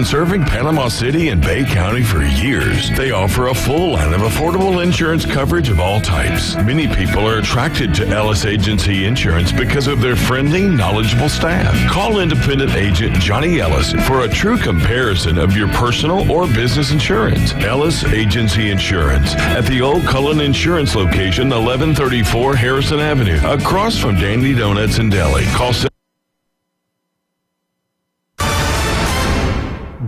Been serving Panama City and Bay County for years. They offer a full line of affordable insurance coverage of all types. Many people are attracted to Ellis Agency Insurance because of their friendly, knowledgeable staff. Call independent agent Johnny Ellis for a true comparison of your personal or business insurance. Ellis Agency Insurance at the Old Cullen Insurance location, 1134 Harrison Avenue, across from Dandy Donuts in Delhi. Call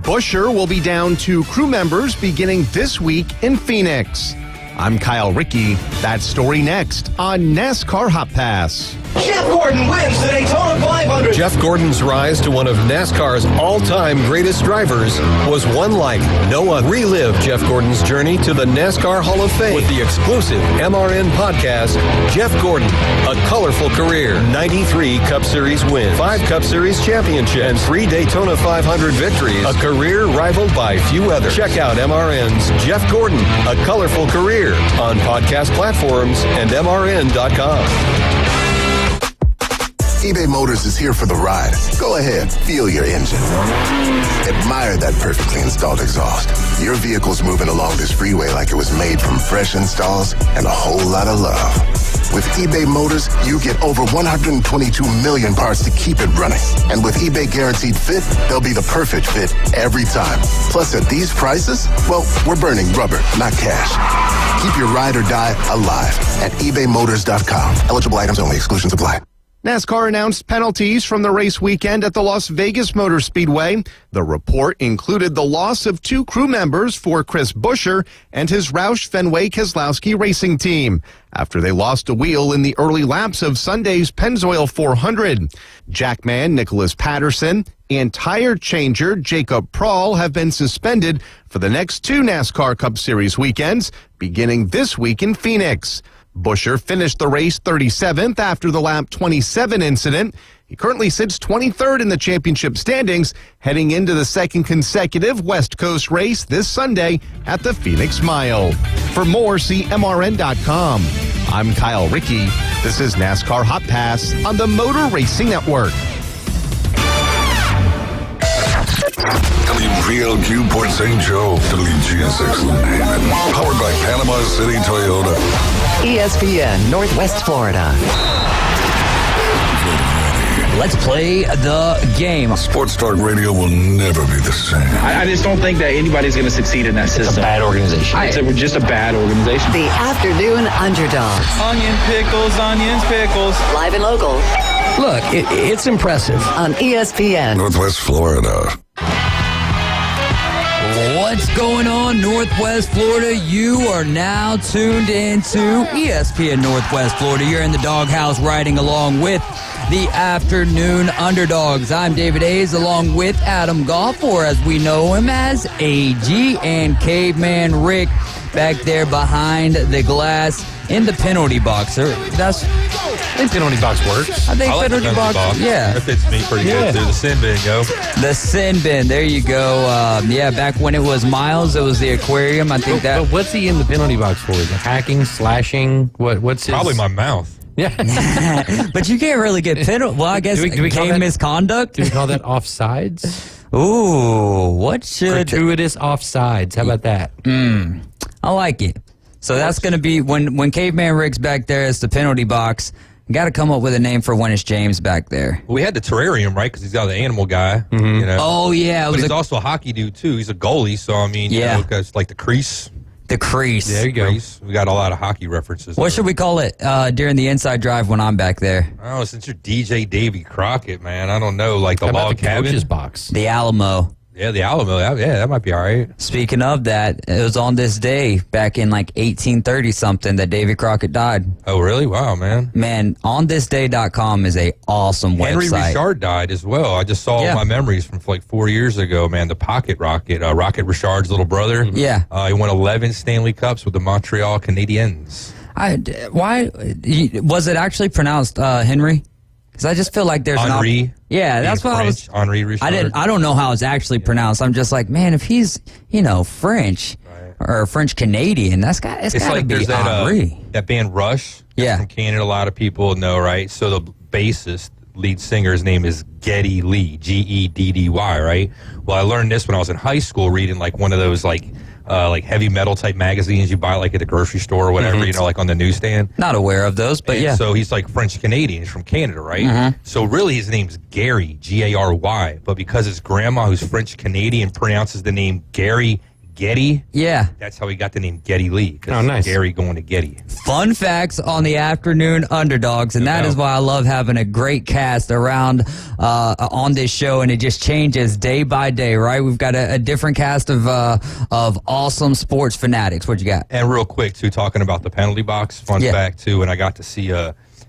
Busher will be down 2 crew members beginning this week in Phoenix. I'm Kyle Rickey. That story next on NASCAR Hot Pass. Jeff Gordon wins the Daytona 500. Jeff Gordon's rise to one of NASCAR's all-time greatest drivers was one like no other. Relive Jeff Gordon's journey to the NASCAR Hall of Fame with the exclusive MRN podcast, Jeff Gordon, A Colorful Career. 93 Cup Series wins, 5 Cup Series championships, and 3 Daytona 500 victories. A career rivaled by few others. Check out MRN's Jeff Gordon, A Colorful Career on podcast platforms and MRN.com. eBay Motors is here for the ride. Go ahead, feel your engine. Admire that perfectly installed exhaust. Your vehicle's moving along this freeway like it was made from fresh installs and a whole lot of love. With eBay Motors, you get over 122 million parts to keep it running. And with eBay Guaranteed Fit, they'll be the perfect fit every time. Plus, at these prices, well, we're burning rubber, not cash. Keep your ride or die alive at ebaymotors.com. Eligible items only. Exclusions apply. NASCAR announced penalties from the race weekend at the Las Vegas Motor Speedway. The report included the loss of 2 crew members for Chris Buescher and his Roush Fenway Keselowski racing team after they lost a wheel in the early laps of Sunday's Pennzoil 400. Jackman Nicholas Patterson and tire changer Jacob Prahl have been suspended for the next 2 NASCAR Cup Series weekends, beginning this week in Phoenix. Buescher finished the race 37th after the lap 27 incident. He currently sits 23rd in the championship standings, heading into the second consecutive West Coast race this Sunday at the Phoenix Mile. For more, see MRN.com. I'm Kyle Rickey. This is NASCAR Hot Pass on the Motor Racing Network. WPLQ Port St. Joe, WGSX Lynn, powered by Panama City Toyota. ESPN Northwest Florida. Let's play the game. Sports Talk Radio will never be the same. I just don't think that anybody's going to succeed in that system. It's a bad organization. We're just a bad organization. The Afternoon Underdogs. Onion pickles, onions pickles. Live and local. Look, it's impressive. On ESPN. Northwest Florida. What's going on, Northwest Florida? You are now tuned into ESPN Northwest Florida. You're in the doghouse riding along with the Afternoon Underdogs. I'm David Hayes along with Adam Goff, or as we know him as AG, and Caveman Rick back there behind the glass in the penalty box. I think penalty box works. I think like penalty box, yeah. That fits me pretty good through the sin bin, go. The sin bin, there you go. Back when it was Miles, it was the aquarium. I think that. But what's he in the penalty box for? Is it hacking, slashing? What's his? Probably my mouth. Yeah. But you can't really get penalty. Well, I guess do we game misconduct. Do we call that offsides? Ooh, what should... Gratuitous offsides. How about that? I like it. So that's going to be, when Caveman Rick's back there, it's the penalty box. Got to come up with a name for when it's James back there. Well, we had the terrarium, right? Because he's got the animal guy. Mm-hmm. You know? Oh, yeah. But he's also a hockey dude, too. He's a goalie. So, I mean, you know, it's like the crease. The crease. There you go. We got a lot of hockey references. What should we call it during the inside drive when I'm back there? Oh, since you're DJ Davy Crockett, man, I don't know. Like the log cabin. Coach's box. The Alamo. Yeah, the Alamo. Yeah, that might be all right. Speaking of that, it was on this day back in like 1830-something that Davy Crockett died. Oh, really? Wow, man. Man, onthisday.com is a awesome Henry website. Richard died as well. I just saw my memories from like 4 years ago, man. The pocket rocket, Rocket Richard's little brother. Yeah. He won 11 Stanley Cups with the Montreal Canadiens. Why was it actually pronounced Henry? Because I just feel like there's Henri. That's what French, I was. Henri Richard. I don't know how it's actually pronounced. I'm just like, man, if he's French or French Canadian, it's got to be Henri. That band Rush. Yeah. From Canada, a lot of people know, right? So the bassist, lead singer's name is Geddy Lee, Geddy, right? Well, I learned this when I was in high school reading like one of those like heavy metal type magazines you buy like at the grocery store or whatever, you know, like on the newsstand. Not aware of those, but yeah. So he's like French Canadian. He's from Canada, right? So really his name's Gary, Gary. But because his grandma, who's French Canadian, pronounces the name Gary Geddy. Yeah. That's how he got the name Geddy Lee. Oh, nice. Gary going to Geddy. Fun facts on the Afternoon Underdogs, and that is why I love having a great cast around on this show, and it just changes day by day, right? We've got a different cast of awesome sports fanatics. What you got? And real quick, too, talking about the penalty box, fun fact, too, and I got to see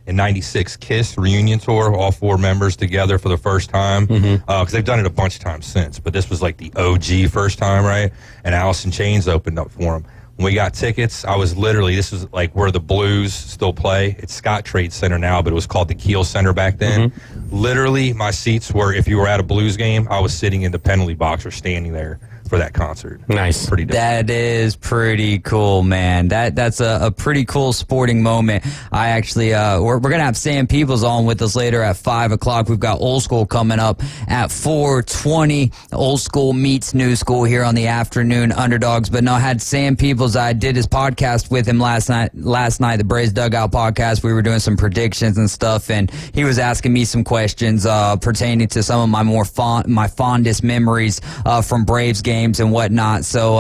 in 96 KISS reunion tour, all 4 members together for the first time, because they've done it a bunch of times since, but this was like the OG first time, right? And Alice in Chains opened up for them. When we got tickets, I was literally, this was like where the Blues still play. It's Scott Trade Center now, but it was called the Kiel Center back then. Literally, my seats were, if you were at a Blues game, I was sitting in the penalty box or standing there for that concert. Nice. Pretty dope. That is pretty cool, man. That's a pretty cool sporting moment. I actually, we're going to have Sam Peebles on with us later at 5 o'clock. We've got Old School coming up at 4:20. Old School meets New School here on the Afternoon Underdogs. But no, I had Sam Peebles. I did his podcast with him last night, the Braves Dugout podcast. We were doing some predictions and stuff, and he was asking me some questions pertaining to some of my fondest memories from Braves games and whatnot. So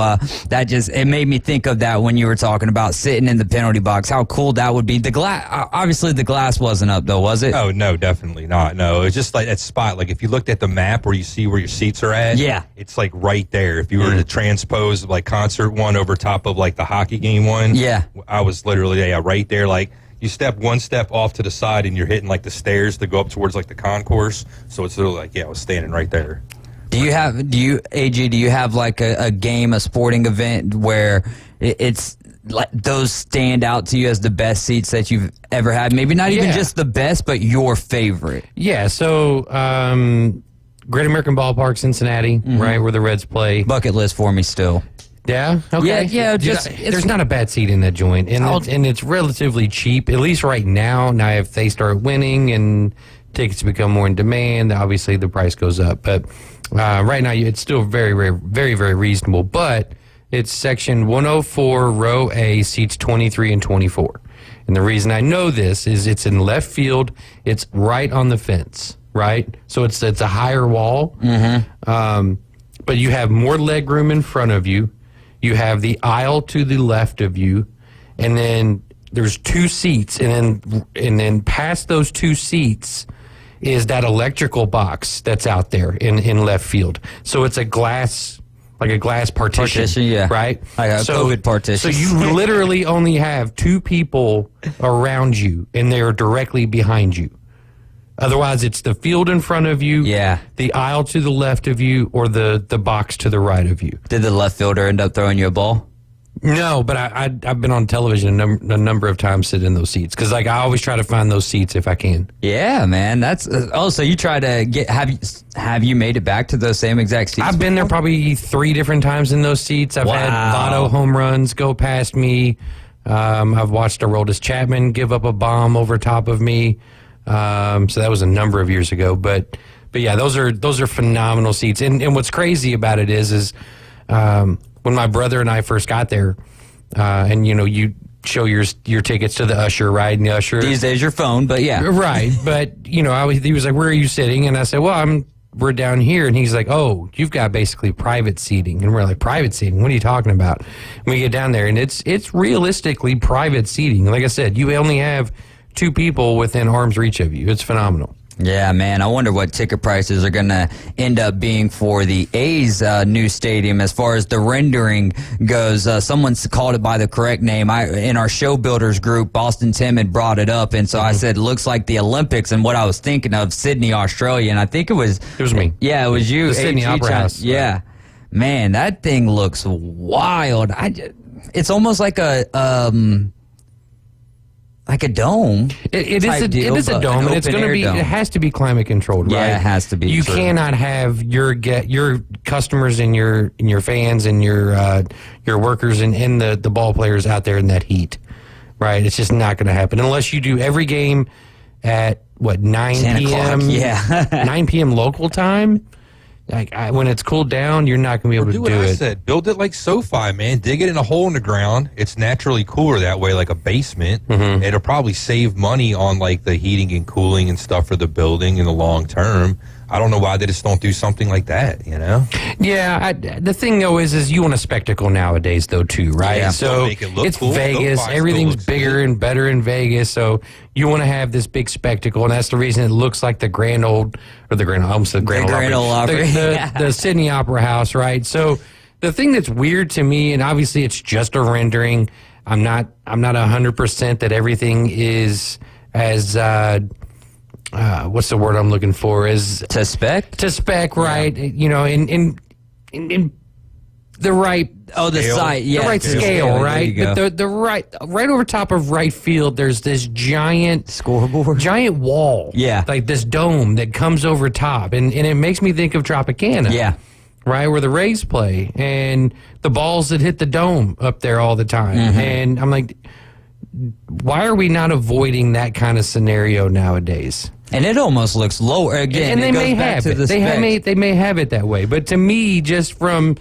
that it made me think of that when you were talking about sitting in the penalty box. How cool that would be. The glass, obviously, the glass wasn't up though, was it? Oh no, definitely not. No, it's just like that spot. Like if you looked at the map where you see where your seats are at, it's like right there. If you were to transpose like concert one over top of like the hockey game one, I was literally right there. Like you step one step off to the side and you're hitting like the stairs to go up towards like the concourse. So it's literally like I was standing right there. Do you have like a game, a sporting event where it's like those stand out to you as the best seats that you've ever had? Maybe not even just the best, but your favorite. Yeah, so Great American Ballpark, Cincinnati, right, where the Reds play. Bucket list for me still. Yeah? Okay. Yeah, there's not a bad seat in that joint, and it's relatively cheap, at least right now. Now, if they start winning and tickets become more in demand, obviously the price goes up, but right now, it's still very, very, very, very reasonable. But it's section 104, row A, seats 23 and 24. And the reason I know this is it's in left field. It's right on the fence, right? So it's a higher wall. But you have more leg room in front of you. You have the aisle to the left of you, and then there's 2 seats, and then past those 2 seats is that electrical box that's out there in left field. So it's a glass partition, right? COVID partition. So you literally only have 2 people around you, and they're directly behind you. Otherwise, it's the field in front of you, the aisle to the left of you, or the box to the right of you. Did the left fielder end up throwing you a ball? No, but I've been on television a number of times sitting in those seats because I always try to find those seats if I can. Yeah, man. That's so you try to get have you made it back to those same exact seats? I've been there probably 3 different times in those seats. I've had Votto home runs go past me. I've watched Aroldis Chapman give up a bomb over top of me. So that was a number of years ago, but yeah, those are phenomenal seats. And what's crazy about it is when my brother and I first got there, and you show your tickets to the usher, right? And the usher these days your phone, but yeah, right. But he was like, "Where are you sitting?" And I said, "Well, we're down here." And he's like, "Oh, you've got basically private seating." And we're like, "Private seating? What are you talking about?" And we get down there, and it's realistically private seating. Like I said, you only have 2 people within arm's reach of you. It's phenomenal. Yeah, man. I wonder what ticket prices are going to end up being for the A's new stadium as far as the rendering goes. Someone's called it by the correct name. In our show builders group, Boston Tim had brought it up, and so I said, looks like the Olympics, and what I was thinking of, Sydney, Australia, and I think it was me. Yeah, it was you. The Sydney Opera House. Yeah. Right. Man, that thing looks wild. It's almost like a dome. It is a dome, and it's going to be. Dome. It has to be climate controlled, right? Yeah, it has to be. You cannot have your customers and your fans and your workers and the ball players out there in that heat, right? It's just not going to happen unless you do every game at what 9 10 p.m. o'clock, yeah. 9 p.m. local time. Like when it's cooled down, you're not going to be able to what do I it. said. Build it like SoFi, man. Dig it in a hole in the ground. It's naturally cooler that way, like a basement. Mm-hmm. It'll probably save money on like the heating and cooling and stuff for the building in the long term. I don't know why they just don't do something like that, you know? Yeah, the thing though is you want a spectacle nowadays though too, right? Yeah, so make it look it's cool. Vegas, SoFi still everything's looks bigger good. and better in Vegas, so you want to have this big spectacle, and that's the reason it looks like the Grand Ole Opry, the Sydney Opera House, right? So the thing that's weird to me, and obviously it's just a rendering. I'm not 100% that everything is as what's the word I'm looking for? Is to spec, right? You know, in the right the site, the right scale, right? But the right over top of right field, there's this giant scoreboard, giant wall, like this dome that comes over top, and it makes me think of Tropicana, right, where the Rays play, and the balls that hit the dome up there all the time, and I'm like, why are we not avoiding that kind of scenario nowadays? And it almost looks lower again. And they may have it. They may have it that way. But to me, just from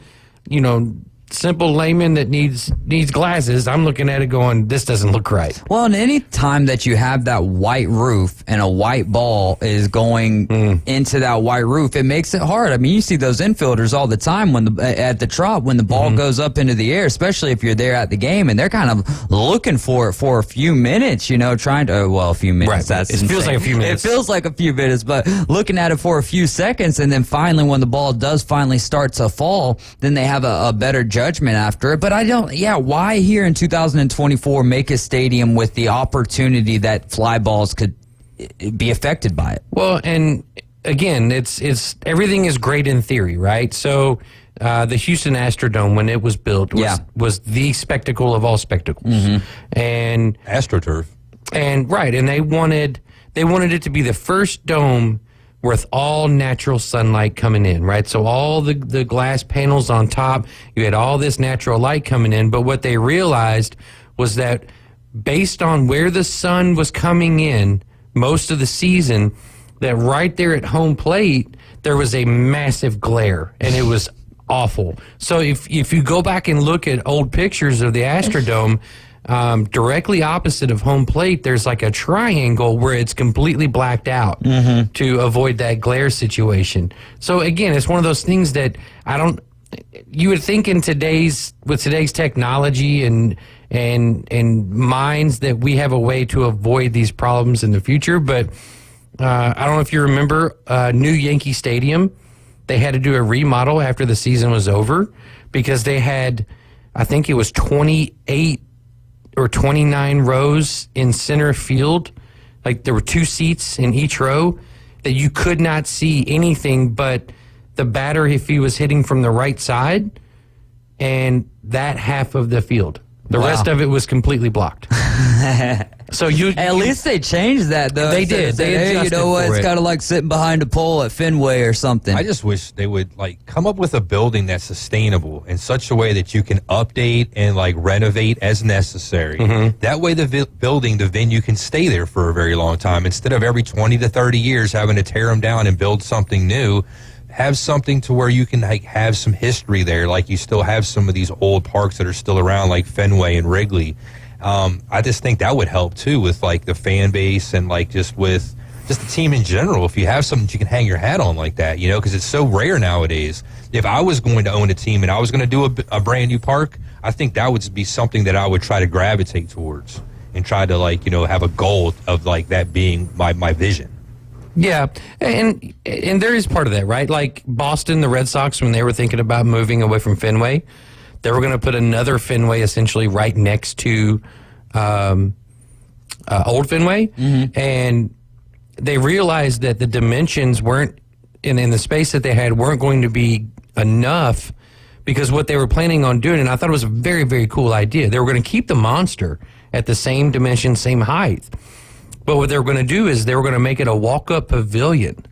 simple layman that needs glasses, I'm looking at it going, this doesn't look right. Well, and any time that you have that white roof and a white ball is going into that white roof, it makes it hard. I mean, you see those infielders all the time at the Trop when the ball goes up into the air, especially if you're there at the game, and they're kind of looking for it for a few minutes, trying to, a few minutes. Right. It feels like a few minutes. It feels like a few minutes, but looking at it for a few seconds, and then finally when the ball does finally start to fall, then they have a better judgment after it. But why here in 2024 make a stadium with the opportunity that fly balls could be affected by it? Well, and again, it's everything is great in theory, right? So the Houston Astrodome, when it was built, was the spectacle of all spectacles, and AstroTurf, and and they wanted it to be the first dome with all natural sunlight coming in, right? So all the glass panels on top, you had all this natural light coming in. But what they realized was that based on where the sun was coming in most of the season, that right there at home plate, there was a massive glare, and it was awful. So if you go back and look at old pictures of the Astrodome, directly opposite of home plate, there's like a triangle where it's completely blacked out to avoid that glare situation. So again, it's one of those things that you would think with today's technology and minds that we have a way to avoid these problems in the future. But I don't know if you remember New Yankee Stadium. They had to do a remodel after the season was over because they had, I think it was 28 or 29 rows in center field. Like there were 2 seats in each row that you could not see anything but the batter if he was hitting from the right side and that half of the field. The rest of it was completely blocked. So at least they changed that though. They did. They you know what? It's kind of like sitting behind a pole at Fenway or something. I just wish they would come up with a building that's sustainable in such a way that you can update and renovate as necessary. That way the venue can stay there for a very long time instead of every 20 to 30 years having to tear them down and build something new. Have something to where you can have some history there, like you still have some of these old parks that are still around, like Fenway and Wrigley. I just think that would help too with the fan base and just with the team in general. If you have something that you can hang your hat on like that, because it's so rare nowadays. If I was going to own a team and I was going to do a brand new park, I think that would be something that I would try to gravitate towards and try to have a goal of that being my vision. Yeah, and there is part of that, right? Like Boston, the Red Sox, when they were thinking about moving away from Fenway, they were going to put another Fenway essentially right next to old Fenway, and they realized that the dimensions weren't, in the space that they had, weren't going to be enough because what they were planning on doing, and I thought it was a very, very cool idea, they were going to keep the monster at the same dimension, same height. But what they were going to do is they were going to make it a walk-up pavilion.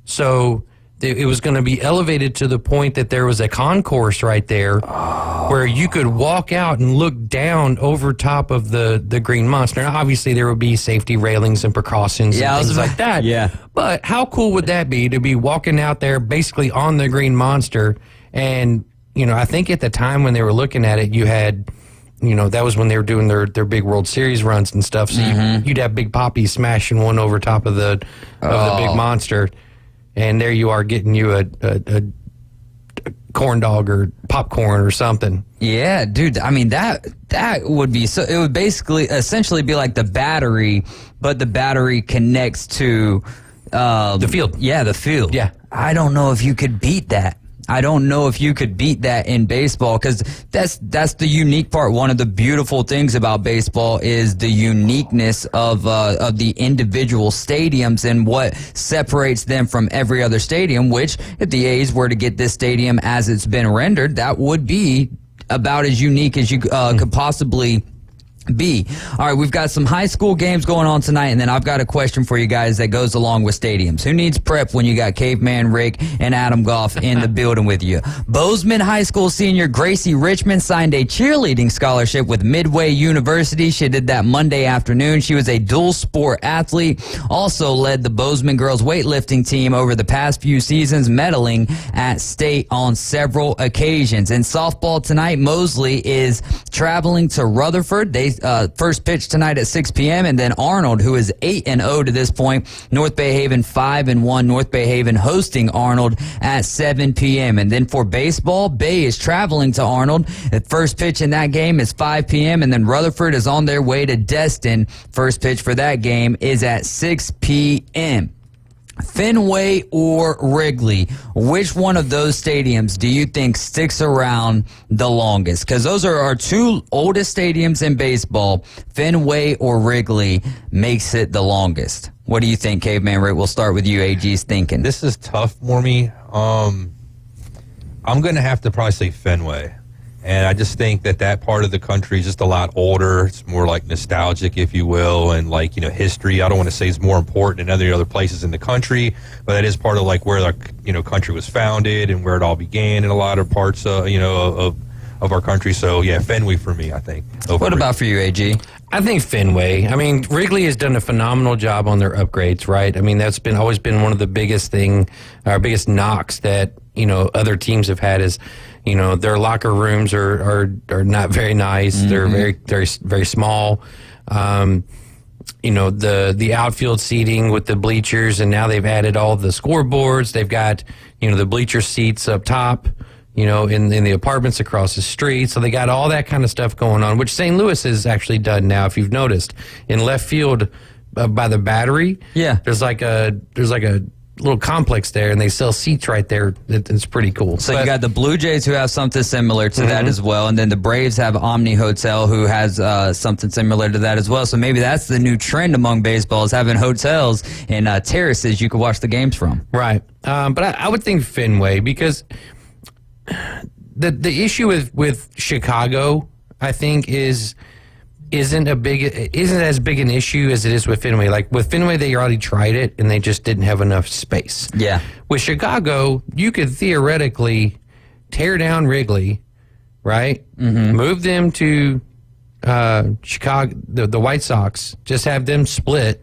So it was going to be elevated to the point that there was a concourse right there where you could walk out and look down over top of the Green Monster. Now, obviously, there would be safety railings and precautions and things like that. Yeah. But how cool would that be to be walking out there basically on the Green Monster? And, I think at the time when they were looking at it, you had, that was when they were doing their big World Series runs and stuff. So you'd have Big Poppy smashing one over top of the Big Monster. And there you are getting you a corn dog or popcorn or something. Yeah, dude. I mean, that would be so. It would essentially be like the battery, but the battery connects to the field. Yeah, the field. Yeah. I don't know if you could beat that. I don't know if you could beat that in baseball, because that's the unique part. One of the beautiful things about baseball is the uniqueness of the individual stadiums and what separates them from every other stadium, which if the A's were to get this stadium as it's been rendered, that would be about as unique as you could possibly be. All right, we've got some high school games going on tonight, and then I've got a question for you guys that goes along with stadiums. Who needs prep when you got Caveman Rick and Adam Goff in the building with you? Bozeman High School senior Gracie Richmond signed a cheerleading scholarship with Midway University. She did that Monday afternoon. She was a dual sport athlete, also led the Bozeman girls weightlifting team over the past few seasons, medaling at state on several occasions. In softball tonight, Mosley is traveling to Rutherford. They first pitch tonight at 6 p.m. and then Arnold, who is 8-0 to this point. North Bay Haven 5-1. North Bay Haven hosting Arnold at 7 p.m. And then for baseball, Bay is traveling to Arnold. The first pitch in that game is 5 p.m. and then Rutherford is on their way to Destin. First pitch for that game is at 6 p.m. Fenway or Wrigley, which one of those stadiums do you think sticks around the longest? Because those are our two oldest stadiums in baseball. Fenway or Wrigley makes it the longest. What do you think, Caveman Rick? We'll start with you. AG's thinking. This is tough for me. I'm going to have to probably say Fenway. And I just think that part of the country is just a lot older. It's more like nostalgic, if you will, and like, history. I don't want to say it's more important than other places in the country, but that is part of like where the, country was founded and where it all began in a lot of parts, of our country. So, yeah, Fenway for me, I think. What about for you, AG? I think Fenway. I mean, Wrigley has done a phenomenal job on their upgrades, right? I mean, that's always been one of the biggest knocks that, other teams have had is, their locker rooms are not very nice. Mm-hmm. They're very, very, very small. The outfield seating with the bleachers, and now they've added all the scoreboards. They've got, the bleacher seats up top, in the apartments across the street. So they got all that kind of stuff going on, which St. Louis has actually done now, if you've noticed. In left field by the Battery, there's like a little complex there, and they sell seats right there. It's pretty cool. So you got the Blue Jays, who have something similar to that as well, and then the Braves have Omni Hotel, who has something similar to that as well. So maybe that's the new trend among baseball, is having hotels and terraces you can watch the games from. Right. But I would think Fenway, because the issue with Chicago, I think, isn't as big an issue as it is with Fenway. Like with Fenway, they already tried it and they just didn't have enough space. Yeah. With Chicago, you could theoretically tear down Wrigley, right? Mm-hmm. Move them to Chicago, the White Sox. Just have them split.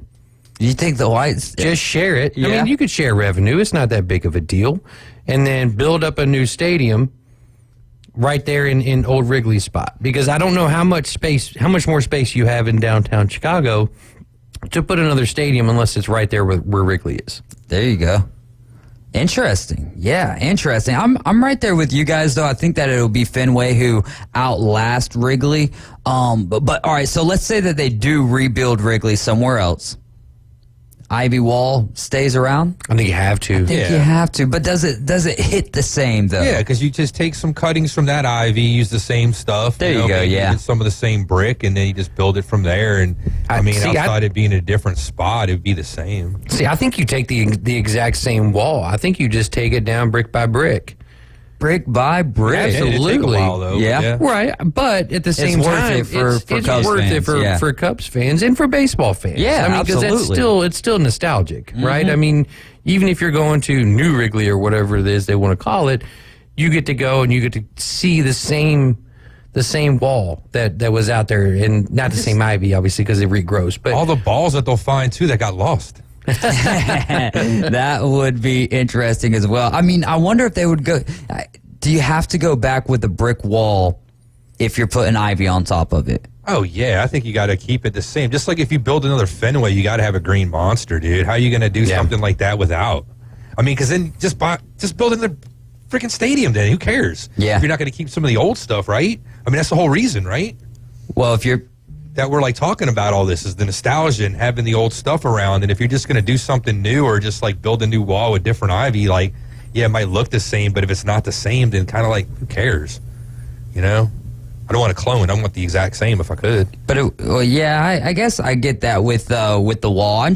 You think the Whites just share it? Yeah. I mean, you could share revenue. It's not that big of a deal, and then build up a new stadium right there in Old Wrigley spot, because I don't know how much more space you have in downtown Chicago to put another stadium unless it's right there where Wrigley is. There you go. Interesting. Yeah, interesting. I'm right there with you guys, though. I think that it'll be Fenway who outlast Wrigley. But all right, so let's say that they do rebuild Wrigley somewhere else. Ivy Wall stays around? I think you have to. I think you have to. But does it hit the same, though? Yeah, because you just take some cuttings from that ivy, use the same stuff. There you go, yeah. Get some of the same brick, and then you just build it from there. And, outside it being a different spot, it would be the same. See, I think you take the exact same wall. I think you just take it down brick by brick. Brick by brick. Absolutely. It'd take a while, though. Yeah. Right. But at the same time, it's worth it for Cubs fans and for baseball fans. Yeah, I mean, because absolutely. it's still nostalgic, right? Mm-hmm. I mean, even if you're going to New Wrigley or whatever it is they want to call it, you get to go and you get to see the same wall that was out there, and not the same ivy, obviously, because it regrows. But all the balls that they'll find too that got lost. That would be interesting as well. I mean, I wonder if they would go. Do you have to go back with a brick wall if you're putting ivy on top of it? Oh, yeah. I think you got to keep it the same. Just like if you build another Fenway, you got to have a green monster, dude. How are you going to do something like that without? I mean, because then just build another freaking stadium then. Who cares? Yeah. If you're not going to keep some of the old stuff, right? I mean, that's the whole reason, right? Well, if you're... that we're like talking about all this is the nostalgia and having the old stuff around. And if you're just going to do something new or just like build a new wall with different ivy, like, yeah, it might look the same, but if it's not the same, then kind of like, who cares? You know? I don't want to clone. I want the exact same if I could. But I guess I get that with the wall.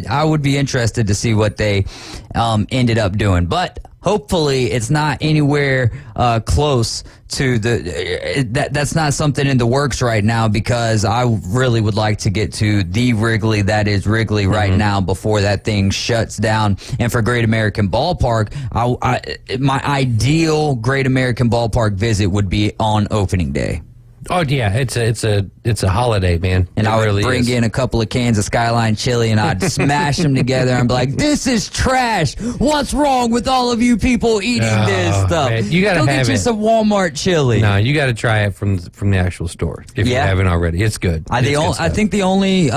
I would be interested to see what they ended up doing. But hopefully it's not anywhere close to that's not something in the works right now, because I really would like to get to the Wrigley that is Wrigley right now before that thing shuts down. And for Great American Ballpark, my ideal Great American Ballpark visit would be on opening day. Oh yeah, it's a holiday, man. And I would really bring in a couple of cans of Skyline chili, and I'd smash them together and be like, "This is trash. What's wrong with all of you people eating this stuff? Man, you gotta go have get you it. some Walmart chili." No, you got to try it from the actual store if you haven't already. It's good. I think the only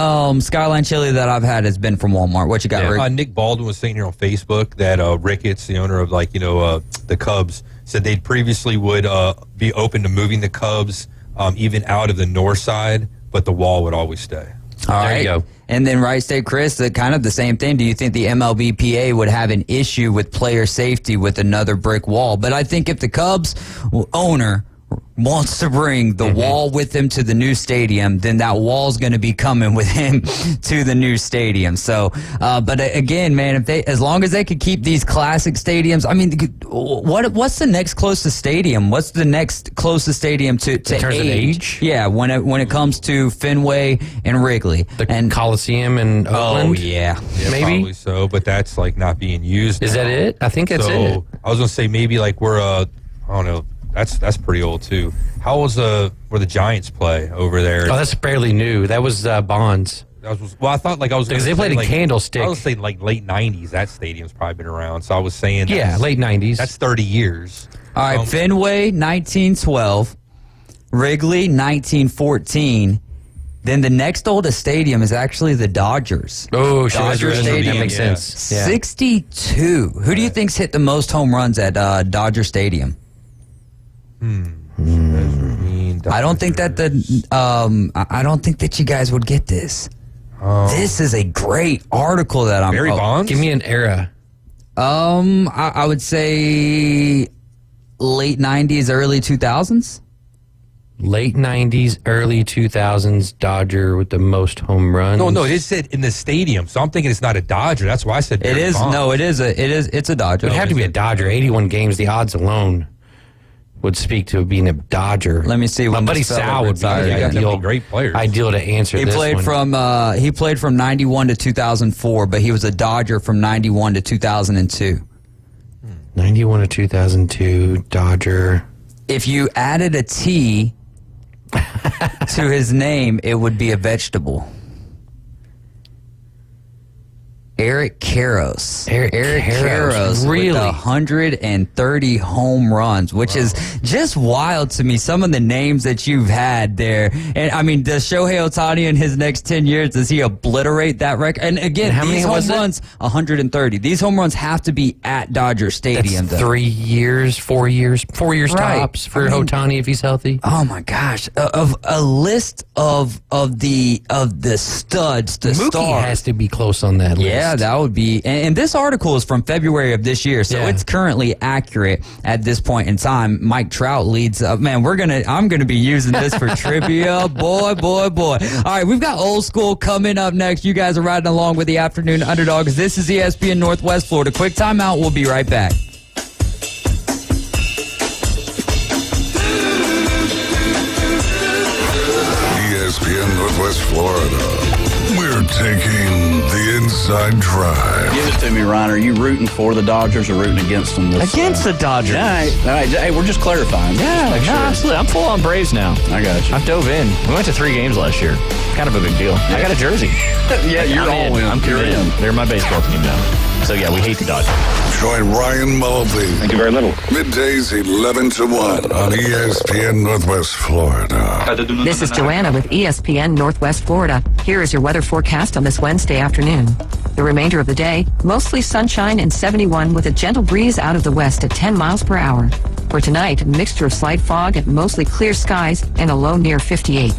Skyline chili that I've had has been from Walmart. What you got, Rick? Nick Baldwin was saying here on Facebook that Ricketts, the owner of the Cubs, said they previously would be open to moving the Cubs even out of the north side, but the wall would always stay. All there right. you go. And then Wright State Chris, kind of the same thing. Do you think the MLBPA would have an issue with player safety with another brick wall? But I think if the Cubs owner wants to bring the wall with him to the new stadium, then that wall's going to be coming with him to the new stadium. So, but again, man, as long as they could keep these classic stadiums, I mean, what's the next closest stadium? What's the next closest stadium to in terms of age? Yeah, when it comes to Fenway and Wrigley and Coliseum and Oakland. Oh yeah, maybe probably so, but that's like not being used. Is now. that it? I think that's it. I was gonna say maybe like we're I don't know. That's pretty old too. How was where the Giants play over there? Oh, that's fairly new. That was Bonds. Well, I thought like I was because they played in Candlestick. I was saying like late '90s. That stadium's probably been around. So I was saying late '90s. That's 30 years. All right, Fenway 1912, Wrigley 1914. Then the next oldest stadium is actually the Dodgers. Oh, sure. Dodger Stadium. That makes sense. Yeah. 62. Who do you think's hit the most home runs at Dodger Stadium? I don't think that I don't think that you guys would get this. This is a great article that I'm. Barry Bonds? Give me an era. I would say late 90s, early 2000s. Late 90s, early 2000s, Dodger with the most home runs. No, it said in the stadium. So I'm thinking it's not a Dodger. That's why I said Barry it is. Bonds. No, it's a Dodger. It would have to be a Dodger. 81 games, the odds alone would speak to being a Dodger. Let me see. My buddy Sal would be the ideal, great players. Ideal to answer he this played one. He played from 91 to 2004, but he was a Dodger from 91 to 2002. 91 to 2002, Dodger. If you added a T to his name, it would be a vegetable. Eric Karros. Eric Karros, with really? 130 home runs, which is just wild to me. Some of the names that you've had there. And I mean, does Shohei Ohtani in his next 10 years, does he obliterate that record? And again, how these many was home it? runs, 130. These home runs have to be at Dodger Stadium. That's though. 3 years, 4 years, 4 years Right. tops for I mean, Ohtani if he's healthy. Oh my gosh! Of a list of the studs, the Mookie stars. has to be close on that list. Yeah, that would be. And this article is from February of this year, so it's currently accurate at this point in time. Mike Trout leads. Man, I'm gonna be using this for trivia. Boy. All right, we've got old school coming up next. You guys are riding along with the Afternoon Underdogs. This is ESPN Northwest Florida. Quick timeout. We'll be right back. ESPN Northwest Florida. We're taking The Inside Drive. Give it to me, Ryan. Are you rooting for the Dodgers or rooting against them? Against the Dodgers. All right. Hey, we're just clarifying. Yeah, Just no, sure. absolutely. I'm full on Braves now. I got you. I've dove in. We went to 3 games last year. Kind of a big deal. I got a jersey. Yeah, you're all in. I'm You're committed. in. They're my baseball team now. So, yeah, we hate the Dodgers. Join Ryan Mulvey. Thank you very little. Middays 11 to 1 on ESPN Northwest Florida. This is Joanna with ESPN Northwest Florida. Here is your weather forecast on this Wednesday afternoon. The remainder of the day, mostly sunshine and 71 with a gentle breeze out of the west at 10 miles per hour. For tonight, a mixture of slight fog and mostly clear skies and a low near 58.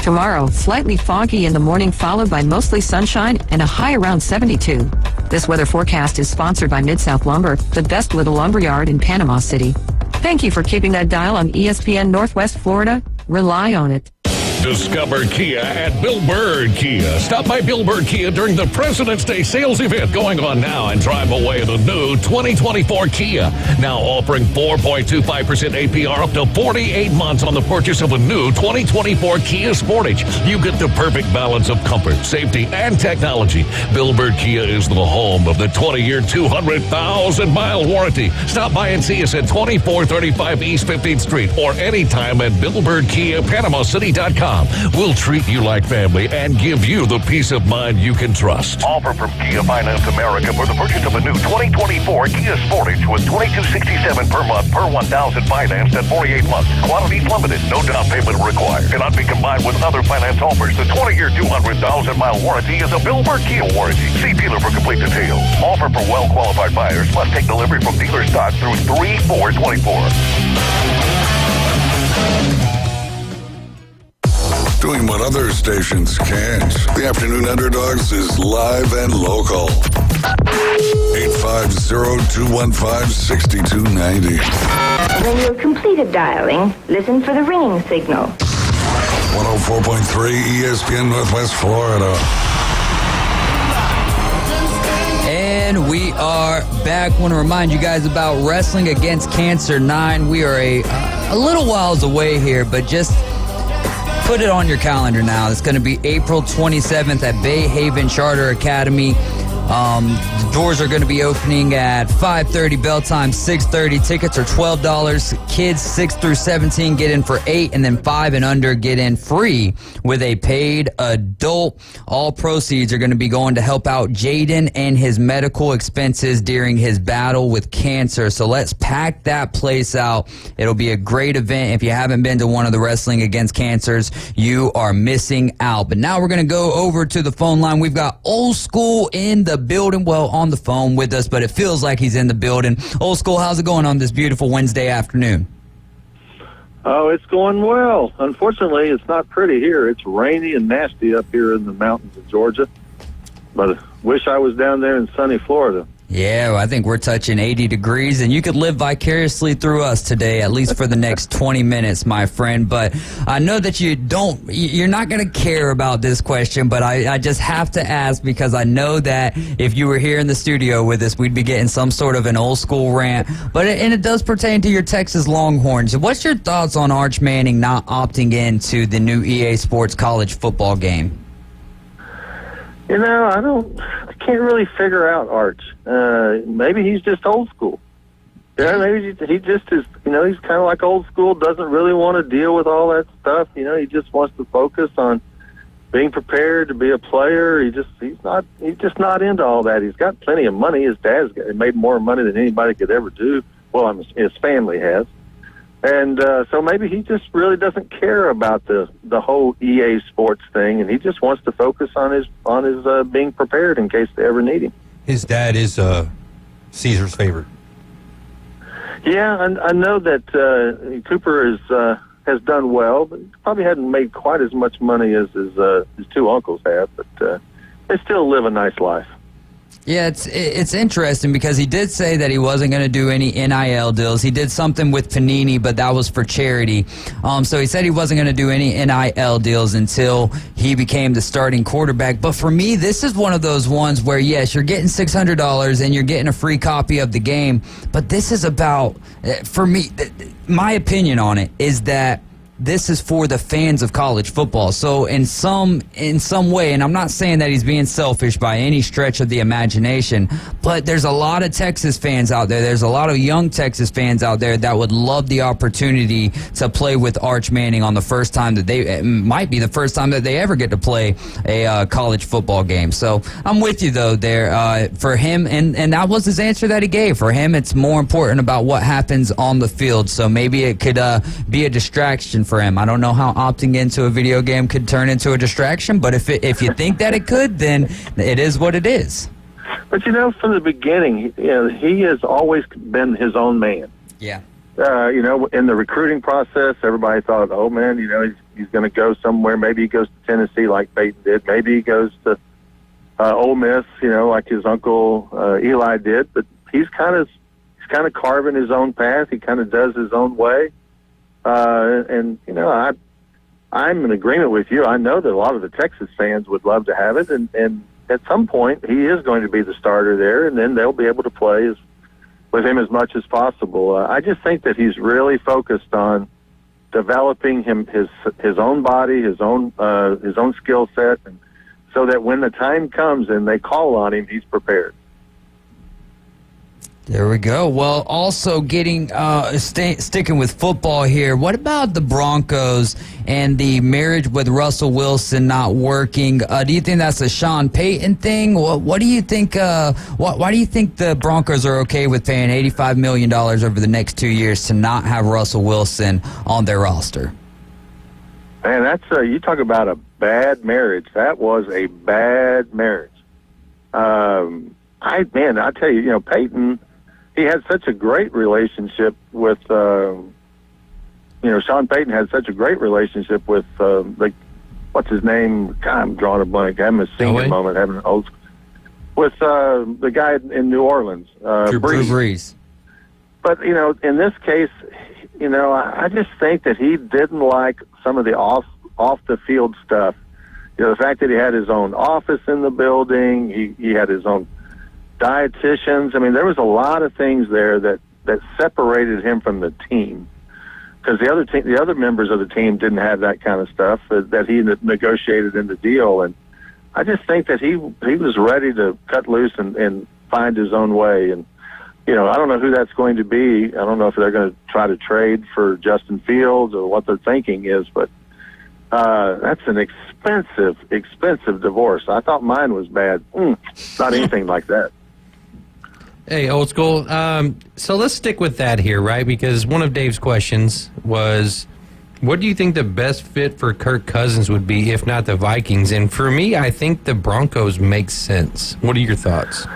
Tomorrow, slightly foggy in the morning followed by mostly sunshine and a high around 72. This weather forecast is sponsored by Mid-South Lumber, the best little lumberyard in Panama City. Thank you for keeping that dial on ESPN Northwest Florida. Rely on it. Discover Kia at Bill Bird Kia. Stop by Bill Bird Kia during the President's Day sales event going on now and drive away the new 2024 Kia. Now offering 4.25% APR up to 48 months on the purchase of a new 2024 Kia Sportage. You get the perfect balance of comfort, safety, and technology. Bill Bird Kia is the home of the 20-year, 200,000-mile warranty. Stop by and see us at 2435 East 15th Street or anytime at BillBirdKia, PanamaCity.com. We'll treat you like family and give you the peace of mind you can trust. Offer from Kia Finance America for the purchase of a new 2024 Kia Sportage with $2,267 per month per 1,000 financed at 48 months. Quantities limited. No down payment required. Cannot be combined with other finance offers. The 20-year, 200,000-mile warranty is a Bill Bird Kia warranty. See dealer for complete details. Offer for well-qualified buyers. Must take delivery from dealer stock through 3/4/24. Doing what other stations can't. The Afternoon Underdogs is live and local. 850-215-6290. When you've completed dialing, listen for the ringing signal. 104.3 ESPN Northwest Florida. And we are back. Want to remind you guys about Wrestling Against Cancer 9. We are a little whiles away here, but just put it on your calendar now. It's going to be April 27th at Bay Haven Charter Academy. The doors are going to be opening at 5:30, bell time 6:30. Tickets are $12. Kids 6 through 17 get in for $8, and then 5 and under get in free with a paid adult. All proceeds are going to be going to help out Jaden and his medical expenses during his battle with cancer. So let's pack that place out. It'll be a great event. If you haven't been to one of the Wrestling Against Cancers, you are missing out. But now we're going to go over to the phone line. We've got Old School in the building, well, on the phone with us, but it feels like he's in the building. Old School, how's it going on this beautiful Wednesday afternoon? Oh, it's going well. Unfortunately, it's not pretty here. It's rainy and nasty up here in the mountains of Georgia, but I wish I was down there in sunny Florida. Yeah, well, I think we're touching 80 degrees, and you could live vicariously through us today, at least for the next 20 minutes, my friend. But I know that you're not going to care about this question, but I just have to ask because I know that if you were here in the studio with us, we'd be getting some sort of an Old School rant. And it does pertain to your Texas Longhorns. What's your thoughts on Arch Manning not opting into the new EA Sports college football game? You know, I can't really figure out Arch. Maybe he's just old school. Yeah, maybe he just is, he's kind of like old school, doesn't really want to deal with all that stuff. He just wants to focus on being prepared to be a player. He's just not into all that. He's got plenty of money. His dad's made more money than anybody could ever do. Well, his family has. And so maybe he just really doesn't care about the whole EA Sports thing, and he just wants to focus on his being prepared in case they ever need him. His dad is Caesar's favorite. Yeah, I know that Cooper has done well, but he probably hadn't made quite as much money as his two uncles have, but they still live a nice life. Yeah, it's interesting because he did say that he wasn't going to do any NIL deals. He did something with Panini, but that was for charity. So he said he wasn't going to do any NIL deals until he became the starting quarterback. But for me, this is one of those ones where, yes, you're getting $600 and you're getting a free copy of the game. But this is about, for me, my opinion on it is that this is for the fans of college football. So in some way, and I'm not saying that he's being selfish by any stretch of the imagination, but there's a lot of Texas fans out there. There's a lot of young Texas fans out there that would love the opportunity to play with Arch Manning on the first time that it might be the first time that they ever get to play a college football game. So I'm with you, though, there. For him, and that was his answer that he gave. For him, it's more important about what happens on the field. So maybe it could be a distraction for him. I don't know how opting into a video game could turn into a distraction, but if you think that it could, then it is what it is. But from the beginning, he has always been his own man. Yeah. In the recruiting process, everybody thought, oh man, he's going to go somewhere. Maybe he goes to Tennessee like Peyton did. Maybe he goes to Ole Miss, like his uncle Eli did. But he's kind of carving his own path. He kind of does his own way. I'm in agreement with you. I know that a lot of the Texas fans would love to have it, and at some point he is going to be the starter there, and then they'll be able to play with him as much as possible. I just think that he's really focused on developing his own body, his own skill set, and so that when the time comes and they call on him, he's prepared. There we go. Well, also sticking with football here, what about the Broncos and the marriage with Russell Wilson not working? Do you think that's a Sean Payton thing? What do you think? Why do you think the Broncos are okay with paying $85 million over the next 2 years to not have Russell Wilson on their roster? Man, that's you talk about a bad marriage. That was a bad marriage. I tell you, Peyton. He had such a great relationship with, Sean Payton had such a great relationship with, what's his name? God, I'm drawing a blank. I'm a senior moment, having an old school. With the guy in New Orleans, Drew Brees. But, in this case, I just think that he didn't like some of the off-the-field stuff. The fact that he had his own office in the building, he had his own dietitians. I mean, there was a lot of things there that separated him from the team, because the other members of the team didn't have that kind of stuff that he negotiated in the deal. And I just think that he was ready to cut loose and find his own way. And I don't know who that's going to be. I don't know if they're going to try to trade for Justin Fields or what their thinking is, but that's an expensive divorce. I thought mine was bad. Not anything like that. Hey, old school. So let's stick with that here, right? Because one of Dave's questions was, what do you think the best fit for Kirk Cousins would be, if not the Vikings? And for me, I think the Broncos make sense. What are your thoughts?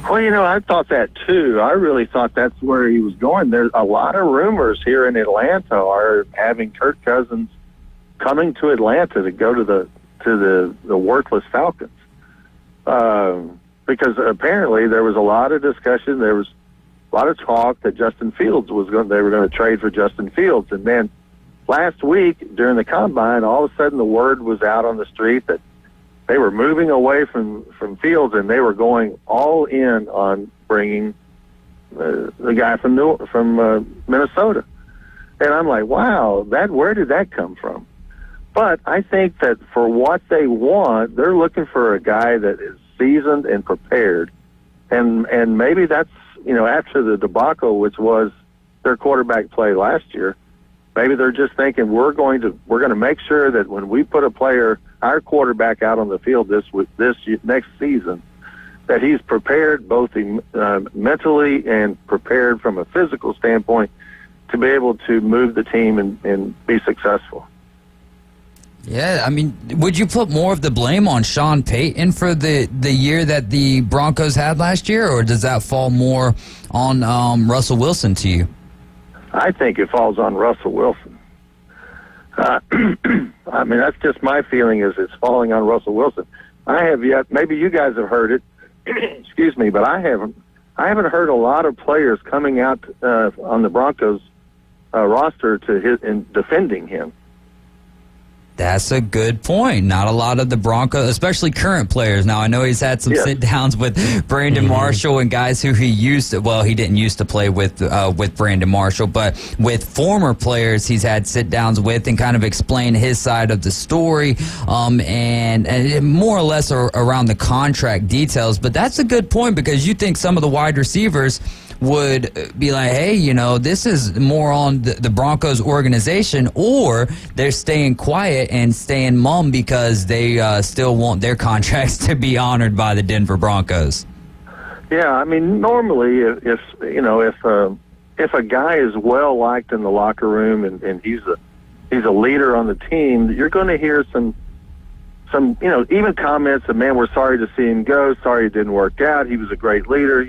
Well, I thought that too. I really thought that's where he was going. There's a lot of rumors here in Atlanta are having Kirk Cousins coming to Atlanta to go to the worthless Falcons. Because apparently there was a lot of discussion, there was a lot of talk that Justin Fields they were going to trade for Justin Fields. And then last week during the Combine, all of a sudden the word was out on the street that they were moving away from Fields, and they were going all in on bringing the guy from Minnesota. And I'm like, wow, where did that come from? But I think that for what they want, they're looking for a guy that is seasoned and prepared, and maybe that's after the debacle, which was their quarterback play last year. Maybe they're just thinking we're going to make sure that when we put our quarterback out on the field this next season, that he's prepared both mentally and prepared from a physical standpoint to be able to move the team and be successful. Yeah, I mean, would you put more of the blame on Sean Payton for the year that the Broncos had last year, or does that fall more on Russell Wilson to you? I think it falls on Russell Wilson. I mean, that's just my feeling, is it's falling on Russell Wilson. I have yet, maybe you guys have heard it, excuse me, but I haven't heard a lot of players coming out on the Broncos roster in defending him. That's a good point. Not a lot of the Broncos, especially current players. Now, I know he's had some sit-downs with Brandon Marshall and guys who he didn't used to play with Brandon Marshall, but with former players he's had sit-downs with and kind of explain his side of the story and more or less around the contract details. But that's a good point because you think some of the wide receivers would be like, hey, this is more on the Broncos organization, or they're staying quiet and staying mum because they still want their contracts to be honored by the Denver Broncos. Yeah, I mean, normally if a guy is well liked in the locker room and he's a leader on the team, you're going to hear some even comments of, man, we're sorry to see him go, sorry it didn't work out, he was a great leader,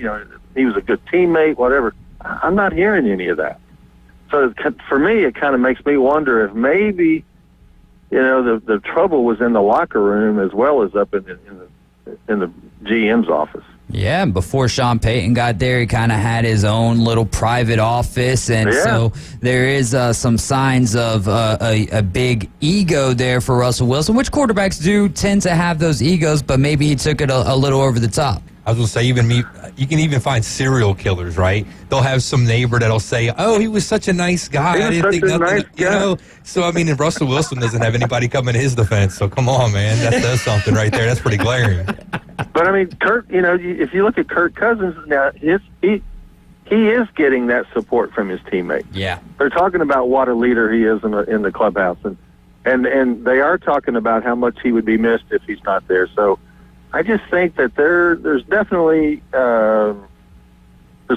he was a good teammate, whatever. I'm not hearing any of that. So for me, it kind of makes me wonder if maybe, the trouble was in the locker room as well as up in the GM's office. Yeah, before Sean Payton got there, he kind of had his own little private office, and so there is some signs of a big ego there for Russell Wilson, which quarterbacks do tend to have those egos, but maybe he took it a little over the top. I was going to say, you can even find serial killers, right? They'll have some neighbor that'll say, oh, he was such a nice guy. I didn't think nothing, So, I mean, if Russell Wilson doesn't have anybody come in his defense, so come on, man. That does something right there. That's pretty glaring. But, I mean, Kirk, if you look at Kirk Cousins now, he is getting that support from his teammates. Yeah. They're talking about what a leader he is in the clubhouse. And they are talking about how much he would be missed if he's not there. So, I just think that there's definitely there's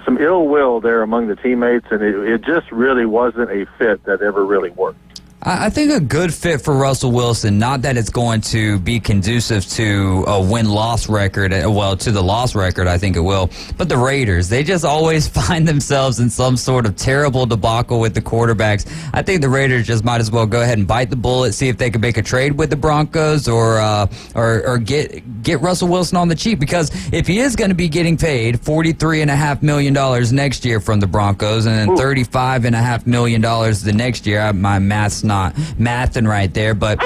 some ill will there among the teammates, and it just really wasn't a fit that ever really worked. I think a good fit for Russell Wilson, not that it's going to be conducive to a win-loss record, to the loss record, I think it will, but the Raiders, they just always find themselves in some sort of terrible debacle with the quarterbacks. I think the Raiders just might as well go ahead and bite the bullet, see if they can make a trade with the Broncos or get Russell Wilson on the cheap, because if he is going to be getting paid $43.5 million next year from the Broncos and then $35.5 million the next year, my math's not mathing right there, but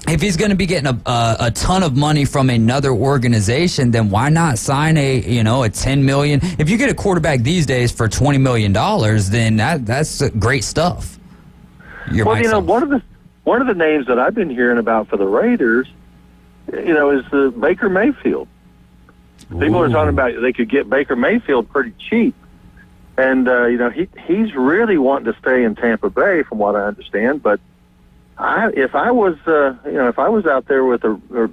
if he's going to be getting a ton of money from another organization, then why not sign a $10 million? If you get a quarterback these days for $20 million, then that's great stuff. One of the names that I've been hearing about for the Raiders, is the Baker Mayfield. People are talking about they could get Baker Mayfield pretty cheap. And, he's really wanting to stay in Tampa Bay, from what I understand. But if I was out there with the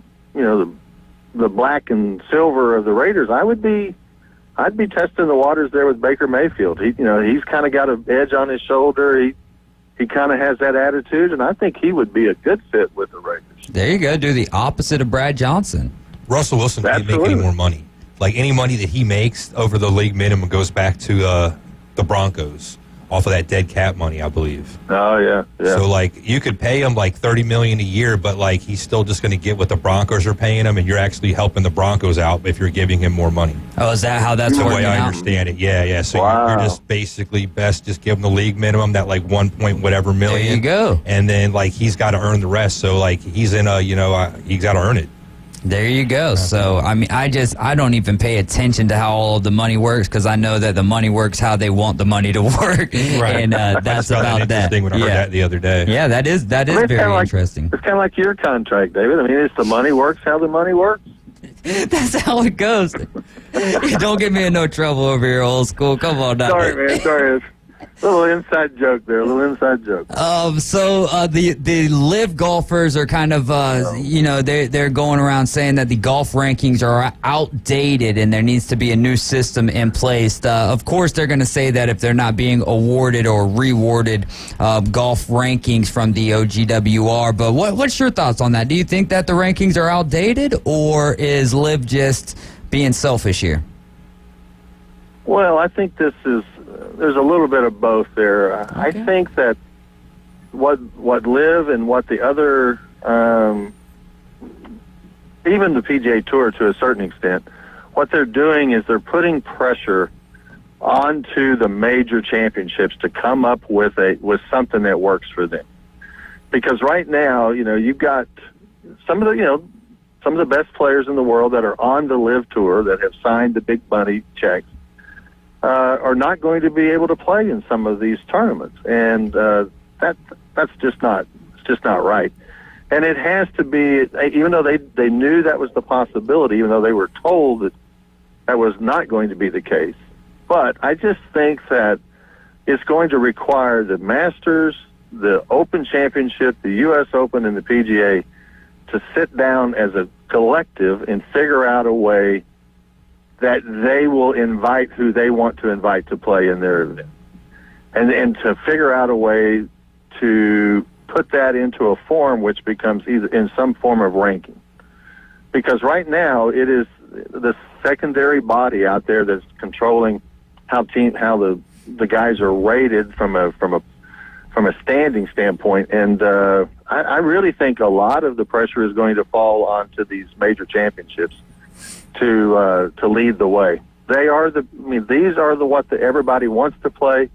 black and silver of the Raiders, I'd be testing the waters there with Baker Mayfield. He's kind of got an edge on his shoulder. He kind of has that attitude, and I think he would be a good fit with the Raiders. There you go. Do the opposite of Brad Johnson. Russell Wilson can't make any more money. Like, any money that he makes over the league minimum goes back to the Broncos off of that dead cap money, I believe. Oh, yeah. So, you could pay him, $30 million a year, but, he's still just going to get what the Broncos are paying him, and you're actually helping the Broncos out if you're giving him more money. Oh, is that how that's working out? The way I understand it, yeah. So you're just basically best just give him the league minimum, that, 1 point whatever million. There you go. And then, he's got to earn the rest. So, he's in he's got to earn it. There you go. So, I mean, I don't even pay attention to how all the money works, because I know that the money works how they want the money to work. Right. And that's about that. When I heard that the other day. Yeah, that is very interesting. It's kind of like your contract, David. I mean, it's the money works how the money works. That's how it goes. Don't get me in no trouble over here, old school. Come on now. Sorry, man. Sorry. Little inside joke there. So the live golfers are kind of, they're going around saying that the golf rankings are outdated and there needs to be a new system in place. Of course, they're going to say that if they're not being awarded or rewarded golf rankings from the OGWR. But what's your thoughts on that? Do you think that the rankings are outdated, or is live just being selfish here? Well, I think there's a little bit of both there. Okay. I think that what live and what the other, even the PGA Tour to a certain extent, what they're doing is they're putting pressure onto the major championships to come up with something that works for them. Because right now, you've got some of the best players in the world that are on the Live Tour that have signed the big money checks are not going to be able to play in some of these tournaments, and that's just not right. And it has to be, even though they knew that was the possibility, even though they were told that was not going to be the case. But I just think that it's going to require the Masters, the Open Championship, the U.S. Open, and the PGA to sit down as a collective and figure out a way that they will invite who they want to invite to play in their event. And to figure out a way to put that into a form which becomes either in some form of ranking. Because right now it is the secondary body out there that's controlling how the guys are rated from a standing standpoint, and I really think a lot of the pressure is going to fall onto these major championships to lead the way. These are what everybody wants to play.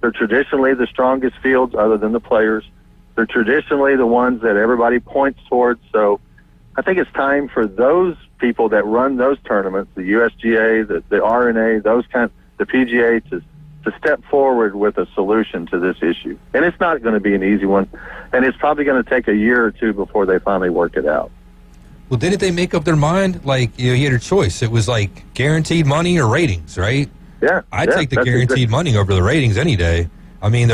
They're traditionally the strongest fields other than the players. They're traditionally the ones that everybody points towards. So I think it's time for those people that run those tournaments, the USGA, the RNA, the PGA, to step forward with a solution to this issue. And it's not going to be an easy one, and it's probably going to take a year or two before they finally work it out. Well, didn't they make up their mind? Like, you had a choice. It was like guaranteed money or ratings, right? Yeah. I'd take the guaranteed money over the ratings any day. I mean,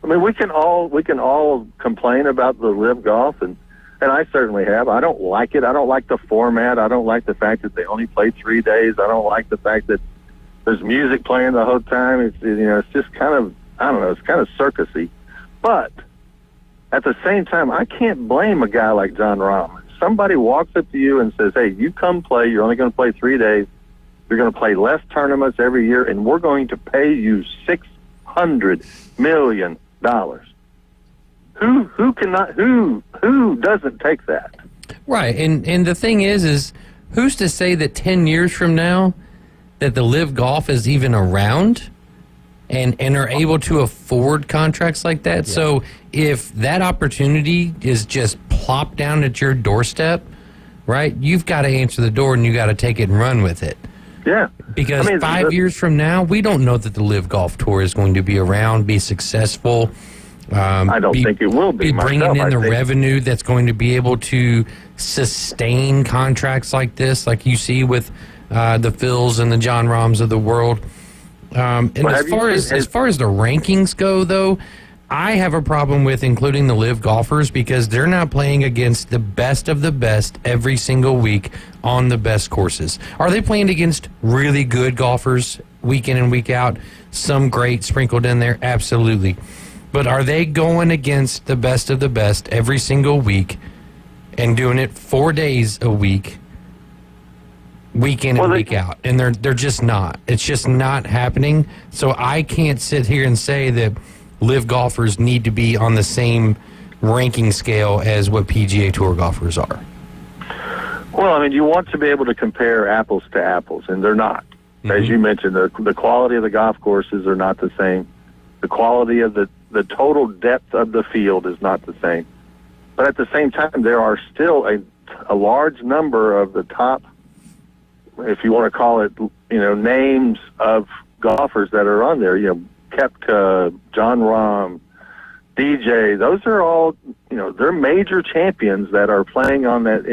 we can all complain about the Live Golf, and I certainly have. I don't like it. I don't like the format. I don't like the fact that they only play 3 days. I don't like the fact that there's music playing the whole time. It's just kind of, I don't know, it's kind of circusy. But at the same time, I can't blame a guy like John Rahm. If somebody walks up to you and says, hey, you come play, you're only going to play 3 days, you're going to play less tournaments every year, and we're going to pay you $600 million. Who doesn't take that? Right, and the thing is who's to say that 10 years from now that the Live Golf is even around and are able to afford contracts like that? Yeah. So if that opportunity is just plopped down at your doorstep, right, you've got to answer the door and you got to take it and run with it. Yeah. Because 5 years from now, we don't know that the Live Golf Tour is going to be around, be successful. I don't think it will be. Bringing in the revenue that's going to be able to sustain contracts like this, like you see with the Phils and the John Rahms of the world. And as far as the rankings go, though, I have a problem with including the Live golfers because they're not playing against the best of the best every single week on the best courses. Are they playing against really good golfers week in and week out? Some great sprinkled in there? Absolutely. But are they going against the best of the best every single week and doing it 4 days a week, week in and week out? And they're just not. It's just not happening. So I can't sit here and say that Live golfers need to be on the same ranking scale as what PGA Tour golfers are. Well, I mean, you want to be able to compare apples to apples, and they're not. Mm-hmm. As you mentioned, the quality of the golf courses are not the same. The quality of the total depth of the field is not the same. But at the same time, there are still a large number of the top, if you want to call it, names of golfers that are on there. Koepka, John Rahm, DJ. Those are all, they're major champions that are playing on that.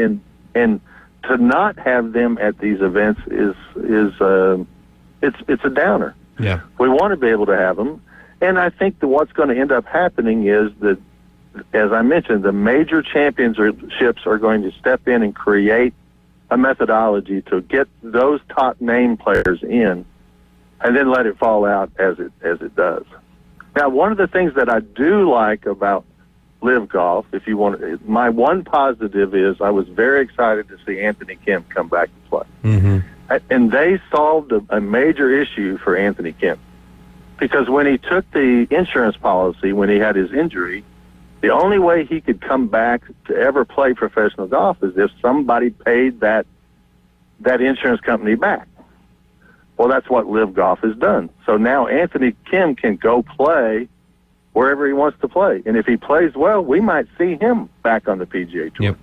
And to not have them at these events is it's a downer. Yeah, we want to be able to have them. And I think that what's going to end up happening is that, as I mentioned, the major championships are going to step in and create a methodology to get those top name players in, and then let it fall out as it does. Now, one of the things that I do like about Live Golf, if you want, my one positive is I was very excited to see Anthony Kim come back to play, and they solved a major issue for Anthony Kim. Because when he took the insurance policy, when he had his injury, the only way he could come back to ever play professional golf is if somebody paid that insurance company back. Well, that's what Live Golf has done. So now Anthony Kim can go play wherever he wants to play. And if he plays well, we might see him back on the PGA Tour. Yep.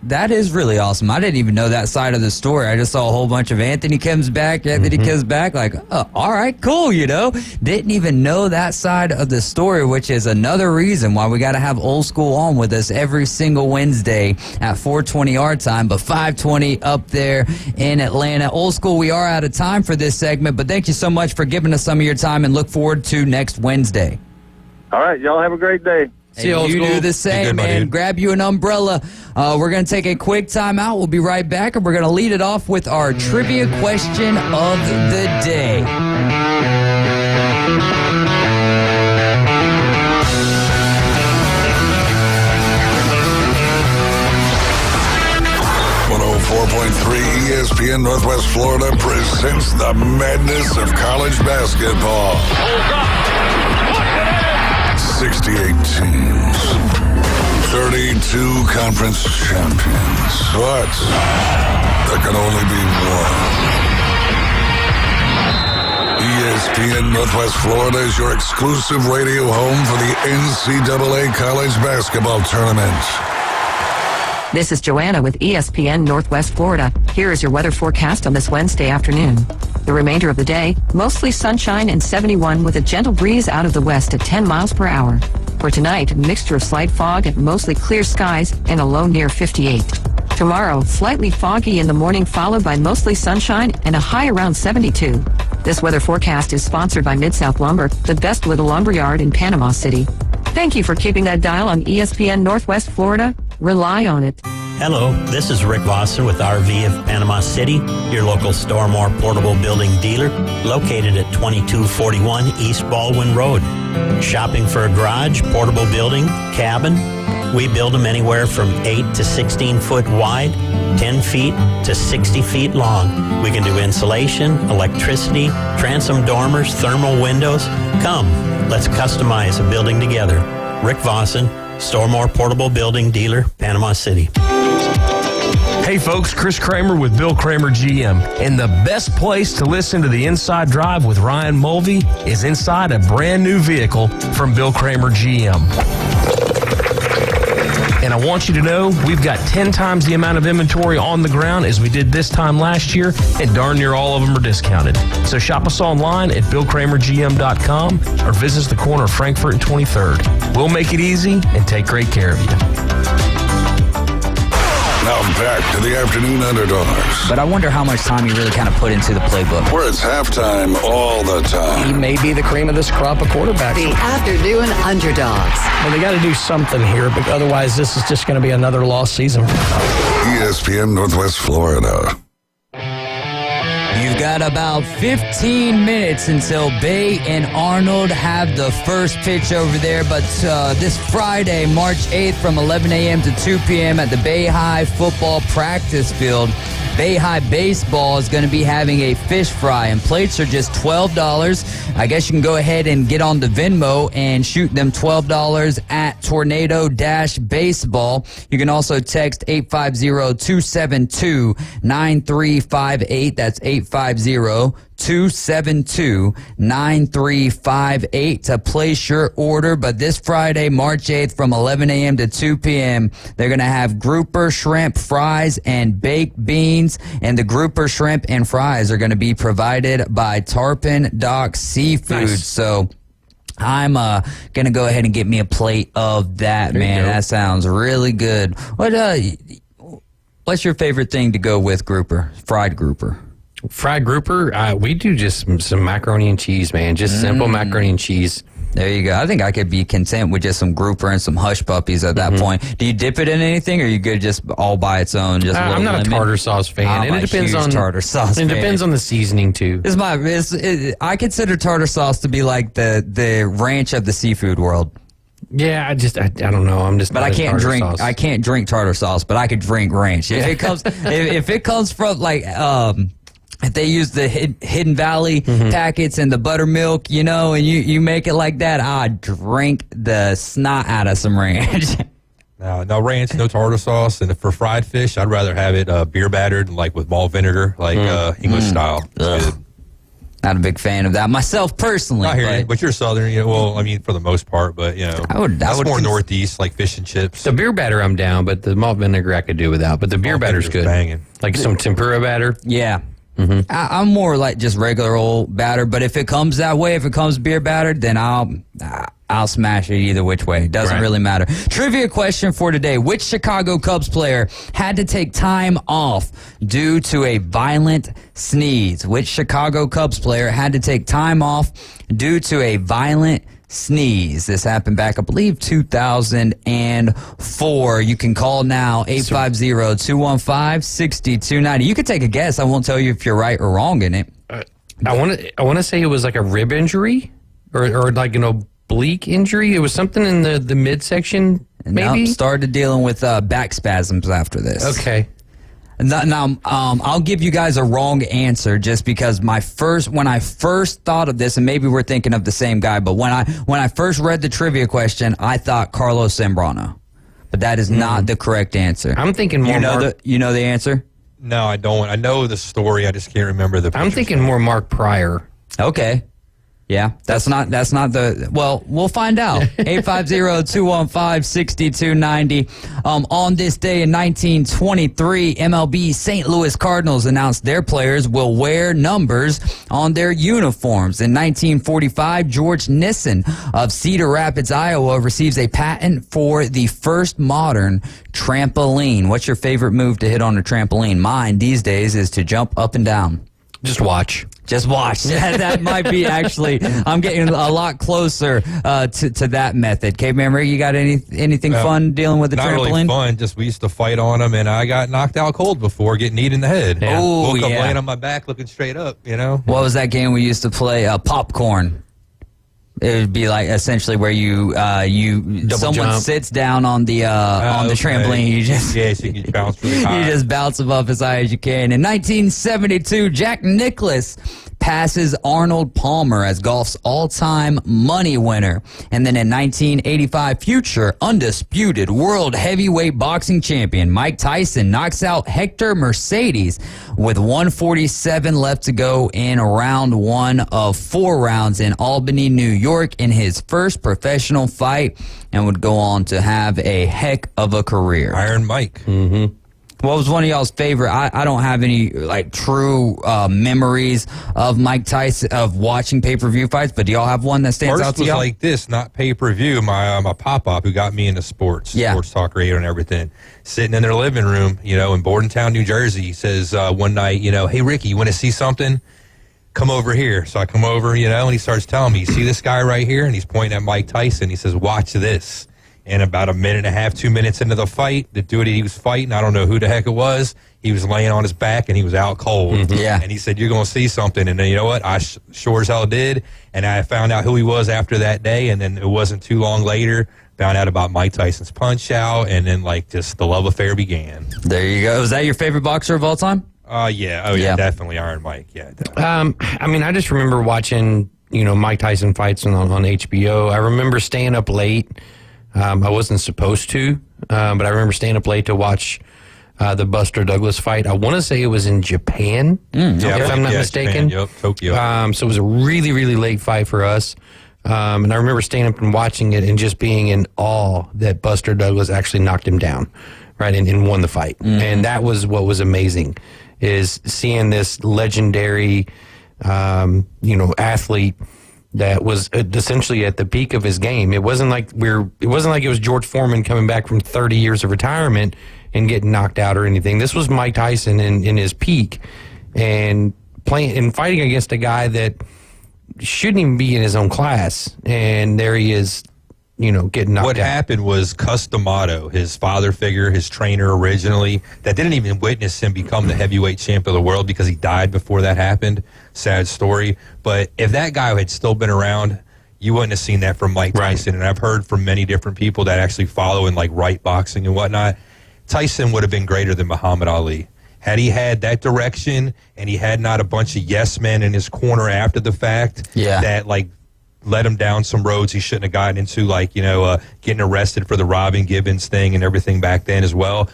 That is really awesome. I didn't even know that side of the story. I just saw a whole bunch of Anthony comes back, like, oh, all right, cool, Didn't even know that side of the story, which is another reason why we got to have Old School on with us every single Wednesday at 4:20 our time, but 5:20 up there in Atlanta. Old School, we are out of time for this segment, but thank you so much for giving us some of your time and look forward to next Wednesday. All right, y'all have a great day. Hey, you do the same, man. Grab you an umbrella. We're going to take a quick time out. We'll be right back, and we're going to lead it off with our trivia question of the day. ESPN Northwest Florida presents the madness of college basketball. 68 teams, 32 conference champions, but there can only be one. ESPN Northwest Florida is your exclusive radio home for the NCAA College Basketball Tournament. This is Joanna with ESPN Northwest Florida. Here is your weather forecast on this Wednesday afternoon. The remainder of the day, mostly sunshine and 71 with a gentle breeze out of the west at 10 miles per hour. For tonight, a mixture of slight fog and mostly clear skies and a low near 58. Tomorrow, slightly foggy in the morning followed by mostly sunshine and a high around 72. This weather forecast is sponsored by Mid-South Lumber, the best little lumber yard in Panama City. Thank you for keeping that dial on ESPN Northwest Florida. Rely on it. Hello, this is Rick Wasser with RV of Panama City, your local Stormore portable building dealer, located at 2241 East Baldwin Road. Shopping for a garage, portable building, cabin? We build them anywhere from 8 to 16 foot wide, 10 feet to 60 feet long. We can do insulation, electricity, transom dormers, thermal windows. Come, let's customize a building together. Rick Vossen, Stormore Portable Building Dealer, Panama City. Hey folks, Chris Kramer with Bill Kramer GM. And the best place to listen to the Inside Drive with Ryan Mulvey is inside a brand new vehicle from Bill Kramer GM. And I want you to know we've got 10 times the amount of inventory on the ground as we did this time last year, and darn near all of them are discounted. So shop us online at BillKramerGM.com or visit us the corner of Frankfurt and 23rd. We'll make it easy and take great care of you. Now back to the Afternoon Underdogs. But I wonder how much time he really kind of put into the playbook. Where it's halftime all the time. He may be the cream of this crop of quarterbacks. The Afternoon Underdogs. Well, they got to do something here, but otherwise this is just going to be another lost season. ESPN Northwest Florida. You've got about 15 minutes until Bay and Arnold have the first pitch over there. But this Friday, March 8th from 11 a.m. to 2 p.m. at the Bay High football practice field, Bay High Baseball is going to be having a fish fry, and plates are just $12. I guess you can go ahead and get on the Venmo and shoot them $12 at Tornado-Baseball. You can also text 850-272-9358. That's 850-272-9358 to place your order. But this Friday, March 8th from 11 a.m. to 2 p.m., they're going to have grouper shrimp fries and baked beans. And the grouper shrimp and fries are going to be provided by Tarpon Dock Seafood. Nice. So I'm going to go ahead and get me a plate of that, man. That sounds really good. What's your favorite thing to go with grouper? Fried grouper. Fried grouper, we do just some macaroni and cheese, man. Just simple macaroni and cheese. There you go. I think I could be content with just some grouper and some hush puppies at that point. Do you dip it in anything, or are you good just all by its own? Just I'm not a tartar sauce fan, and it depends on tartar sauce. It depends on the seasoning too. I consider tartar sauce to be like the ranch of the seafood world. Yeah, I don't know. I'm just. But I can't drink. Sauce. I can't drink tartar sauce, but I could drink ranch if it comes. if it comes from like. If they use the Hidden Valley packets and the buttermilk, and you make it like that, I'd drink the snot out of some ranch. No ranch, no tartar sauce. And for fried fish, I'd rather have it beer battered, like with malt vinegar, like English style. Good. Not a big fan of that myself personally. I hear you, but you're Southern. Well, I mean, for the most part, but that's more Northeast, like fish and chips. The beer batter, I'm down, but the malt vinegar I could do without. But the beer batter's good. Banging. Like some tempura batter. Yeah. Mm-hmm. I'm more like just regular old batter, but if it comes that way, if it comes beer battered, then I'll smash it either which way. It doesn't really matter. Trivia question for today. Which Chicago Cubs player had to take time off due to a violent sneeze? Which Chicago Cubs player had to take time off due to a violent sneeze? This happened back, I believe, 2004. You can call now, 850-215-6290. You can take a guess. I won't tell you if you're right or wrong in it. I want to say it was like a rib injury or like an oblique injury. It was something in the midsection, maybe? Nope, started dealing with back spasms after this. Okay. Now, I'll give you guys a wrong answer just because when I first thought of this, and maybe we're thinking of the same guy, but when I first read the trivia question, I thought Carlos Zambrano, but that is not the correct answer. I'm thinking more. You know the answer? No, I don't. I know the story. I just can't remember the. I'm thinking more Mark Pryor. Okay. Yeah, that's not the, well, we'll find out. 850-215-6290. On this day in 1923, MLB St. Louis Cardinals announced their players will wear numbers on their uniforms. In 1945, George Nissen of Cedar Rapids, Iowa, receives a patent for the first modern trampoline. What's your favorite move to hit on a trampoline? Mine these days is to jump up and down. Just watch. Just watch. That might be actually, I'm getting a lot closer to that method. Caveman Rick, you got anything fun dealing with the not trampoline? Not really fun. Just we used to fight on them, and I got knocked out cold before, getting kneed in the head. Yeah. Oh, woke up yeah. laying on my back looking straight up, What was that game we used to play? Popcorn. It would be like essentially where someone jump. sits down on the trampoline. You just so you can bounce really high. You just bounce them up as high as you can. In 1972, Jack Nicklaus passes Arnold Palmer as golf's all-time money winner. And then in 1985, future undisputed world heavyweight boxing champion Mike Tyson knocks out Hector Mercedes with 147 left to go in round 1 of 4 rounds in Albany, New York, in his first professional fight, and would go on to have a heck of a career. Iron Mike. Mm-hmm. What was one of y'all's favorite? I don't have any true memories of Mike Tyson of watching pay-per-view fights, but do y'all have one that stands out to y'all? First was like this, not pay-per-view. My pop-up who got me into sports talk radio and everything, sitting in their living room, in Bordentown, New Jersey, says one night, hey Ricky, you want to see something? Come over here. So I come over, and he starts telling me, you see this guy right here? And he's pointing at Mike Tyson. He says, watch this. And about a minute and a half, 2 minutes into the fight, the dude he was fighting, I don't know who the heck it was, he was laying on his back and he was out cold. Mm-hmm. Yeah. And he said, you're going to see something. And then you know what? I sure as hell did. And I found out who he was after that day. And then it wasn't too long later, found out about Mike Tyson's punch out. And then just the love affair began. There you go. Is that your favorite boxer of all time? Yeah. Oh, yeah. Definitely Iron Mike. Yeah. Definitely. I just remember watching, Mike Tyson fights on HBO. I remember staying up late. I wasn't supposed to, but I remember staying up late to watch the Buster Douglas fight. I want to say it was in Japan, if I'm not mistaken. Japan, Tokyo. So it was a really, really late fight for us. And I remember staying up and watching it and just being in awe that Buster Douglas actually knocked him down, right, and won the fight. Mm-hmm. And that was what was amazing, is seeing this legendary, athlete that was essentially at the peak of his game. It wasn't like it was George Foreman coming back from 30 years of retirement and getting knocked out or anything. This was Mike Tyson in his peak and playing and fighting against a guy that shouldn't even be in his own class. And there he is, getting knocked out. What happened was Cus D'Amato, his father figure, his trainer originally, that didn't even witness him become the heavyweight champ of the world because he died before that happened. Sad story. But if that guy had still been around, you wouldn't have seen that from Mike Tyson. And I've heard from many different people that actually follow in right boxing and whatnot. Tyson would have been greater than Muhammad Ali. Had he had that direction and he had not a bunch of yes men in his corner after the fact that led him down some roads he shouldn't have gotten into, getting arrested for the Robin Gibbons thing and everything back then as well.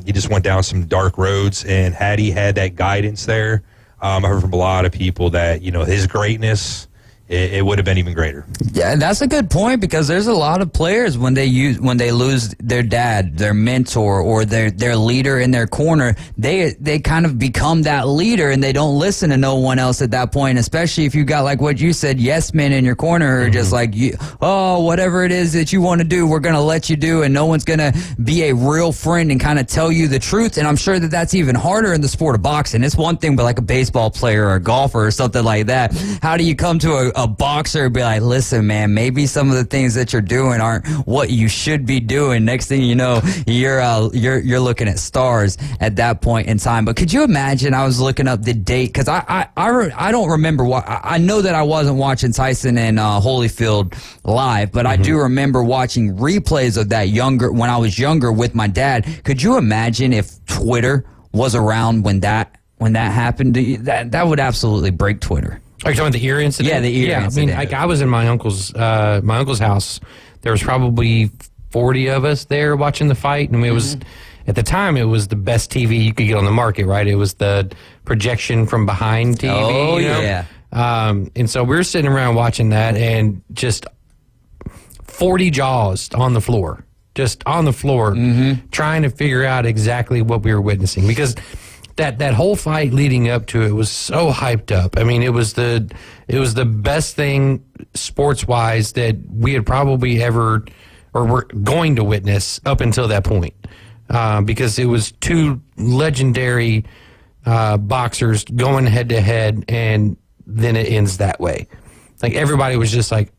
He just went down some dark roads, and had he had that guidance there, I heard from a lot of people that, his greatness, it would have been even greater. Yeah, that's a good point, because there's a lot of players when they lose their dad, their mentor, or their leader in their corner, they kind of become that leader and they don't listen to no one else at that point, especially if you got, like what you said, yes men in your corner who are just like, whatever it is that you want to do, we're going to let you do, and no one's going to be a real friend and kind of tell you the truth. And I'm sure that that's even harder in the sport of boxing. It's one thing, but like a baseball player or a golfer or something like that, how do you come to a boxer and be like, listen, man, maybe some of the things that you're doing aren't what you should be doing. Next thing you know, you're looking at stars at that point in time. But could you imagine? I was looking up the date, because I don't remember I know that I wasn't watching Tyson and Holyfield live, but I do remember watching replays of that when I was younger with my dad. Could you imagine if Twitter was around when that happened? That would absolutely break Twitter. Are you talking about the ear incident? Yeah, the ear incident. I mean, I was in my uncle's house. There was probably 40 of us there watching the fight. And it was, at the time, it was the best TV you could get on the market, right? It was the projection from behind TV. Oh, yeah. And so we were sitting around watching that, and just 40 jaws on the floor. Just on the floor, trying to figure out exactly what we were witnessing. Because that whole fight leading up to it was so hyped up. I mean, it was the best thing sports wise that we had probably ever or were going to witness up until that point, because it was two legendary boxers going head to head, and then it ends that way. Like, everybody was just like,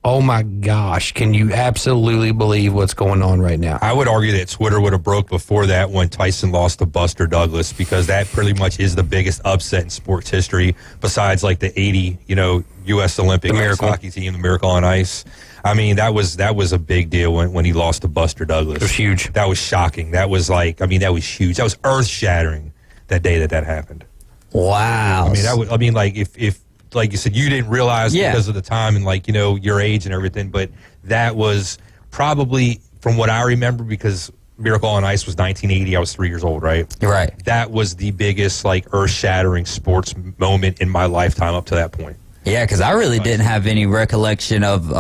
oh my gosh, can you absolutely believe what's going on right now? I would argue that Twitter would have broke before that when Tyson lost to Buster Douglas, because that pretty much is the biggest upset in sports history, besides like the 80, U.S. Olympic ice hockey team, the Miracle on Ice. I mean, that was a big deal when he lost to Buster Douglas. It was huge. That was shocking. That was that was huge. That was earth-shattering that day that happened. Wow. I mean, if like you said, you didn't realize because of the time and your age and everything, but that was probably, from what I remember, because Miracle on Ice was 1980, I was 3 years old, right? Right. That was the biggest earth-shattering sports moment in my lifetime up to that point. Yeah, because I really didn't have any recollection of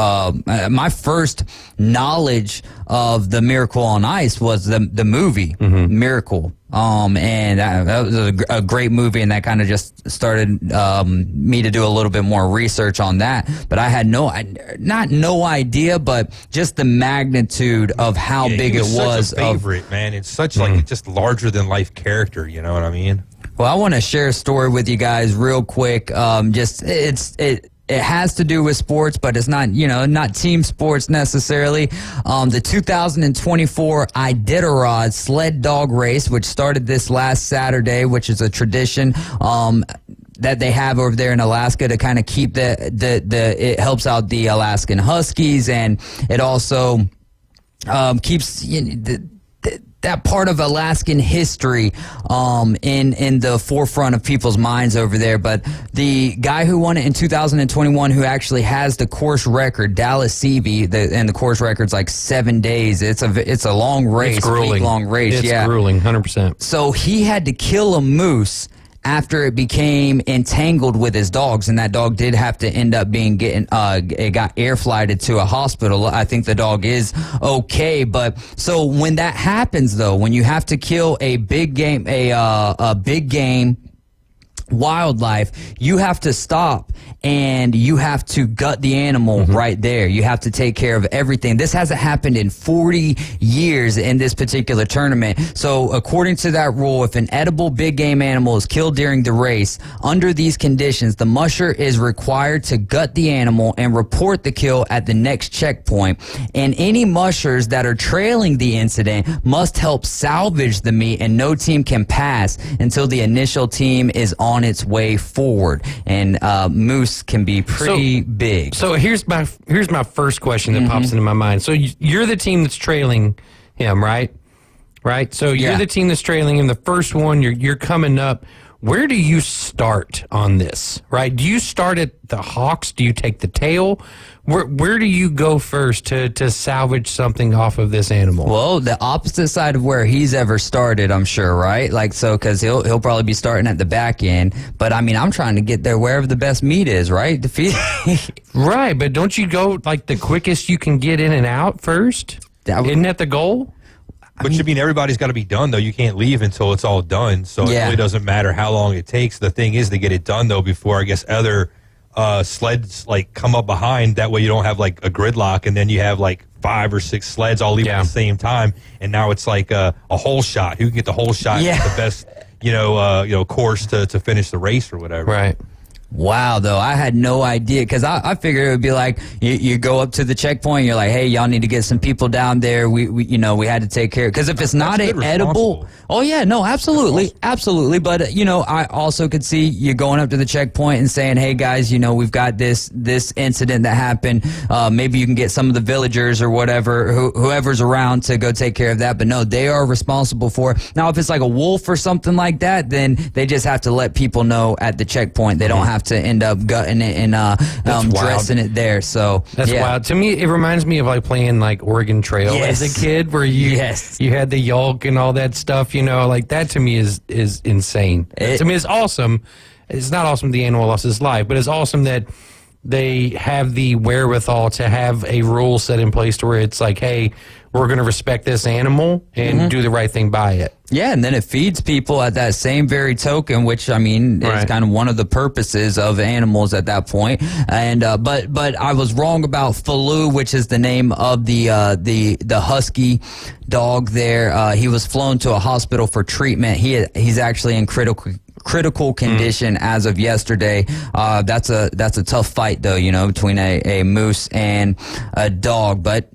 my first knowledge of the Miracle on Ice was the movie Miracle. And that was a great movie, and that kind of just started me to do a little bit more research on that. But I had no idea, but just the magnitude of how big it was. Such a favorite, man. It's such just larger than life character. You know what I mean? Well, I want to share a story with you guys real quick. It has to do with sports, but it's not, not team sports necessarily. The 2024 Iditarod sled dog race, which started this last Saturday, which is a tradition that they have over there in Alaska to kind of keep it helps out the Alaskan Huskies, and it also keeps that part of Alaskan history in the forefront of people's minds over there. But the guy who won it in 2021, who actually has the course record, Dallas Seavey, and the course record's like 7 days. It's a long race, it's grueling. Week-long race. It's grueling, 100%. So he had to kill a moose after it became entangled with his dogs, and that dog did have to end up it got air flighted to a hospital. I think the dog is okay, but so when that happens, though, when you have to kill a big game, a big game wildlife, you have to stop and you have to gut the animal right there. You have to take care of everything. This hasn't happened in 40 years in this particular tournament. So according to that rule, if an edible big game animal is killed during the race, under these conditions, the musher is required to gut the animal and report the kill at the next checkpoint. And any mushers that are trailing the incident must help salvage the meat, and no team can pass until the initial team is on its way forward. And moose can be pretty big. So here's my first question that pops into my mind. So you're the team that's trailing him, right? Right. So you're the team that's trailing him. The first one, you're coming up. where do you start on this, right? Do you start at the Hawks? Do you take the tail? Where do you go first to salvage something off of this animal? Well, the opposite side of where he's ever started, I'm sure, right? Like, so, because he'll probably be starting at the back end. But, I mean, I'm trying to get there wherever the best meat is, right? Right, but don't you go, like, the quickest you can get in and out first? Isn't that the goal? But you mean everybody's got to be done, though. You can't leave until it's all done. So it really doesn't matter how long it takes. The thing is to get it done, though, before, I guess, other sleds like come up behind. That way you don't have like a gridlock, and then you have like 5 or 6 sleds all leaving at the same time, and now it's like a whole shot. Who can get the whole shot? The best, course to finish the race or whatever. Right. Wow, though, I had no idea, because I figured it would be like you go up to the checkpoint, you're like, hey, y'all need to get some people down there. We had to take care of, because if it's not edible, absolutely. But I also could see you going up to the checkpoint and saying, hey guys, we've got this incident that happened. Maybe you can get some of the villagers or whatever, whoever's around to go take care of that. But no, they are responsible for it. Now, if it's like a wolf or something like that, then they just have to let people know at the checkpoint. They don't have to end up gutting it and dressing it there. So that's wild. To me, it reminds me of like playing like Oregon Trail as a kid, where you had the yolk and all that stuff. Like that to me is insane. To me, it's awesome. It's not awesome the animal lost his life, but it's awesome that they have the wherewithal to have a rule set in place to where it's like, hey, we're going to respect this animal and do the right thing by it. Yeah, and then it feeds people at that same very token, which, I mean, is kind of one of the purposes of animals at that point. And but I was wrong about Falou, which is the name of the husky dog there. He was flown to a hospital for treatment. He's actually in critical condition as of yesterday. That's a tough fight, though, between a moose and a dog. But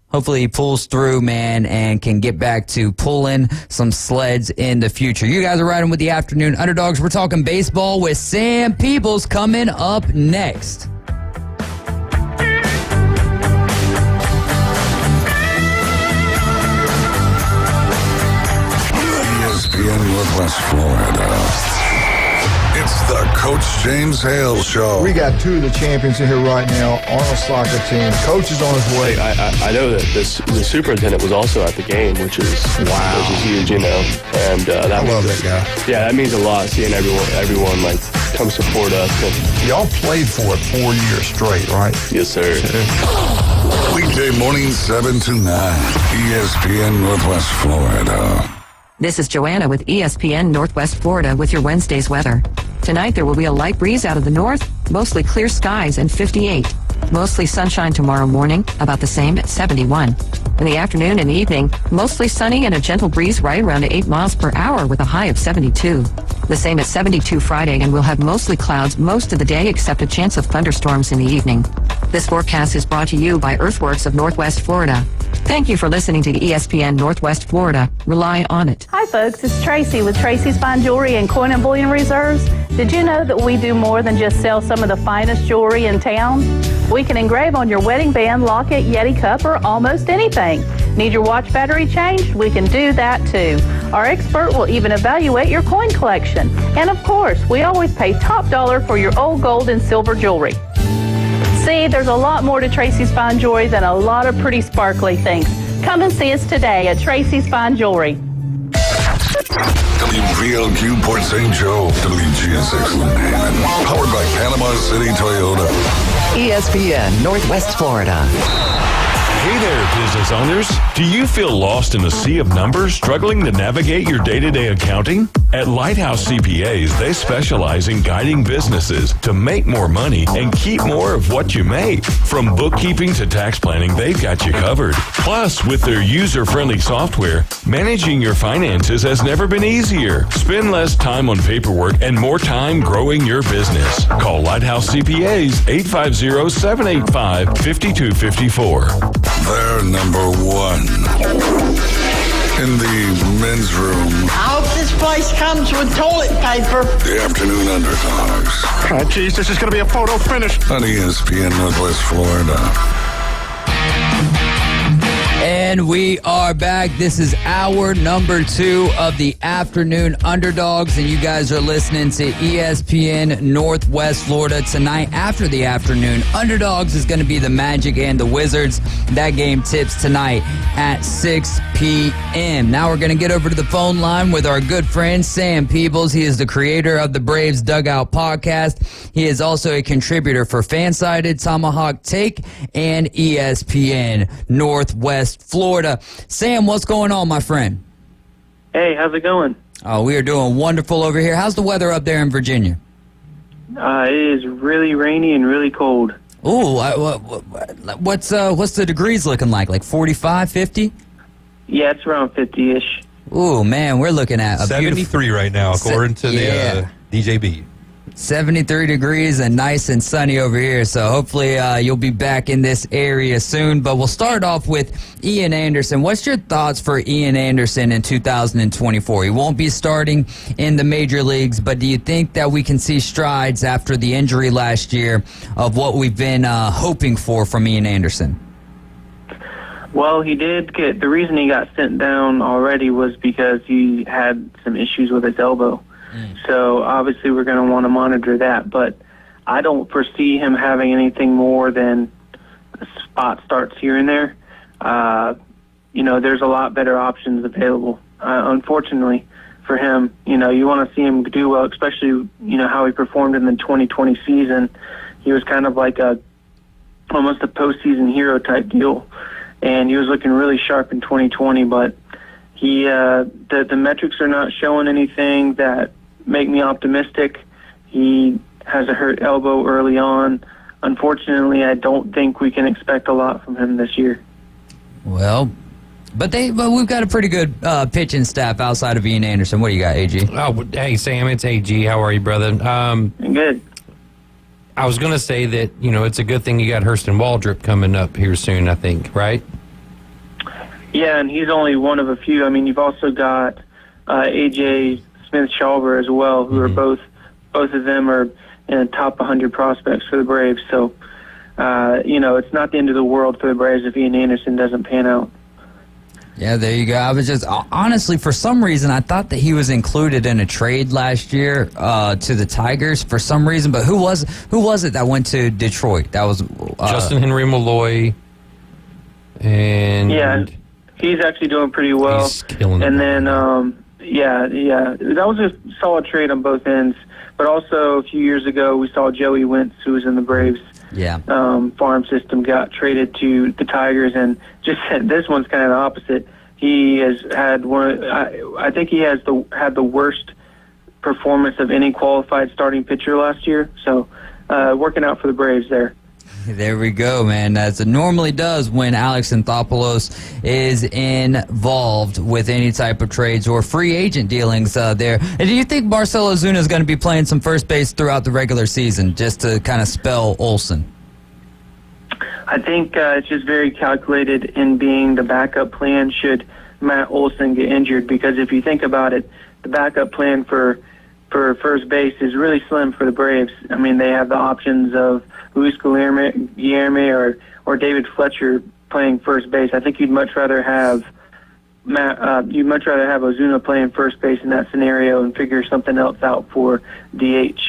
hopefully he pulls through, man, and can get back to pulling some sleds in the future. You guys are riding with the Afternoon Underdogs. We're talking baseball with Sam Peebles coming up next. ESPN Northwest Florida. It's the Coach James Hale Show. We got 2 of the champions in here right now on a soccer team. Coach is on his way. I know that the superintendent was also at the game, which is huge, And I love that guy. Yeah, that means a lot, seeing everyone like come support us. Y'all played for it 4 years straight, right? Yes, sir. Weekday morning 7 to 9. ESPN Northwest Florida. This is Joanna with ESPN Northwest Florida with your Wednesday's weather. Tonight there will be a light breeze out of the north, mostly clear skies and 58. Mostly sunshine tomorrow morning, about the same at 71. In the afternoon and evening, mostly sunny and a gentle breeze right around 8 miles per hour with a high of 72. The same at 72 Friday, and we'll have mostly clouds most of the day except a chance of thunderstorms in the evening. This forecast is brought to you by Earthworks of Northwest Florida. Thank you for listening to ESPN Northwest Florida. Rely on it. Hi folks, it's Tracy with Tracy's Fine Jewelry and Coin and Bullion Reserves. Did you know that we do more than just sell some of the finest jewelry in town? We can engrave on your wedding band, locket, Yeti cup, or almost anything. Need your watch battery changed? We can do that too. Our expert will even evaluate your coin collection. And of course, we always pay top dollar for your old gold and silver jewelry. See, there's a lot more to Tracy's Fine Jewelry than a lot of pretty sparkly things. Come and see us today at Tracy's Fine Jewelry. WVLQ Port St. Joe, WGSX Lumen. Powered by Panama City Toyota. ESPN Northwest Florida. Hey there, business owners. Do you feel lost in a sea of numbers, struggling to navigate your day-to-day accounting? At Lighthouse CPAs, they specialize in guiding businesses to make more money and keep more of what you make. From bookkeeping to tax planning, they've got you covered. Plus, with their user-friendly software, managing your finances has never been easier. Spend less time on paperwork and more time growing your business. Call Lighthouse CPAs 850-785-5254. They're number 1 in the men's room. I hope this place comes with toilet paper. The Afternoon Underdogs. Oh, geez, this is going to be a photo finish. On ESPN Northwest Florida. And And we are back. This is hour number 2 of the Afternoon Underdogs, and you guys are listening to ESPN Northwest Florida. Tonight, after the Afternoon Underdogs, is going to be the Magic and the Wizards. That game tips tonight at 6 p.m. Now we're going to get over to the phone line with our good friend Sam Peebles. He is the creator of the Braves Dugout podcast. He is also a contributor for Fansided, Tomahawk Take, and ESPN Northwest Florida. Sam, what's going on, my friend? Hey, how's it going? Oh, we are doing wonderful over here. How's the weather up there in Virginia? It is really rainy and really cold. Ooh, what's the degrees looking like? Like 45, 50? Yeah, it's around 50-ish. Ooh, man, we're looking at a 73 right now, according to the DJB. 73 degrees and nice and sunny over here, so hopefully you'll be back in this area soon. But we'll start off with Ian Anderson. What's your thoughts for Ian Anderson in 2024? He won't be starting in the major leagues, but do you think that we can see strides after the injury last year of what we've been hoping for from Ian Anderson? Well, he did get, the reason he got sent down already was because he had some issues with his elbow. So obviously we're going to want to monitor that, but I don't foresee him having anything more than spot starts here and there. There's a lot better options available. Unfortunately for him, you want to see him do well, especially, how he performed in the 2020 season. He was kind of like almost a postseason hero type deal, and he was looking really sharp in 2020, but the metrics are not showing anything that make me optimistic. He has a hurt elbow early on. Unfortunately, I don't think we can expect a lot from him this year. Well, but we've got a pretty good pitching staff outside of Ian Anderson. What do you got, AG? Oh, hey, Sam, it's AG. How are you, brother? Good. I was going to say that, it's a good thing you got Hurston Waldrop coming up here soon, I think, right? Yeah, and he's only one of a few. I mean, you've also got A.J. Smith-Shawver as well, who are both of them are in the top 100 prospects for the Braves. So, it's not the end of the world for the Braves if Ian Anderson doesn't pan out. Yeah, there you go. I was just, honestly, for some reason, I thought that he was included in a trade last year to the Tigers for some reason. But who was it that went to Detroit? That was Justin Henry Malloy. And yeah, he's actually doing pretty well. He's killing and it. then, yeah, that was a solid trade on both ends. But also, a few years ago, we saw Joey Wentz, who was in the Braves farm system, got traded to the Tigers, and just this one's kind of the opposite. He has had I think he has had the worst performance of any qualified starting pitcher last year. So, working out for the Braves there. There we go, man. As it normally does when Alex Anthopoulos is involved with any type of trades or free agent dealings there. And do you think Marcell Ozuna is going to be playing some first base throughout the regular season just to kind of spell Olsen? I think it's just very calculated in being the backup plan should Matt Olson get injured, because if you think about it, the backup plan for first base is really slim for the Braves. I mean, they have the options of Luis Guilherme or David Fletcher playing first base. I think you'd much rather have Ozuna playing first base in that scenario and figure something else out for DH.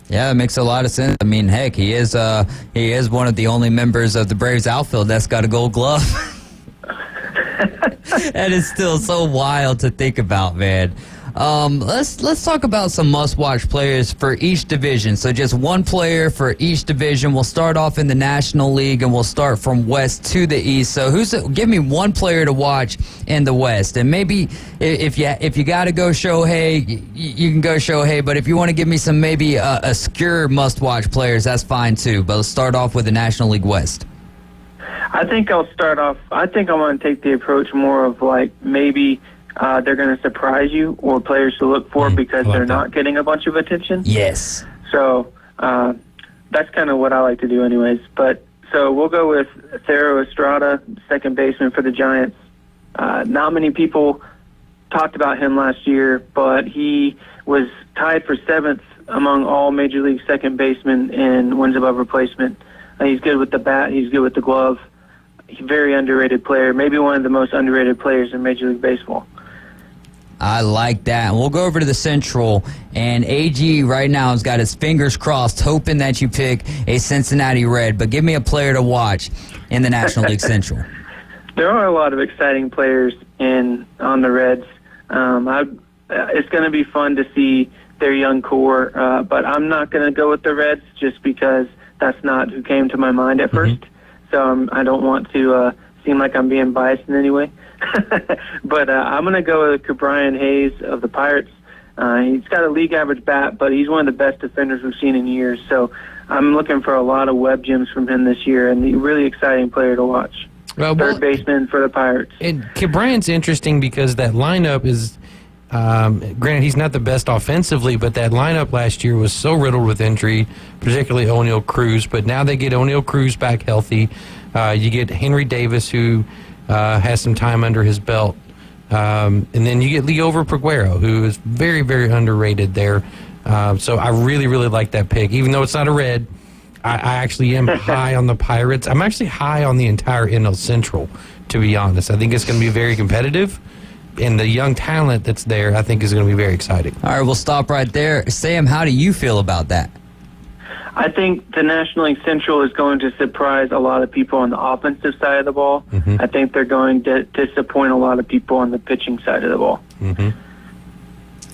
Yeah, it makes a lot of sense. I mean, heck, he is one of the only members of the Braves outfield that's got a Gold Glove. That is still so wild to think about, man. Let's talk about some must-watch players for each division. So just one player for each division. We'll start off in the National League, and we'll start from west to the east. So give me one player to watch in the West, and maybe if you got to go Shohei, you can go Shohei. But if you want to give me some maybe obscure must-watch players, that's fine too. But let's start off with the National League West. I think I'm going to take the approach more of like maybe they're going to surprise you, or players to look for because they're not getting a bunch of attention. Yes. So that's kind of what I like to do anyways. But so we'll go with Thairo Estrada, second baseman for the Giants. Not many people talked about him last year, but he was tied for 7th among all Major League second basemen in wins above replacement. He's good with the bat. He's good with the glove. very underrated player, maybe one of the most underrated players in Major League Baseball. I like that. We'll go over to the Central, and AG right now has got his fingers crossed, hoping that you pick a Cincinnati Red. But give me a player to watch in the National League Central. There are a lot of exciting players on the Reds. It's going to be fun to see their young core, but I'm not going to go with the Reds just because that's not who came to my mind at first. So I don't want to seem like I'm being biased in any way. But I'm going to go with Brian Hayes of the Pirates. He's got a league average bat, but he's one of the best defenders we've seen in years. So I'm looking for a lot of web gems from him this year, and a really exciting player to watch. Third baseman for the Pirates. And Brian's interesting because that lineup is, granted, he's not the best offensively, but that lineup last year was so riddled with injury, particularly O'Neal Cruz. But now they get O'Neal Cruz back healthy. You get Henry Davis, who has some time under his belt. And then you get Liover Peguero, who is very, very underrated there. So I really, really like that pick. Even though it's not a Red, I actually am high on the Pirates. I'm actually high on the entire NL Central, to be honest. I think it's going to be very competitive. And the young talent that's there, I think, is going to be very exciting. All right, we'll stop right there. Sam, how do you feel about that? I think the National League Central is going to surprise a lot of people on the offensive side of the ball. I think they're going to disappoint a lot of people on the pitching side of the ball.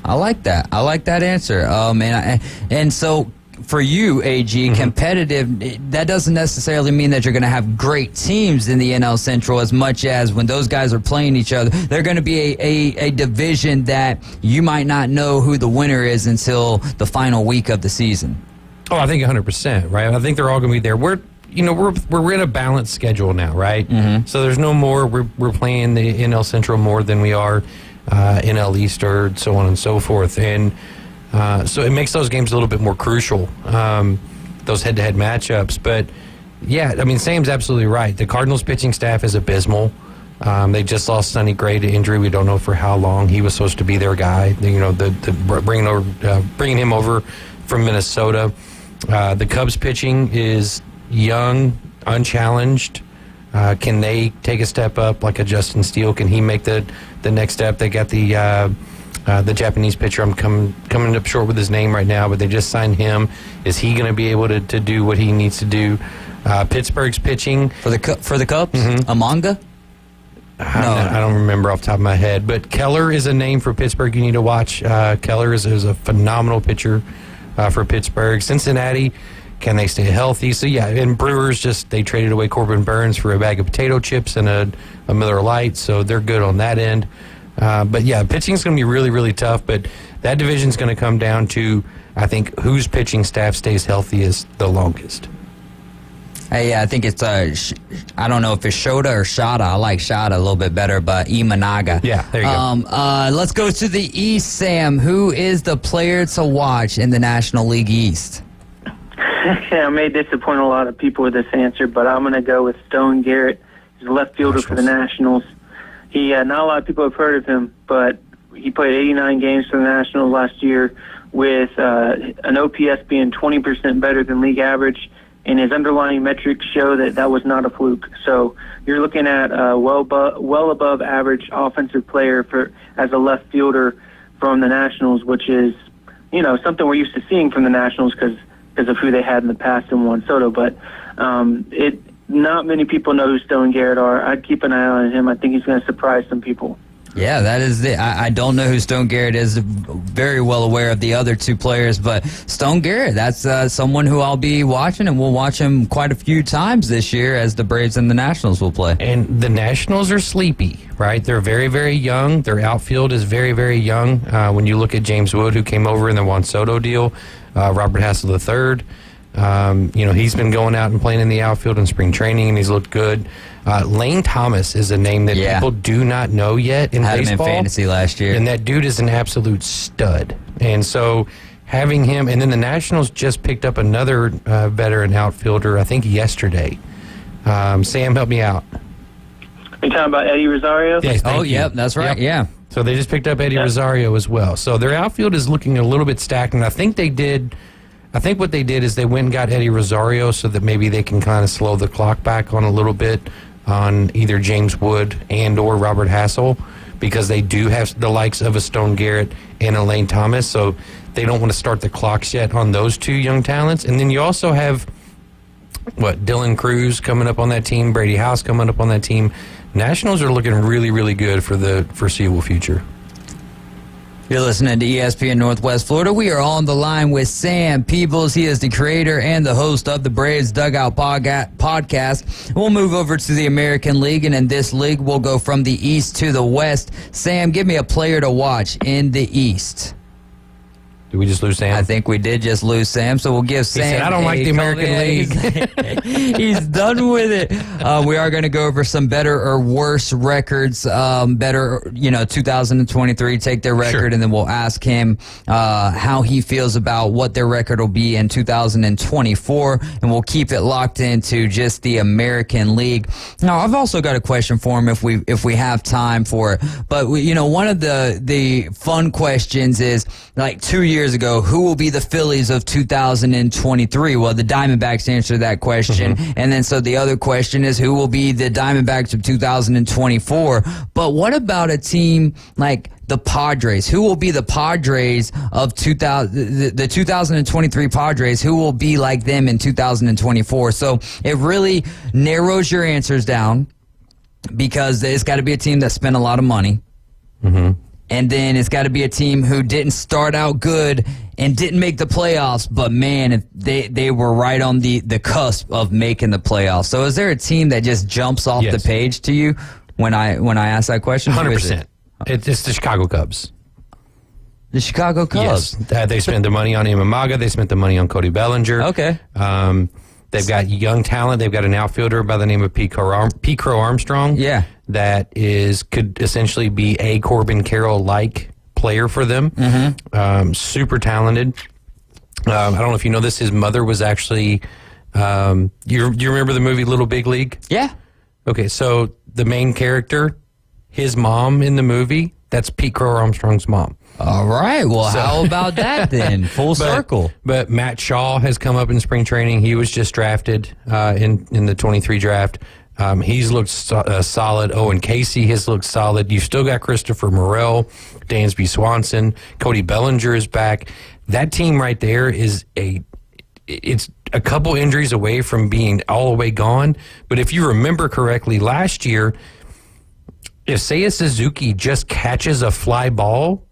I like that. I like that answer. And so for you, AG, competitive, that doesn't necessarily mean that you're going to have great teams in the NL Central as much as when those guys are playing each other. They're going to be a division that you might not know who the winner is until the final week of the season. Oh, I think 100%, right? I think they're all going to be there. We're in a balanced schedule now, right? So there's no more. We're playing the NL Central more than we are NL East or so on and so forth, and so it makes those games a little bit more crucial, those head-to-head matchups. But yeah, I mean, Sam's absolutely right. The Cardinals pitching staff is abysmal. They just lost Sonny Gray to injury. We don't know for how long. He was supposed to be their guy. Bringing him over from Minnesota. The Cubs pitching is young, unchallenged. Can they take a step up like a Justin Steele? Can he make the next step? They got the Japanese pitcher. I'm coming up short with his name right now, but they just signed him. Is he going to be able to do what he needs to do? Pittsburgh's pitching for the Cubs. Amanga. I don't remember off the top of my head, but Keller is a name for Pittsburgh you need to watch. Keller is a phenomenal pitcher for Pittsburgh. Cincinnati, can they stay healthy? So yeah, and Brewers they traded away Corbin Burns for a bag of potato chips and a Miller Lite, so they're good on that end. But yeah, pitching's going to be really, really tough, but that division's going to come down to, I think, whose pitching staff stays healthiest the longest. Hey, I think it's, I don't know if it's Shota or Shada. I like Shada a little bit better, but Imanaga. Yeah, there you go. Let's go to the East, Sam. Who is the player to watch in the National League East? I may disappoint a lot of people with this answer, but I'm going to go with Stone Garrett. He's a left fielder for the Nationals. Not a lot of people have heard of him, but he played 89 games for the Nationals last year with an OPS being 20% better than league average, and his underlying metrics show that was not a fluke. So you're looking at a well above average offensive player as a left fielder from the Nationals, which is, something we're used to seeing from the Nationals because of who they had in the past in Juan Soto. But not many people know who Stone Garrett are. I'd keep an eye on him. I think he's going to surprise some people. Yeah, that is I don't know who Stone Garrett is. Very well aware of the other two players, but Stone Garrett, that's someone who I'll be watching, and we'll watch him quite a few times this year as the Braves and the Nationals will play. And the Nationals are sleepy, right? They're very, very young. Their outfield is very, very young. When you look at James Wood, who came over in the Juan Soto deal, Robert Hassel III, he's been going out and playing in the outfield in spring training, and he's looked good. Lane Thomas is a name that people do not know yet in baseball. Had him in fantasy last year. And that dude is an absolute stud. And so having him, and then the Nationals just picked up another veteran outfielder, I think yesterday. Sam, help me out. Are you talking about Eddie Rosario? Yes, yep, that's right, yeah. So they just picked up Eddie Rosario as well. So their outfield is looking a little bit stacked, and I think what they did is they went and got Eddie Rosario so that maybe they can kind of slow the clock back on a little bit on either James Wood and or Robert Hassel, because they do have the likes of a Stone Garrett and a Lane Thomas, so they don't want to start the clocks yet on those two young talents. And then you also have, Dylan Cruz coming up on that team, Brady House coming up on that team. Nationals are looking really, really good for the foreseeable future. You're listening to ESPN Northwest Florida. We are on the line with Sam Peebles. He is the creator and the host of the Braves Dugout podcast. We'll move over to the American League, and in this league, we'll go from the East to the West. Sam, give me a player to watch in the East. Did we just lose Sam? I think we did just lose Sam, so we'll give Sam. He said, I don't like the American League. He's done with it. We are going to go over some better or worse records. 2023, take their record, sure, and then we'll ask him how he feels about what their record will be in 2024, and we'll keep it locked into just the American League. Now, I've also got a question for him if we have time for it. But one of the fun questions is, like, 2 years ago, who will be the Phillies of 2023? Well, the Diamondbacks answer that question. Mm-hmm. And then so the other question is, who will be the Diamondbacks of 2024? But what about a team like the Padres? Who will be the Padres of the 2023 Padres? Who will be like them in 2024? So it really narrows your answers down, because it's got to be a team that spent a lot of money. Mm-hmm. And then it's got to be a team who didn't start out good and didn't make the playoffs, but man, they were right on the cusp of making the playoffs. So is there a team that just jumps off the page to you when I ask that question? 100%. It's the Chicago Cubs. The Chicago Cubs. Yes. They spent the money on Imamaga. They spent the money on Cody Bellinger. Okay. They've got young talent. They've got an outfielder by the name of P. Crow Armstrong. Yeah. That could essentially be a Corbin Carroll-like player for them. Mm-hmm. Super talented. I don't know if you know this. His mother was actually. You remember the movie Little Big League? Yeah. Okay, so the main character, his mom in the movie, that's Pete Crow Armstrong's mom. All right. Well, how about that then? Full circle. But Matt Shaw has come up in spring training. He was just drafted in the 23 draft. He's looked solid. Owen Casey has looked solid. You've still got Christopher Morel, Dansby Swanson, Cody Bellinger is back. That team right there it's a couple injuries away from being all the way gone. But if you remember correctly, last year, if Seiya Suzuki just catches a fly ball,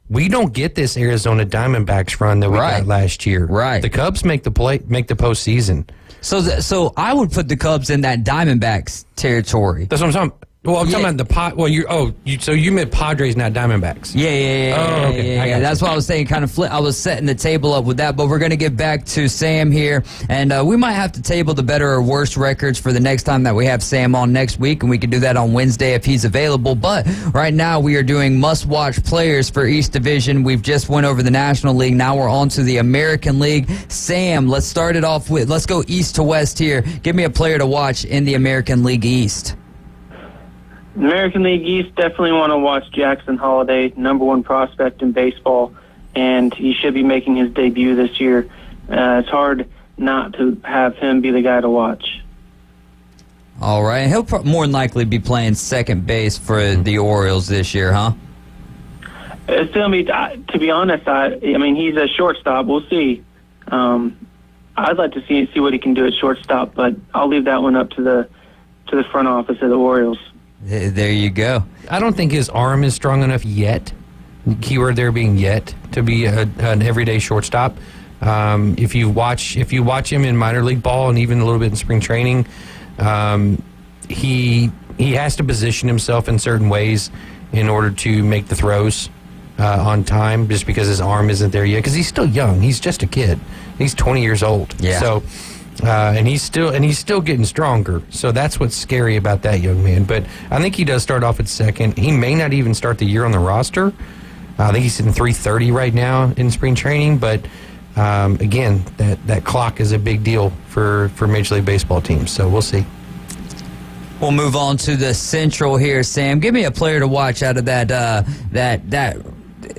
we don't get this Arizona Diamondbacks run that we got last year. Right. The Cubs make the postseason. So I would put the Cubs in that Diamondbacks territory. That's what I'm talking. Well, I'm talking about so you meant Padres, not Diamondbacks. Yeah. Oh, okay. Yeah. That's what I was saying. Kind of I was setting the table up with that, but we're going to get back to Sam here, and we might have to table the better or worse records for the next time that we have Sam on next week, and we can do that on Wednesday if he's available. But right now we are doing must-watch players for East Division. We've just went over the National League. Now we're on to the American League. Sam, let's start it off with. Let's go East to West here. Give me a player to watch in the American League East. American League East, definitely want to watch Jackson Holliday, number one prospect in baseball, and he should be making his debut this year. It's hard not to have him be the guy to watch. All right. He'll more than likely be playing second base for the Orioles this year, huh? It's going to be, to be honest, I mean, he's a shortstop. We'll see. I'd like to see what he can do at shortstop, but I'll leave that one up to the front office of the Orioles. There you go. I don't think his arm is strong enough yet. Keyword there being yet to be an everyday shortstop. If you watch him in minor league ball and even a little bit in spring training, he has to position himself in certain ways in order to make the throws on time, just because his arm isn't there yet. Because he's still young. He's just a kid. He's 20 years old. Yeah. So. And he's still getting stronger. So that's what's scary about that young man. But I think he does start off at second. He may not even start the year on the roster. I think he's in 330 right now in spring training. But again, that clock is a big deal for Major League Baseball teams. So we'll see. We'll move on to the Central here, Sam. Give me a player to watch out of that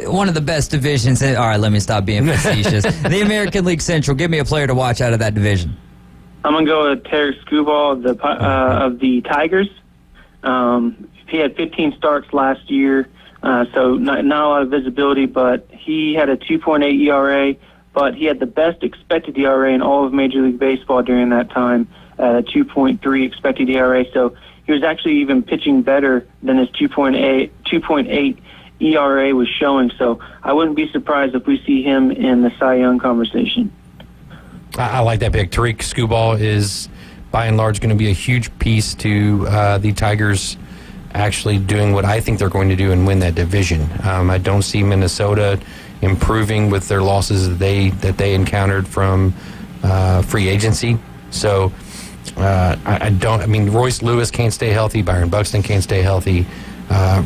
one of the best divisions. All right, let me stop being facetious. The American League Central. Give me a player to watch out of that division. I'm going to go with Terry Skubal of the Tigers. He had 15 starts last year, so not a lot of visibility, but he had a 2.8 ERA, but he had the best expected ERA in all of Major League Baseball during that time, 2.3 expected ERA. So he was actually even pitching better than his 2.8 ERA was showing. So I wouldn't be surprised if we see him in the Cy Young conversation. I like that pick. Tariq Skubal is, by and large, going to be a huge piece to the Tigers actually doing what I think they're going to do and win that division. I don't see Minnesota improving with their losses that they encountered from free agency. So I mean, Royce Lewis can't stay healthy. Byron Buxton can't stay healthy.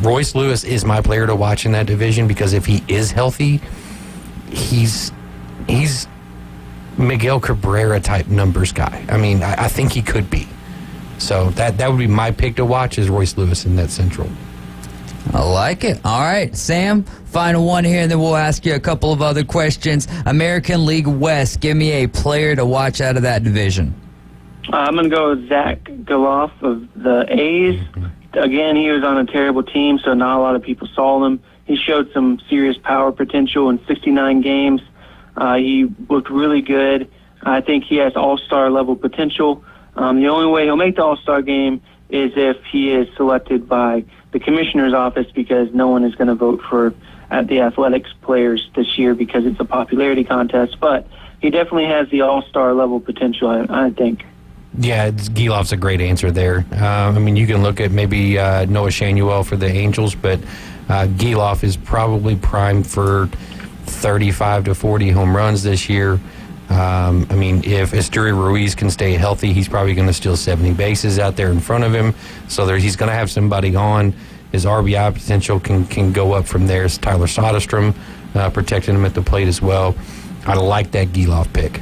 Royce Lewis is my player to watch in that division because if he is healthy, he's Miguel Cabrera type numbers guy. I mean, I think he could be. So that would be my pick to watch is Royce Lewis in that Central. I like it. All right, Sam, final one here, and then we'll ask you a couple of other questions. American League West, give me a player to watch out of that division. I'm going to go with Zach Geloff of the A's. Again, he was on a terrible team, so not a lot of people saw him. He showed some serious power potential in 69 games. He looked really good. I think he has all-star level potential. The only way he'll make the all-star game is if he is selected by the commissioner's office because no one is going to vote for the athletics players this year because it's a popularity contest. But he definitely has the all-star level potential, I think. Yeah, Geloff's a great answer there. I mean, you can look at maybe Noah Shanuel for the Angels, but Geloff is probably primed for 35 to 40 home runs this year. I mean, if Esteury Ruiz can stay healthy, he's probably going to steal 70 bases out there in front of him. So he's going to have somebody on. His RBI potential can go up from there. It's Tyler Soderstrom protecting him at the plate as well. I like that Geloff pick.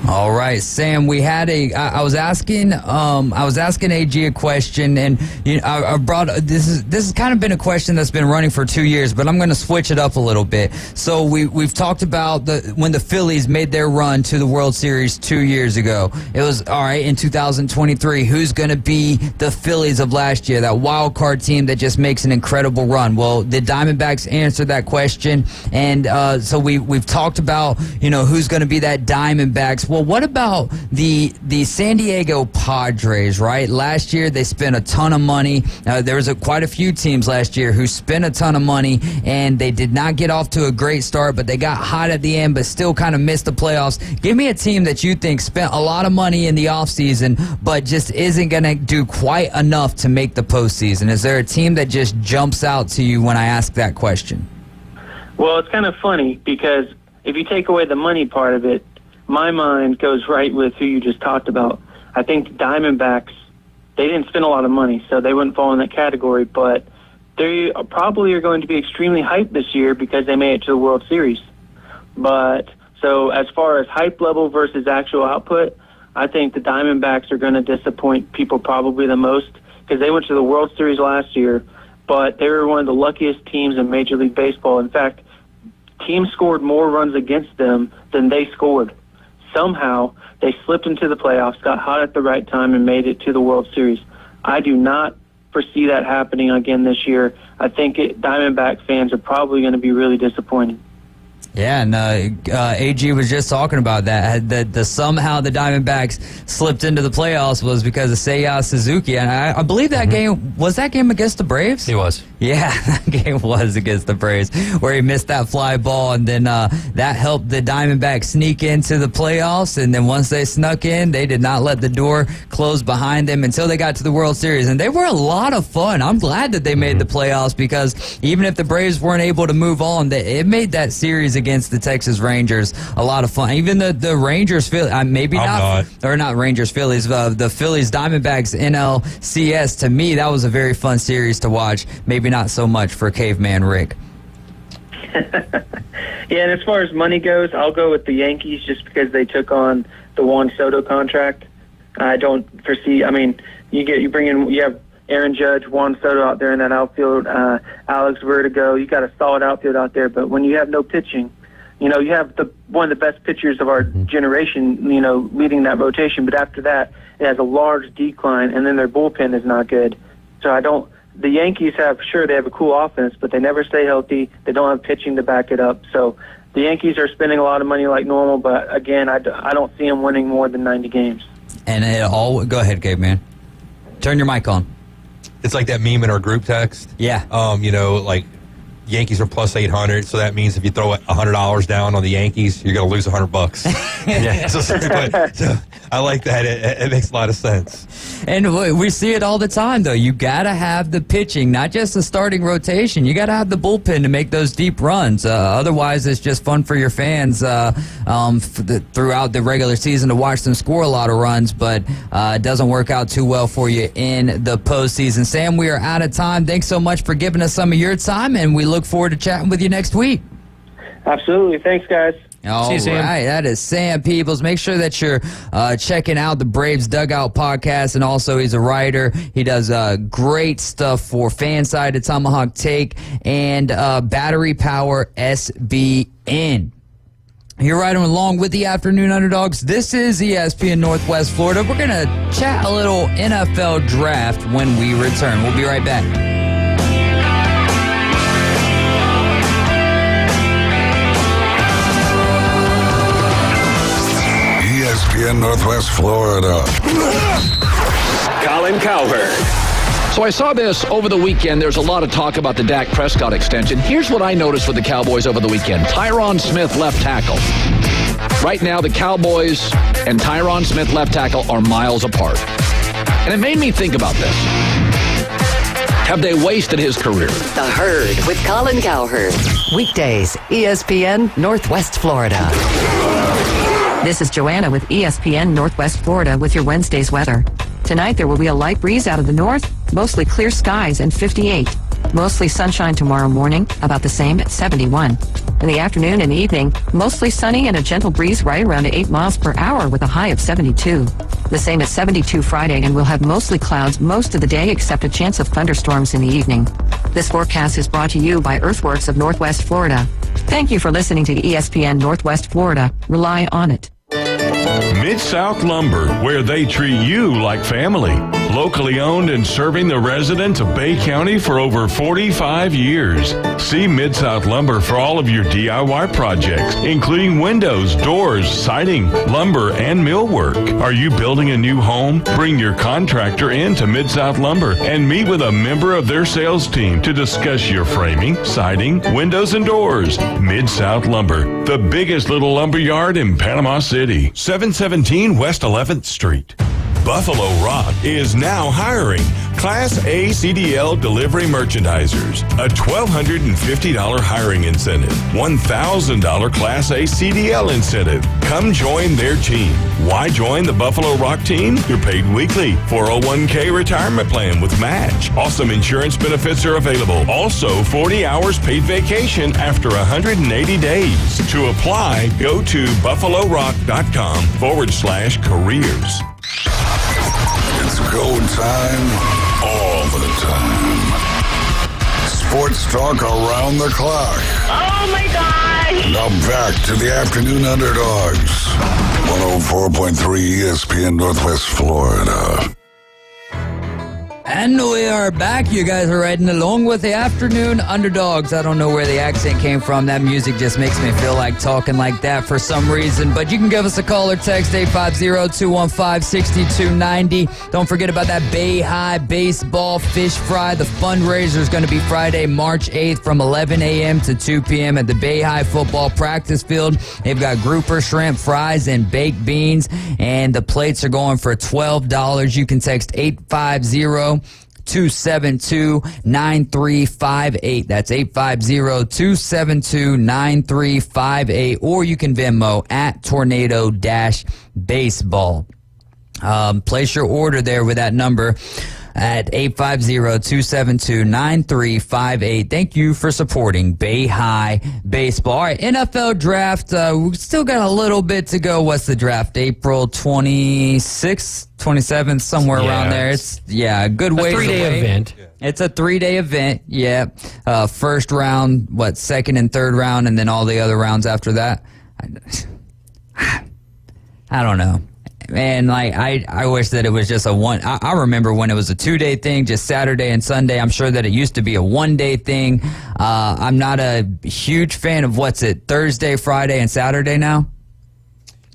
All right, Sam. We had I was asking AG a question, and I brought this has kind of been a question that's been running for 2 years, but I'm going to switch it up a little bit. So we've talked about when the Phillies made their run to the World Series 2 years ago. It was all right in 2023. Who's going to be the Phillies of last year? That wild card team that just makes an incredible run. Well, the Diamondbacks answered that question, and so we've talked about who's going to be that Diamondbacks. Well, what about the San Diego Padres, right? Last year, they spent a ton of money. There was quite a few teams last year who spent a ton of money, and they did not get off to a great start, but they got hot at the end, but still kind of missed the playoffs. Give me a team that you think spent a lot of money in the offseason, but just isn't going to do quite enough to make the postseason. Is there a team that just jumps out to you when I ask that question? Well, it's kind of funny because if you take away the money part of it, my mind goes right with who you just talked about. I think the Diamondbacks, they didn't spend a lot of money, so they wouldn't fall in that category, but they probably are going to be extremely hyped this year because they made it to the World Series. But so as far as hype level versus actual output, I think the Diamondbacks are going to disappoint people probably the most because they went to the World Series last year, but they were one of the luckiest teams in Major League Baseball. In fact, teams scored more runs against them than they scored. Somehow, they slipped into the playoffs, got hot at the right time, and made it to the World Series. I do not foresee that happening again this year. I think Diamondback fans are probably going to be really disappointed. Yeah, and AG was just talking about that. The somehow the Diamondbacks slipped into the playoffs was because of Seiya Suzuki, and I believe that game was that game against the Braves. It was. Yeah, that game was against the Braves where he missed that fly ball, and then that helped the Diamondbacks sneak into the playoffs. And then once they snuck in, they did not let the door close behind them until they got to the World Series, and they were a lot of fun. I'm glad that they made the playoffs because even if the Braves weren't able to move on, it made that series against the Texas Rangers a lot of fun. Even the Rangers, not Rangers, Phillies, the Phillies Diamondbacks NLCS, to me, that was a very fun series to watch. Maybe not so much for Caveman Rick. Yeah, and as far as money goes, I'll go with the Yankees just because they took on the Juan Soto contract. I don't foresee, I mean, you have Aaron Judge, Juan Soto out there in that outfield, Alex Vertigo. You got a solid outfield out there, but when you have no pitching, you know, you have one of the best pitchers of our generation, you know, leading that rotation. But after that, it has a large decline, and then their bullpen is not good. So the Yankees they have a cool offense, but they never stay healthy. They don't have pitching to back it up. So the Yankees are spending a lot of money like normal, but again, I don't see them winning more than 90 games. And go ahead, Gabe, man. Turn your mic on. It's like that meme in our group text. Yeah. You know, like Yankees are plus 800, so that means if you throw $100 down on the Yankees, you're going to lose $100. Yeah. So I like that. It makes a lot of sense. And we see it all the time, though. You got to have the pitching, not just the starting rotation. You got to have the bullpen to make those deep runs. Otherwise, it's just fun for your fans throughout the regular season to watch them score a lot of runs, but it doesn't work out too well for you in the postseason. Sam, we are out of time. Thanks so much for giving us some of your time, and we look forward to chatting with you next week. Absolutely. Thanks, guys. All right, that is Sam Peebles. Make sure that you're checking out the Braves Dugout podcast, and also he's a writer. He does great stuff for Fanside, a Tomahawk Take, and Battery Power SBN. You're riding along with the Afternoon Underdogs. This is ESPN Northwest Florida. We're going to chat a little NFL draft when we return. We'll be right back. ESPN Northwest Florida. Colin Cowherd. So I saw this over the weekend. There's a lot of talk about the Dak Prescott extension. Here's what I noticed with the Cowboys over the weekend. Tyron Smith, left tackle. Right now, the Cowboys and Tyron Smith, left tackle, are miles apart. And it made me think about this. Have they wasted his career? The Herd with Colin Cowherd. Weekdays, ESPN Northwest Florida. This is Joanna with ESPN Northwest Florida with your Wednesday's weather. Tonight there will be a light breeze out of the north, mostly clear skies and 58. Mostly sunshine tomorrow morning, about the same at 71. In the afternoon and evening, mostly sunny and a gentle breeze right around 8 miles per hour with a high of 72. The same at 72 Friday, and we'll have mostly clouds most of the day except a chance of thunderstorms in the evening. This forecast is brought to you by Earthworks of Northwest Florida. Thank you for listening to ESPN Northwest Florida. Rely on it. Mid-South Lumber, where they treat you like family. Locally owned and serving the residents of Bay County for over 45 years. See Mid-South Lumber for all of your DIY projects, including windows, doors, siding, lumber, and millwork. Are you building a new home? Bring your contractor in to Mid-South Lumber and meet with a member of their sales team to discuss your framing, siding, windows, and doors. Mid-South Lumber, the biggest little lumber yard in Panama City. 717 West 11th Street. Buffalo Rock is now hiring Class A CDL delivery merchandisers. A $1,250 hiring incentive. $1,000 Class A CDL incentive. Come join their team. Why join the Buffalo Rock team? You're paid weekly. 401k retirement plan with match. Awesome insurance benefits are available. Also, 40 hours paid vacation after 180 days. To apply, go to buffalorock.com/careers. It's go time all the time. Sports talk around the clock. Oh my gosh! Now back to the Afternoon Underdogs. 104.3 ESPN Northwest Florida. And we are back. You guys are riding along with the Afternoon Underdogs. I don't know where the accent came from. That music just makes me feel like talking like that for some reason. But you can give us a call or text 850-215-6290. Don't forget about that Bay High Baseball Fish Fry. The fundraiser is going to be Friday, March 8th from 11 a.m. to 2 p.m. at the Bay High Football Practice Field. They've got grouper shrimp fries and baked beans, and the plates are going for $12. You can text 850-272-9358. That's 850-272-9358. Or you can Venmo at Tornado-Baseball. Place your order there with that number. at 850-272-9358. Thank you for supporting Bay High Baseball. All right, NFL draft. We still got a little bit to go. What's the draft? April 26th, 27th, somewhere around there. It's a good ways away. A 3-day event. It's a 3-day event. Yeah. First round, second and third round, and then all the other rounds after that. I don't know. Man, I wish that it was just a one. I remember when it was a 2-day thing, just Saturday and Sunday. I'm sure that it used to be a 1-day thing. I'm not a huge fan of Thursday, Friday, and Saturday now.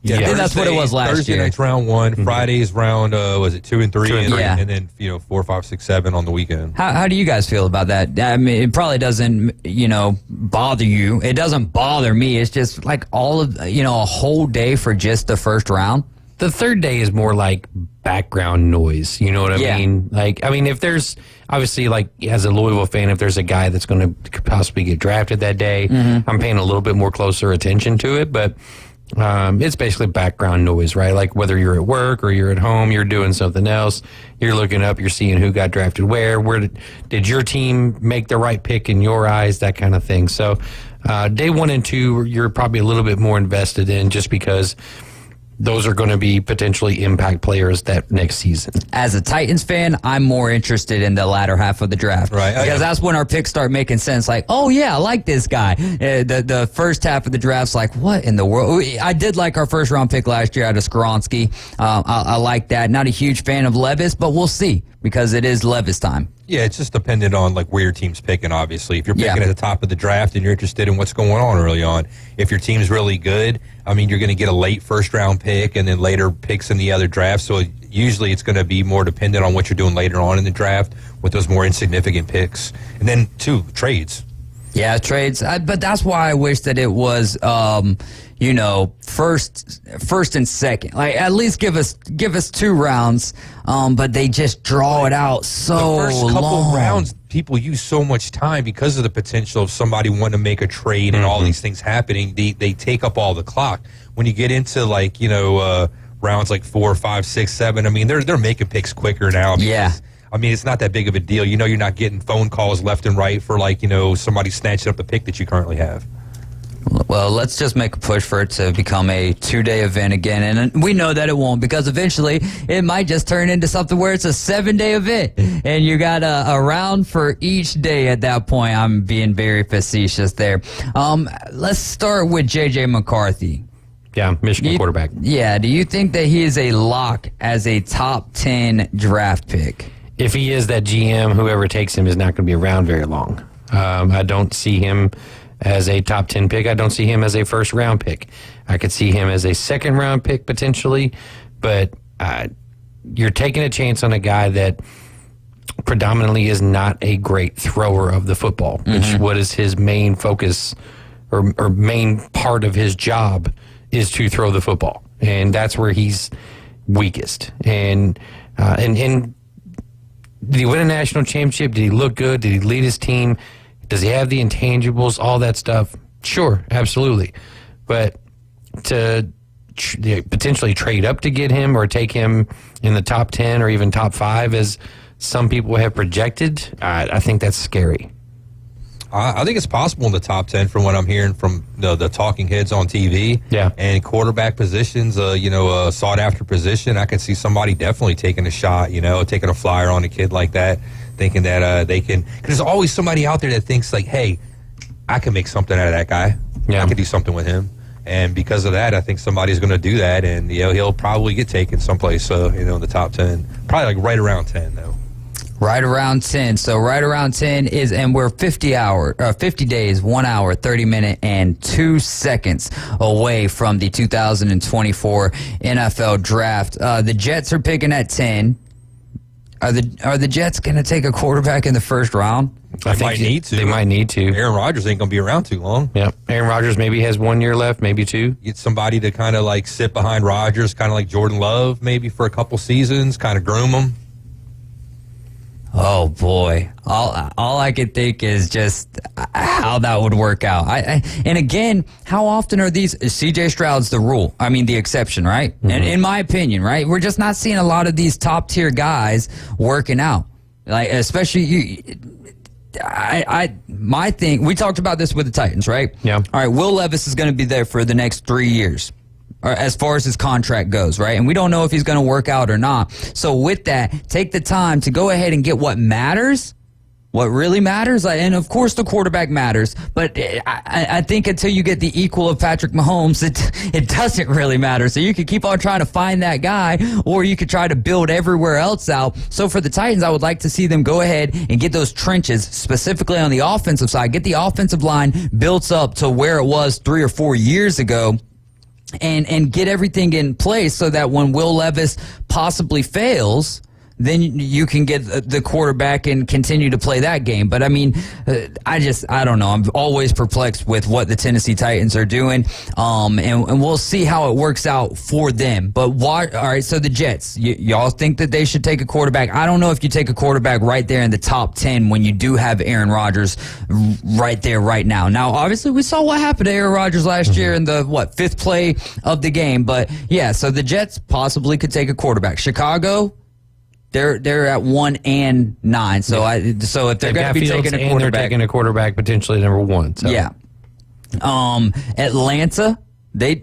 Yeah, I think that's what it was last Thursday year. night's round 1. Mm-hmm. Friday's round, 2 and 3? And then 4, 5, 6, 7 on the weekend. How do you guys feel about that? I mean, it probably doesn't, bother you. It doesn't bother me. It's just like all of, a whole day for just the first round. The third day is more like background noise. You know what I mean? If there's obviously, as a Louisville fan, if there's a guy that's going to possibly get drafted that day, I'm paying a little bit more closer attention to it. But it's basically background noise, right? Like whether you're at work or you're at home, you're doing something else. You're looking up, you're seeing who got drafted where did your team make the right pick in your eyes, that kind of thing. So day 1 and 2, you're probably a little bit more invested in just because those are going to be potentially impact players that next season. As a Titans fan, I'm more interested in the latter half of the draft. Right. Because that's when our picks start making sense. Like, oh, yeah, I like this guy. The first half of the draft's like, what in the world? I did like our first round pick last year out of Skoronski. I like that. Not a huge fan of Levis, but we'll see because it is Levis time. Yeah, it's just dependent on where your team's picking, obviously. If you're picking at the top of the draft and you're interested in what's going on early on, if your team's really good, you're going to get a late first-round pick and then later picks in the other drafts. So usually it's going to be more dependent on what you're doing later on in the draft with those more insignificant picks. And then, trades. Yeah, trades. But that's why I wish that it was, first and second. At least give us 2 rounds. But they just draw it out so the first couple long. rounds, people use so much time because of the potential of somebody wanting to make a trade and all these things happening. They take up all the clock. When you get into rounds 4, 5, 6, 7, they're making picks quicker now. Because, it's not that big of a deal. You're not getting phone calls left and right for somebody snatching up the pick that you currently have. Well, let's just make a push for it to become a 2-day event again. And we know that it won't because eventually it might just turn into something where it's a 7-day event. And you got a round for each day at that point. I'm being very facetious there. Let's start with J.J. McCarthy. Yeah, Michigan quarterback. Yeah, do you think that he is a lock as a top 10 draft pick? If he is, that GM, whoever takes him, is not going to be around very long. I don't see him as a top 10 pick. I don't see him as a first round pick. I could see him as a second round pick potentially, but you're taking a chance on a guy that predominantly is not a great thrower of the football, which what is his main focus or main part of his job is to throw the football. And that's where he's weakest. And did he win a national championship? Did he look good? Did he lead his team? Does he have the intangibles, all that stuff? Sure, absolutely. But to potentially trade up to get him or take him in the top 10 or even top 5 as some people have projected, I think that's scary. I think it's possible in the top 10 from what I'm hearing from the talking heads on TV. Yeah. And quarterback positions, a sought-after position. I can see somebody definitely taking a shot, taking a flyer on a kid like that, thinking that they can. Because there's always somebody out there that thinks, hey, I can make something out of that guy. Yeah. I can do something with him. And because of that, I think somebody's going to do that. And, he'll probably get taken someplace, in the top 10. Probably right around 10, though. Right around 10. So right around 10 is, and we're 50 days, 1 hour, 30 minutes, and 2 seconds away from the 2024 NFL draft. The Jets are picking at 10. Are the Jets going to take a quarterback in the first round? They might need to. They might need to. Aaron Rodgers ain't going to be around too long. Yep. Aaron Rodgers maybe has 1 year left, maybe 2. Get somebody to kind of sit behind Rodgers, kind of like Jordan Love, maybe for a couple seasons, kind of groom him. Oh boy, all I could think is just how that would work out. And again, how often are these? CJ Stroud's the rule. I mean, the exception, right? Mm-hmm. And in my opinion, right, we're just not seeing a lot of these top tier guys working out. Like especially my thing. We talked about this with the Titans, right? Yeah. All right, Will Levis is going to be there for the next 3 years. Or as far as his contract goes, right? And we don't know if he's going to work out or not. So with that, take the time to go ahead and get what matters, what really matters. And of course, the quarterback matters. But I think until you get the equal of Patrick Mahomes, it doesn't really matter. So you could keep on trying to find that guy, or you could try to build everywhere else out. So for the Titans, I would like to see them go ahead and get those trenches, specifically on the offensive side, get the offensive line built up to where it was 3 or 4 years ago. And get everything in place so that when Will Levis possibly fails, then you can get the quarterback and continue to play that game. But I mean, I don't know. I'm always perplexed with what the Tennessee Titans are doing. And we'll see how it works out for them. But all right, so the Jets, y'all think that they should take a quarterback? I don't know if you take a quarterback right there in the top 10 when you do have Aaron Rodgers right there right now. Now, obviously, we saw what happened to Aaron Rodgers last year in the, 5th play of the game. But yeah, so the Jets possibly could take a quarterback. Chicago, they're at 1 and 9. So so if they're going to be taking a quarterback, they're taking a quarterback potentially number 1. So. Yeah. Atlanta, they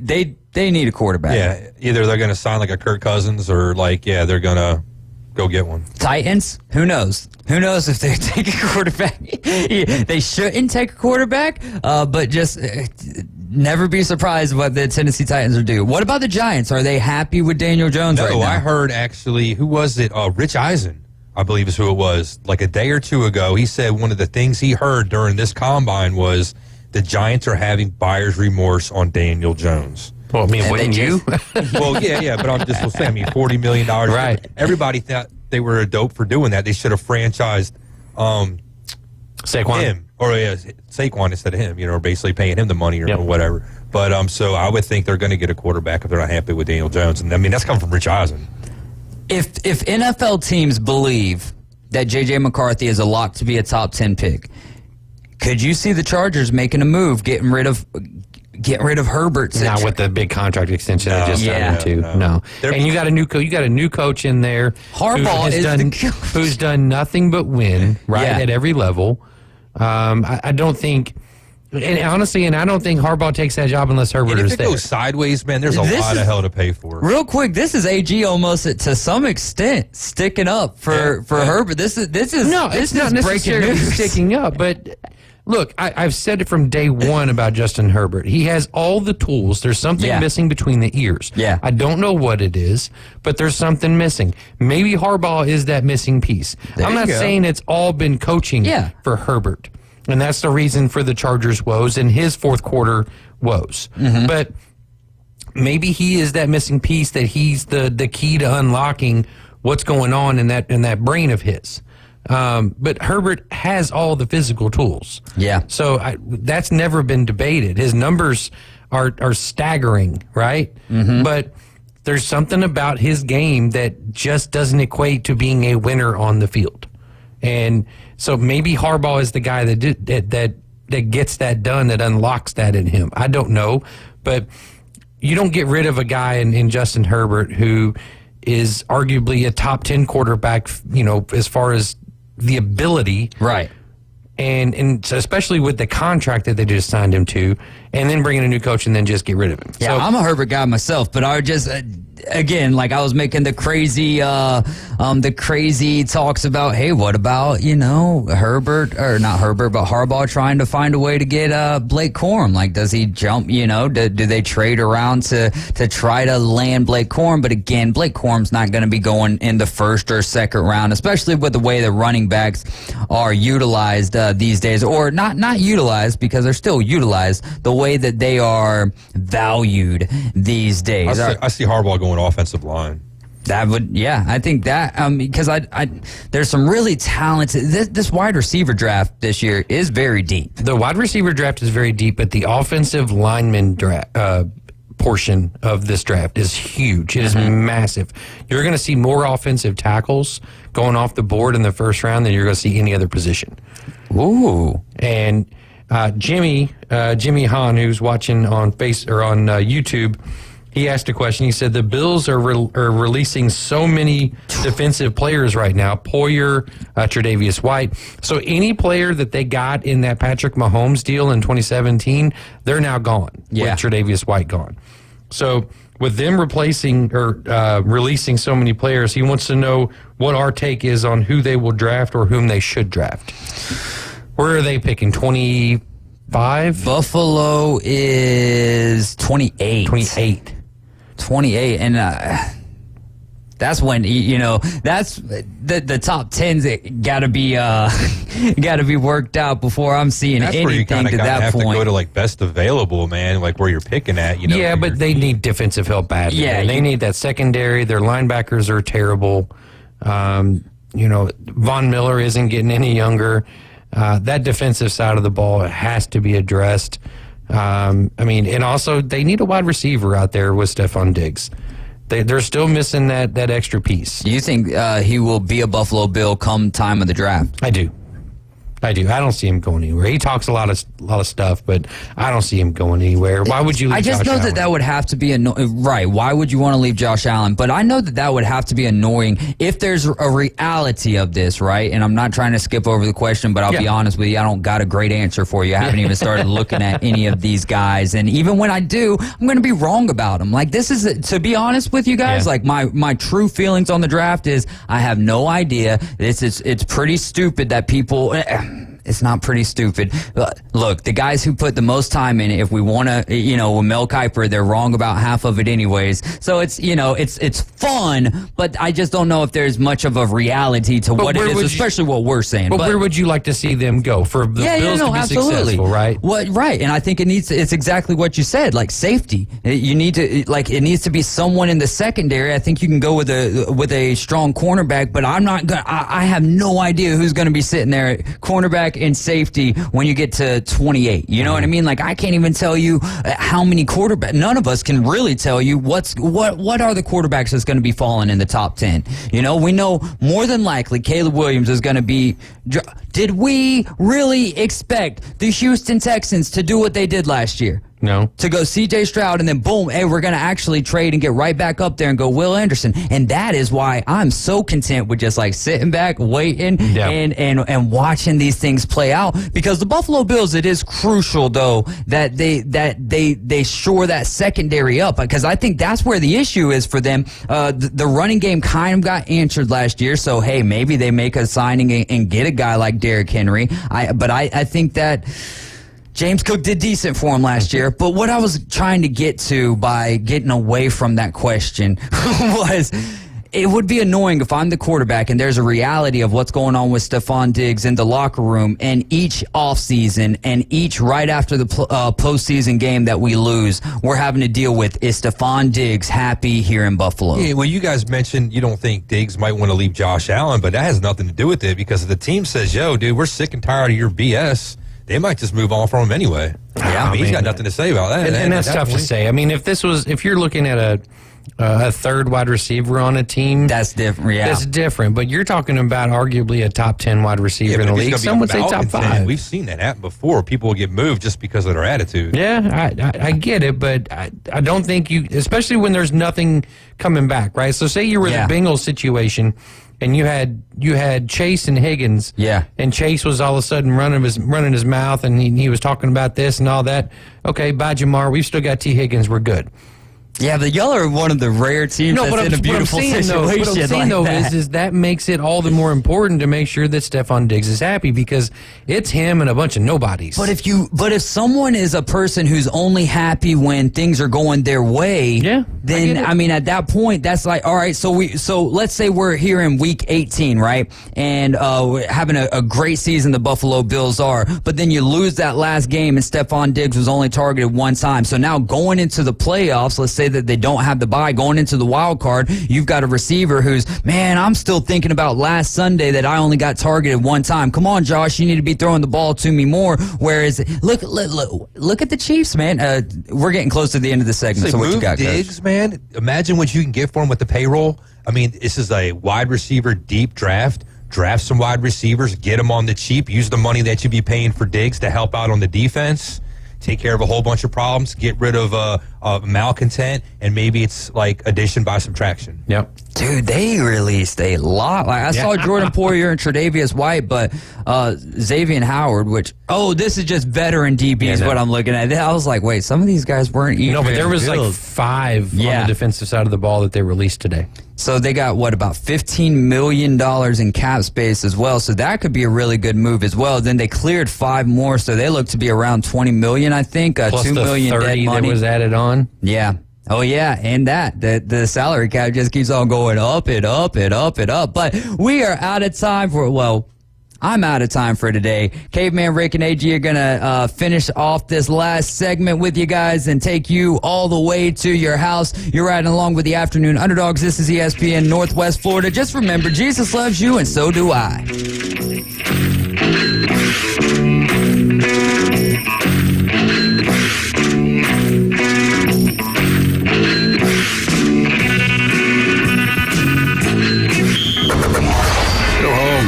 need a quarterback. Yeah, either they're going to sign like a Kirk Cousins or they're going to go get one. Titans, who knows? Who knows if they take a quarterback? They shouldn't take a quarterback, but just never be surprised what the Tennessee Titans will do. What about the Giants? Are they happy with Daniel Jones right now? I heard actually, who was it? Rich Eisen, I believe is who it was. Like a day or two ago, he said one of the things he heard during this combine was the Giants are having buyer's remorse on Daniel Jones. Well, I mean, wouldn't you? Well, yeah, but I'm just saying, $40 million. Right. Everybody thought they were a dope for doing that. They should have franchised Saquon. him. Or Saquon instead of him, or basically paying him the money or whatever. But so I would think they're going to get a quarterback if they're not happy with Daniel Jones. And I mean, that's come from Rich Eisen. If NFL teams believe that J.J. McCarthy is a lock to be a top 10 pick, could you see the Chargers making a move, getting rid of Herbert? Not with the big contract extension they just signed him to. No. And you got a new coach in there. Harbaugh who's done nothing but win at every level. I don't think, and honestly, I don't think Harbaugh takes that job unless Herbert is there. If it goes sideways, man, there's a lot of hell to pay for. Real quick, this is AG almost to some extent sticking up for Herbert. This is it's not necessarily sticking up, but. Look, I've said it from day one about Justin Herbert. He has all the tools. There's something missing between the ears. Yeah. I don't know what it is, but there's something missing. Maybe Harbaugh is that missing piece. I'm not saying it's all been coaching for Herbert. And that's the reason for the Chargers' woes and his fourth quarter woes. Mm-hmm. But maybe he is that missing piece, that he's the key to unlocking what's going on in that brain of his. But Herbert has all the physical tools. Yeah. So that's never been debated. His numbers are staggering, right? Mm-hmm. But there's something about his game that just doesn't equate to being a winner on the field. And so maybe Harbaugh is the guy that gets that done, that unlocks that in him. I don't know. But you don't get rid of a guy in Justin Herbert who is arguably a top 10 quarterback, as far as the ability, right? And especially with the contract that they just signed him to, and then bring in a new coach and then just get rid of him. Yeah, I'm a Herbert guy myself, but I just again, I was making the crazy talks about, hey, what about Herbert, or not Herbert, but Harbaugh trying to find a way to get Blake Corum? Like, does he jump? Do they trade around to try to land Blake Corum? But again, Blake Corum's not going to be going in the first or second round, especially with the way the running backs are utilized these days, or not utilized because they're still utilized, the way that they are valued these days. I see Harbaugh going offensive line. That would, I think that, because there's some really talented, this wide receiver draft this year is very deep. The wide receiver draft is very deep, but the offensive lineman draft portion of this draft is huge. It is massive. You're going to see more offensive tackles going off the board in the first round than you're going to see any other position. Ooh. And Jimmy Hahn, who's watching on YouTube, he asked a question. He said the Bills are releasing so many defensive players right now. Poyer, Tre'Davious White. So any player that they got in that Patrick Mahomes deal in 2017, they're now gone. Yeah. With Tre'Davious White gone. So with them replacing or releasing so many players, he wants to know what our take is on who they will draft or whom they should draft. Where are they picking? 25? Buffalo is 28. 28, and that's when that's the top 10's got to be worked out before I'm seeing that's anything where you to that have point. To go to like best available, man, like where you're picking at. Yeah, but they need defensive help badly. Yeah, they need that secondary. Their linebackers are terrible. Von Miller isn't getting any younger. That defensive side of the ball has to be addressed. And also they need a wide receiver out there with Stephon Diggs. They're still missing that extra piece. Do you think he will be a Buffalo Bill come time of the draft? I do. I don't see him going anywhere. He talks a lot of stuff, but I don't see him going anywhere. Why would you leave Josh Allen? I just know that would have to be annoying. Right. Why would you want to leave Josh Allen? But I know that would have to be annoying if there's a reality of this, right? And I'm not trying to skip over the question, but I'll be honest with you. I don't got a great answer for you. I haven't even started looking at any of these guys. And even when I do, I'm going to be wrong about them. Like, this is, to be honest with you guys, like my true feelings on the draft is I have no idea. It's pretty stupid that people... It's not pretty stupid. Look, the guys who put the most time in it, if we want to, with Mel Kiper, they're wrong about half of it anyways. So it's fun, but I just don't know if there's much of a reality to what it is, especially what we're saying. But where would you like to see them go for the Bills to be successful, right? Right, and I think it's exactly what you said, like safety. You need to, it needs to be someone in the secondary. I think you can go with a strong cornerback, but I'm not going to, I have no idea who's going to be sitting there at cornerback and safety when you get to 28. You know what I mean? Like, I can't even tell you how many quarterbacks. None of us can really tell you what are the quarterbacks that's going to be falling in the top 10. We know more than likely Caleb Williams is going to be. Did we really expect the Houston Texans to do what they did last year? No. To go C.J. Stroud and then boom, hey, we're going to actually trade and get right back up there and go Will Anderson. And that is why I'm so content with just like sitting back, waiting, and watching these things play out. Because the Buffalo Bills, it is crucial though that they shore that secondary up, because I think that's where the issue is for them. The running game kind of got answered last year, so hey, maybe they make a signing and get a guy like Derrick Henry. But I think that James Cook did decent for him last year, but what I was trying to get to by getting away from that question was it would be annoying if I'm the quarterback and there's a reality of what's going on with Stephon Diggs in the locker room, and each offseason and each right after the postseason game that we lose, we're having to deal with, is Stephon Diggs happy here in Buffalo? Yeah, well, you guys mentioned you don't think Diggs might want to leave Josh Allen, but that has nothing to do with it, because if the team says, yo, dude, we're sick and tired of your BS, they might just move on from him anyway. Yeah, he's got nothing to say about that. And that's tough to say. I mean, if you're looking at a third wide receiver on a team, that's different. Yeah, that's different. But you're talking about arguably a top 10 wide receiver in the league. Some would say top 5. We've seen that happen before. People will get moved just because of their attitude. Yeah, I get it, but I don't think you, especially when there's nothing coming back, right? So say you were in the Bengals situation, and you had Chase and Higgins. Yeah. And Chase was all of a sudden running his mouth, and he was talking about this and all that. Okay, bye, Jamar. We've still got T. Higgins. We're good. Yeah, but y'all are one of the rare teams that's in a beautiful situation. What I'm saying, though, is that makes it all the more important to make sure that Stephon Diggs is happy, because it's him and a bunch of nobodies. But if someone is a person who's only happy when things are going their way, then I mean, at that point, that's like, all right. So let's say we're here in week 18, right, and we're having a great season. The Buffalo Bills are, but then you lose that last game, and Stephon Diggs was only targeted one time. So now going into the playoffs, let's say say that they don't have the bye going into the wild card. You've got a receiver who's, man, I'm still thinking about last Sunday that I only got targeted one time. Come on, Josh, you need to be throwing the ball to me more. Whereas, look at the Chiefs, man. We're getting close to the end of the segment. So what you got, Diggs, Coach? man? Imagine what you can get for him with the payroll. I mean, this is a wide receiver deep draft. Draft some wide receivers, get them on the cheap, use the money that you'd be paying for Diggs to help out on the defense, take care of a whole bunch of problems, get rid of malcontent, and maybe it's like addition by subtraction. Yep. Dude, they released a lot. Like I saw Jordan Poyer and Tre'Davious White, but Xavier Howard, this is just veteran DB is what I'm looking at. I was like, wait, some of these guys weren't even. No, but there was like 5 on the defensive side of the ball that they released today. So they got, about $15 million in cap space as well. So that could be a really good move as well. Then they cleared 5 more, so they look to be around $20 million, I think. Plus $2 million the 30 dead money that was added on. Yeah. Oh, yeah, and the salary cap just keeps on going up and up and up and up. But we are out of time I'm out of time for today. Caveman Rick and AG are going to finish off this last segment with you guys and take you all the way to your house. You're riding along with the Afternoon Underdogs. This is ESPN Northwest Florida. Just remember, Jesus loves you, and so do I.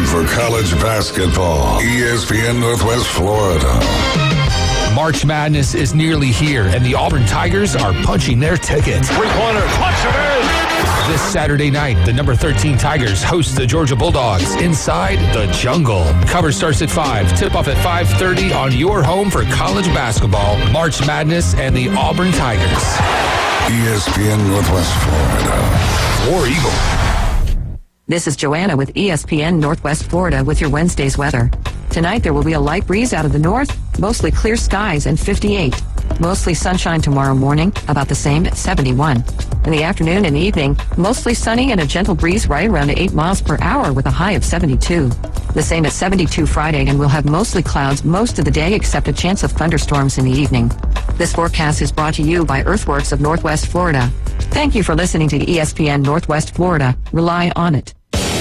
For college basketball, ESPN Northwest Florida. March Madness is nearly here, and the Auburn Tigers are punching their ticket. Three-pointer, clutch it in! This Saturday night, the number 13 Tigers host the Georgia Bulldogs inside the jungle. Cover starts at 5. Tip-off at 5:30 on your home for college basketball, March Madness, and the Auburn Tigers. ESPN Northwest Florida. War Eagle. This is Joanna with ESPN Northwest Florida with your Wednesday's weather. Tonight there will be a light breeze out of the north, mostly clear skies and 58. Mostly sunshine tomorrow morning, about the same at 71. In the afternoon and evening, mostly sunny and a gentle breeze right around 8 miles per hour with a high of 72. The same at 72 Friday, and we'll have mostly clouds most of the day except a chance of thunderstorms in the evening. This forecast is brought to you by Earthworks of Northwest Florida. Thank you for listening to ESPN Northwest Florida. Rely on it.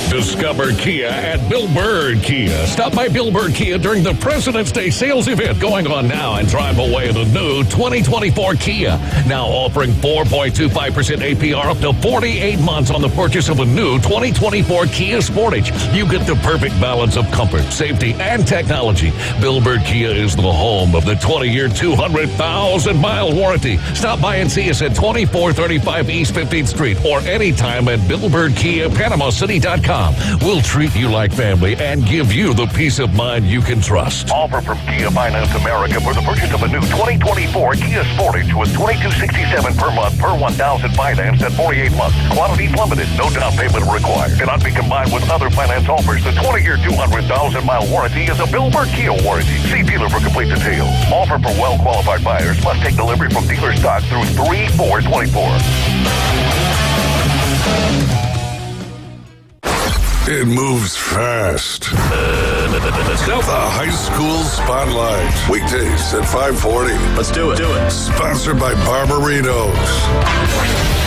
Discover Kia at Bill Bird Kia. Stop by Bill Bird Kia during the President's Day sales event going on now and drive away the new 2024 Kia. Now offering 4.25% APR up to 48 months on the purchase of a new 2024 Kia Sportage. You get the perfect balance of comfort, safety, and technology. Bill Bird Kia is the home of the 20-year, 200,000-mile warranty. Stop by and see us at 2435 East 15th Street or anytime at BillBirdKiaPanamaCity.com. We'll treat you like family and give you the peace of mind you can trust. Offer from Kia Finance America for the purchase of a new 2024 Kia Sportage with $2,267 per month per $1,000 financed at 48 months. Quantities limited. No down payment required. Cannot be combined with other finance offers. The 20-year, 200,000-mile warranty is a Bill Bird Kia warranty. See dealer for complete details. Offer for well-qualified buyers. Must take delivery from dealer stock through 3/4/24. It moves fast. The High School Spotlight. Weekdays at 5:40. Let's do it. Sponsored by Barbaritos.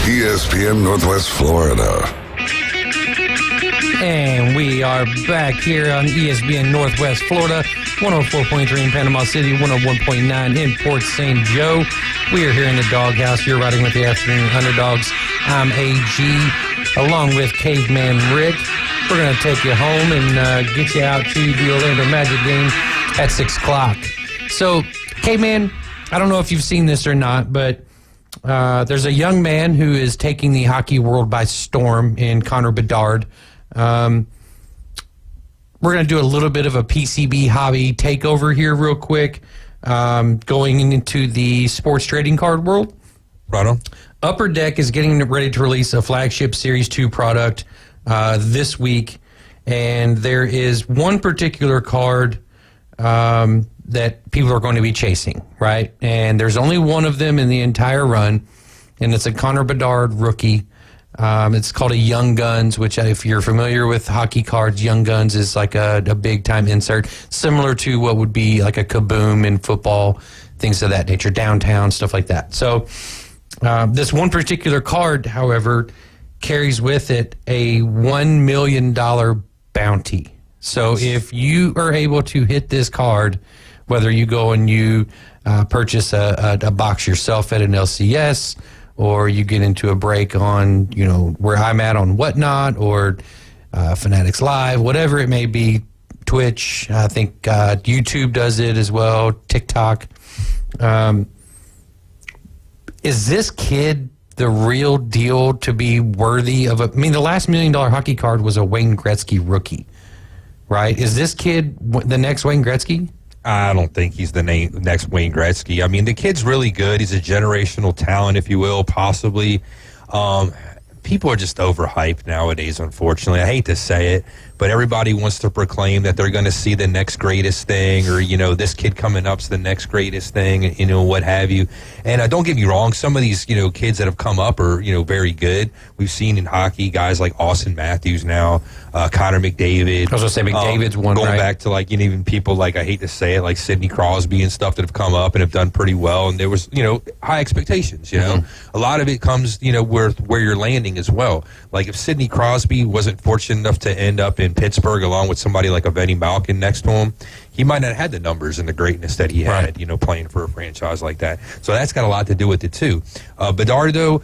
ESPN Northwest Florida. And we are back here on ESPN Northwest Florida, 104.3 in Panama City, 101.9 in Port St. Joe. We are here in the doghouse. You're riding with the Afternoon Underdogs. I'm AG, along with Caveman Rick. We're going to take you home and get you out to the Orlando Magic game at 6 o'clock. So, Caveman, I don't know if you've seen this or not, but there's a young man who is taking the hockey world by storm in Connor Bedard. We're going to do a little bit of a PCB hobby takeover here real quick, going into the sports trading card world. Right on. Upper Deck is getting ready to release a flagship Series 2 product this week, and there is one particular card that people are going to be chasing, right? And there's only one of them in the entire run, and it's a Connor Bedard rookie. It's called a Young Guns, which if you're familiar with hockey cards, Young Guns is like a big-time insert, similar to what would be like a Kaboom in football, things of that nature, downtown, stuff like that. So This one particular card, however, carries with it a $1 million bounty. So if you are able to hit this card, whether you go and you purchase a box yourself at an LCS, or you get into a break on, where I'm at on Whatnot, or Fanatics Live, whatever it may be, Twitch, I think YouTube does it as well, TikTok. Is this kid the real deal to be worthy of the last $1 million hockey card was a Wayne Gretzky rookie, right? Is this kid the next Wayne Gretzky? I don't think he's the next Wayne Gretzky. I mean, the kid's really good. He's a generational talent, if you will, possibly. People are just overhyped nowadays, unfortunately. I hate to say it, but everybody wants to proclaim that they're going to see the next greatest thing, or, this kid coming up's the next greatest thing, what have you. And don't get me wrong, some of these, kids that have come up are, very good. We've seen in hockey guys like Austin Matthews now, Connor McDavid. I was going to say McDavid's one, going right? back to, even people like, I hate to say it, like Sidney Crosby and stuff that have come up and have done pretty well. And there was, high expectations, A lot of it comes, where you're landing as well. Like if Sidney Crosby wasn't fortunate enough to end up in Pittsburgh along with somebody like Evgeny Malkin next to him, he might not have had the numbers and the greatness that he had, playing for a franchise like that. So that's got a lot to do with it too. Bedard, though,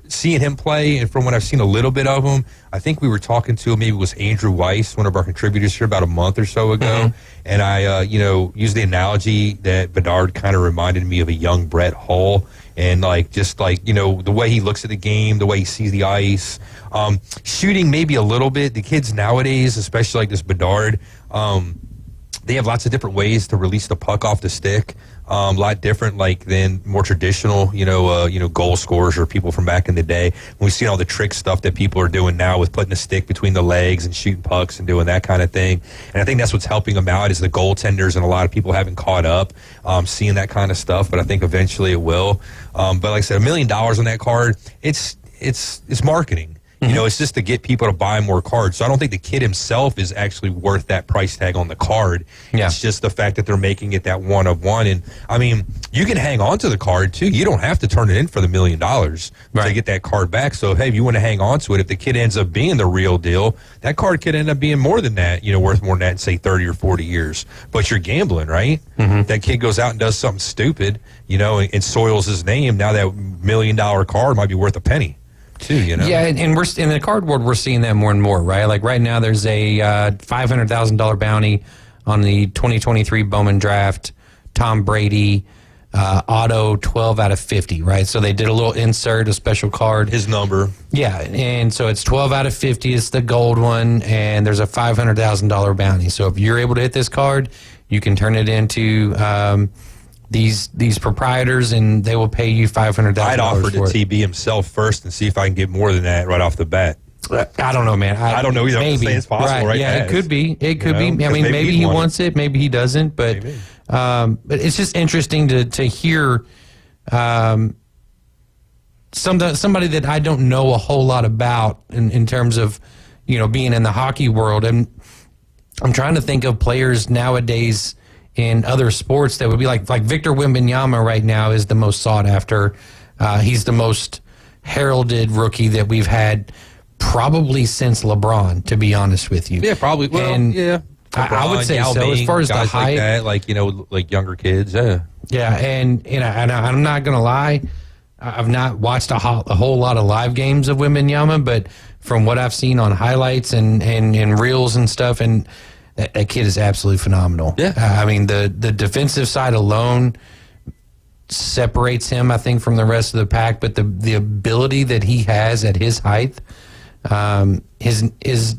seeing him play, and from what I've seen a little bit of him, I think we were talking to, maybe it was Andrew Weiss, one of our contributors here, about a month or so ago. And I, used the analogy that Bedard kind of reminded me of a young Brett Hull. And the way he looks at the game, the way he sees the ice, shooting maybe a little bit. The kids nowadays, especially like this Bedard, they have lots of different ways to release the puck off the stick. A lot different than more traditional, goal scorers or people from back in the day. We've seen all the trick stuff that people are doing now with putting a stick between the legs and shooting pucks and doing that kind of thing. And I think that's what's helping them out is the goaltenders, and a lot of people haven't caught up seeing that kind of stuff. But I think eventually it will. But like I said, $1 million on that card, it's marketing. It's just to get people to buy more cards. So I don't think the kid himself is actually worth that price tag on the card. Yeah. It's just the fact that they're making it that one of one. And, I mean, you can hang on to the card, too. You don't have to turn it in for the $1 million to get that card back. So, hey, if you want to hang on to it, if the kid ends up being the real deal, that card could end up being more than that, worth more than that in, say, 30 or 40 years. But you're gambling, right? That kid goes out and does something stupid, and soils his name. Now that $1 million card might be worth a penny. Too, Yeah, and we're in the cardboard. We're seeing that more and more, right? Like right now, there's a $500,000 bounty on the 2023 Bowman draft. Tom Brady, auto 12 out of 50, right? So they did a little insert, a special card, his number. Yeah, and so it's 12 out of 50. It's the gold one, and there's a $500,000 bounty. So if you're able to hit this card, you can turn it into these proprietors, and they will pay you $500,000. I'd offer to TB himself first and see if I can get more than that right off the bat. I don't know, man. I don't know either. Maybe. I'm just saying it's possible, right? Yeah, it could be. It could be. I mean, maybe he wants it, maybe he doesn't. But it's just interesting to hear somebody that I don't know a whole lot about in terms of being in the hockey world. And I'm trying to think of players nowadays in other sports that would be like Victor Wembanyama right now is the most sought after. He's the most heralded rookie that we've had probably since LeBron, to be honest with you. Yeah, probably. Well, and yeah. LeBron, I would say Yao so. Ming, As far as the guys hype, like that, like younger kids. Yeah. Yeah, and I'm not gonna lie, I've not watched a whole lot of live games of Wembanyama, but from what I've seen on highlights and reels and stuff, and that kid is absolutely phenomenal. Yeah. I mean, the defensive side alone separates him, I think, from the rest of the pack, but the ability that he has at his height is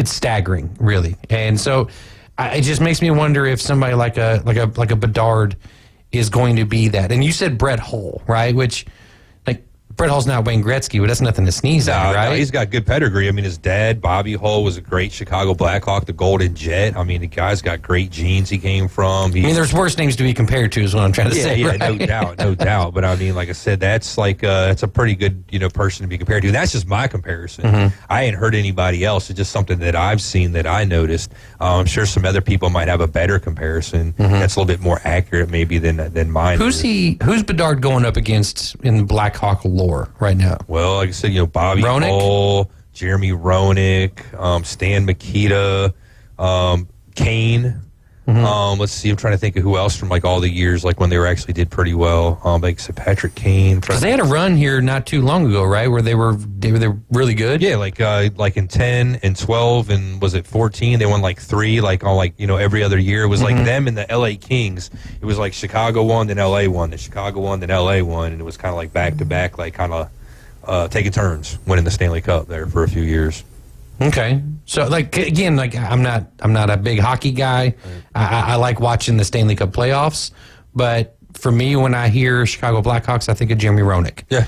staggering, really. And so it just makes me wonder if somebody like a Bedard is going to be that. And you said Brett Hull, right? Which, Brett Hull's not Wayne Gretzky, but that's nothing to sneeze at, right? No, he's got good pedigree. I mean, his dad, Bobby Hull, was a great Chicago Blackhawk, the Golden Jet. I mean, the guy's got great genes he came from. There's worse names to be compared to is what I'm trying to say. Yeah, right? no doubt. But I mean, like I said, that's that's a pretty good person to be compared to. And that's just my comparison. Mm-hmm. I ain't heard anybody else. It's just something that I've seen that I noticed. I'm sure some other people might have a better comparison that's a little bit more accurate maybe than mine. Who's Bedard going up against in Blackhawk lore right now? Well, like I said, Bobby Hull, Jeremy Roenick, Stan Mikita, Kane. Let's see. I'm trying to think of who else from like all the years, like when they actually did pretty well. Like St. Patrick Kane. Because they had a run here not too long ago, right? Where they were really good. Yeah, like in 10 and 12 and was it 14? They won like 3, like on every other year. It was like them and the LA Kings. It was like Chicago won, then LA won, then Chicago won, then LA won, and it was kind of like back to back, like kind of taking turns winning the Stanley Cup there for a few years. Okay, so again, I'm not a big hockey guy. I like watching the Stanley Cup playoffs, but for me, when I hear Chicago Blackhawks, I think of Jeremy Roenick. Yeah,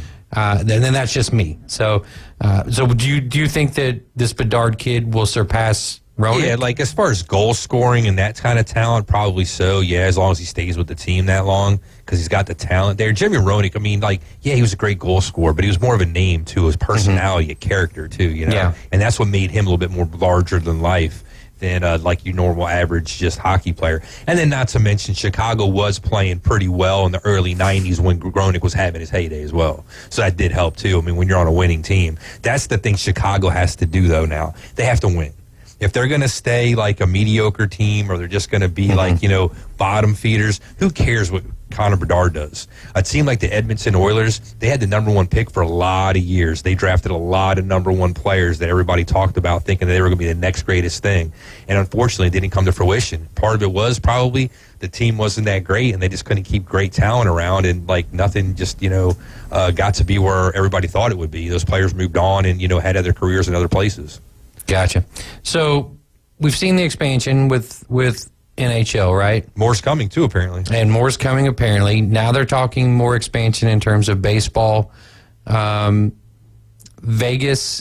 then that's just me. So do you think that this Bedard kid will surpass Roenick? Yeah, like as far as goal scoring and that kind of talent, probably so. Yeah, as long as he stays with the team that long, because he's got the talent there. Jeremy Roenick, I mean, he was a great goal scorer, but he was more of a name too, his personality, a character too, Yeah. And that's what made him a little bit more larger than life than like your normal average just hockey player. And then not to mention Chicago was playing pretty well in the early 90s when Roenick was having his heyday as well. So that did help too. I mean, when you're on a winning team, that's the thing Chicago has to do though now. They have to win. If they're going to stay like a mediocre team or they're just going to be bottom feeders, who cares what Connor Bedard does? A team like the Edmonton Oilers, they had the number 1 pick for a lot of years. They drafted a lot of number 1 players that everybody talked about thinking that they were going to be the next greatest thing. And unfortunately, it didn't come to fruition. Part of it was probably the team wasn't that great and they just couldn't keep great talent around and nothing just, got to be where everybody thought it would be. Those players moved on and, had other careers in other places. Gotcha. So we've seen the expansion with NHL, right? More's coming too, apparently. And more's coming, apparently. Now they're talking more expansion in terms of baseball. Vegas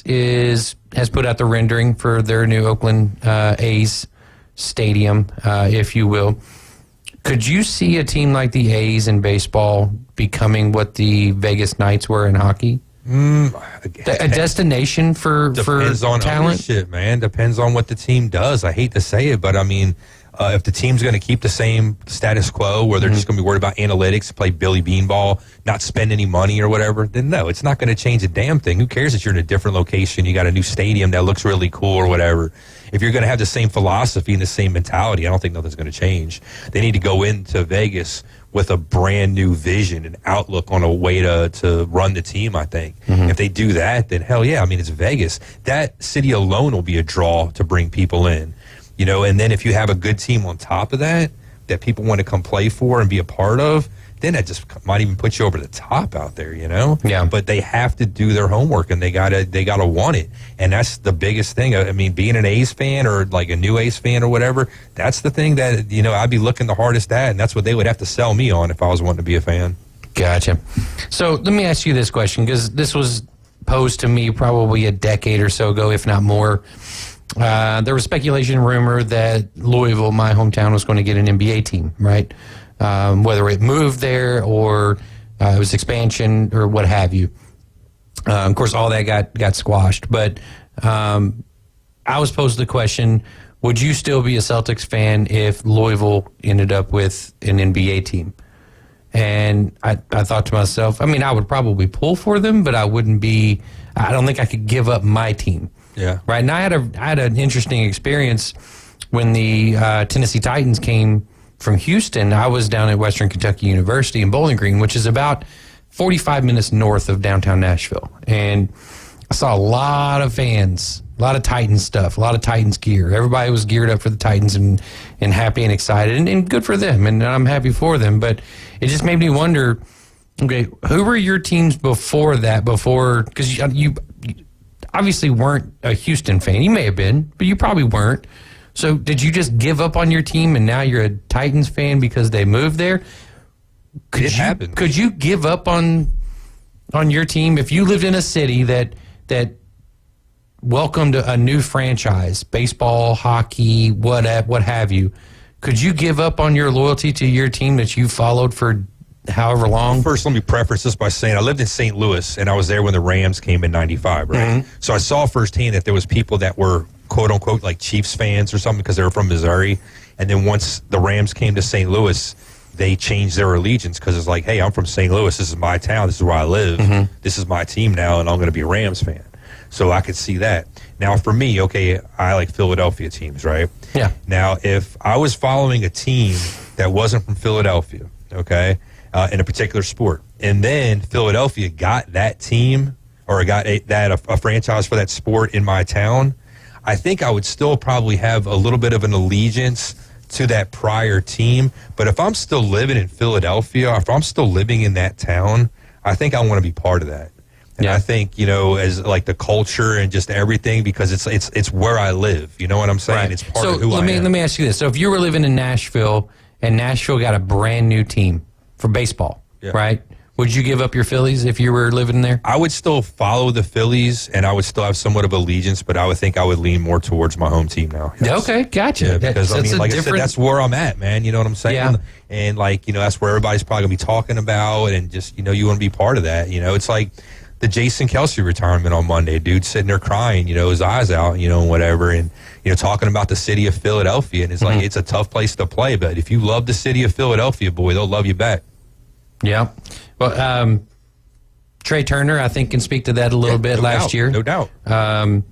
has put out the rendering for their new Oakland A's stadium, if you will. Could you see a team like the A's in baseball becoming what the Vegas Knights were in hockey? A destination for depends on talent? Ownership, man. Depends on what the team does. I hate to say it, but I mean, if the team's going to keep the same status quo where they're just going to be worried about analytics, play Billy Beanball, not spend any money or whatever, then no, it's not going to change a damn thing. Who cares if you're in a different location, you got a new stadium that looks really cool or whatever. If you're going to have the same philosophy and the same mentality, I don't think nothing's going to change. They need to go into Vegas with a brand new vision and outlook on a way to run the team, I think. If they do that, then hell yeah, I mean, it's Vegas. That city alone will be a draw to bring people in. And then if you have a good team on top of that people want to come play for and be a part of, then that just might even put you over the top out there, Yeah. But they have to do their homework and they gotta want it. And that's the biggest thing. I mean, being an A's fan or like a new A's fan or whatever, that's the thing that, I'd be looking the hardest at, and that's what they would have to sell me on if I was wanting to be a fan. Gotcha. So let me ask you this question, because this was posed to me probably a decade or so ago, if not more. There was speculation and rumor that Louisville, my hometown, was going to get an NBA team, right? Whether it moved there or it was expansion or what have you. Of course, all that got squashed. But I was posed the question, would you still be a Celtics fan if Louisville ended up with an NBA team? And I thought to myself, I mean, I would probably pull for them, but I don't think I could give up my team. Yeah. Right. And I had an interesting experience when the Tennessee Titans came from Houston. I was down at Western Kentucky University in Bowling Green, which is about 45 minutes north of downtown Nashville. And I saw a lot of fans, a lot of Titans stuff, a lot of Titans gear. Everybody was geared up for the Titans and happy and excited, and good for them. And I'm happy for them. But it just made me wonder, okay, who were your teams before that? Because you obviously weren't a Houston fan. You may have been, but you probably weren't. So did you just give up on your team and now you're a Titans fan because they moved there? It happened. Could you give up on on your team, if you lived in a city that welcomed a new franchise, baseball, hockey, what have you, could you give up on your loyalty to your team that you followed for however long? First, let me preface this by saying I lived in St. Louis, and I was there when the Rams came in '95, right? Mm-hmm. So I saw firsthand that there was people that were, quote-unquote, like Chiefs fans or something because they were from Missouri. And then once the Rams came to St. Louis, they changed their allegiance because it's like, hey, I'm from St. Louis. This is my town. This is where I live. Mm-hmm. This is my team now, and I'm going to be a Rams fan. So I could see that. Now, for me, okay, I like Philadelphia teams, right? Yeah. Now, if I was following a team that wasn't from Philadelphia, okay, in a particular sport, and then Philadelphia got that team or got a franchise for that sport in my town, I think I would still probably have a little bit of an allegiance to that prior team. But if I'm still living in Philadelphia, if I'm still living in that town, I think I want to be part of that. And I think, as like the culture and just everything, because it's where I live. You know what I'm saying? Right. It's part of who I am. Let me ask you this. So if you were living in Nashville and Nashville got a brand new team for baseball, right? Would you give up your Phillies if you were living there? I would still follow the Phillies, and I would still have somewhat of allegiance, but I would think I would lean more towards my home team now. Yes. Okay, gotcha. Yeah, because, I said, that's where I'm at, man. You know what I'm saying? Yeah. And, that's where everybody's probably going to be talking about, and just, you want to be part of that. It's like the Jason Kelce retirement on Monday. Dude sitting there crying, his eyes out, and whatever, and, talking about the city of Philadelphia. And it's like, it's a tough place to play, but if you love the city of Philadelphia, boy, they'll love you back. Yeah. Well, Trey Turner, I think, can speak to that a little bit last year. No doubt. Kind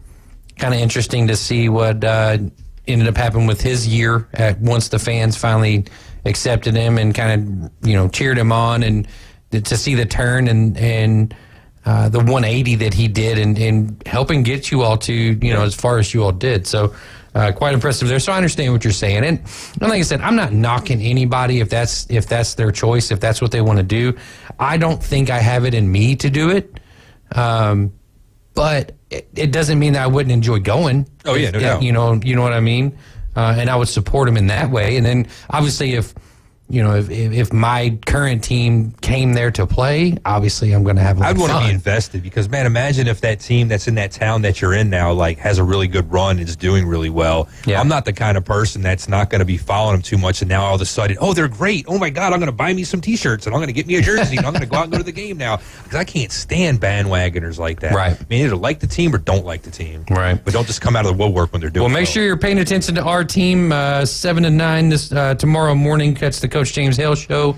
of interesting to see what ended up happening with his year once the fans finally accepted him and kind of, cheered him on, and to see the turn and the 180 that he did and helping get you all to, as far as you all did. So quite impressive there. So I understand what you're saying. And like I said, I'm not knocking anybody if that's their choice, if that's what they want to do. I don't think I have it in me to do it. But it doesn't mean that I wouldn't enjoy going. Oh, yeah, no doubt. You know what I mean? And I would support him in that way. And then obviously if my current team came there to play, obviously I'm going to have a lot of fun. I'd want to be invested because, man, imagine if that team that's in that town that you're in now, has a really good run and is doing really well. Yeah. I'm not the kind of person that's not going to be following them too much, and now all of a sudden, oh, they're great. Oh, my God, I'm going to buy me some T-shirts, and I'm going to get me a jersey, and I'm going to go out and go to the game now because I can't stand bandwagoners like that. Right. I mean, either like the team or don't like the team. Right. But don't just come out of the woodwork when they're doing well. Make sure you're paying attention to our team, 7 to 9 this tomorrow morning. Catch the Coach James Hale Show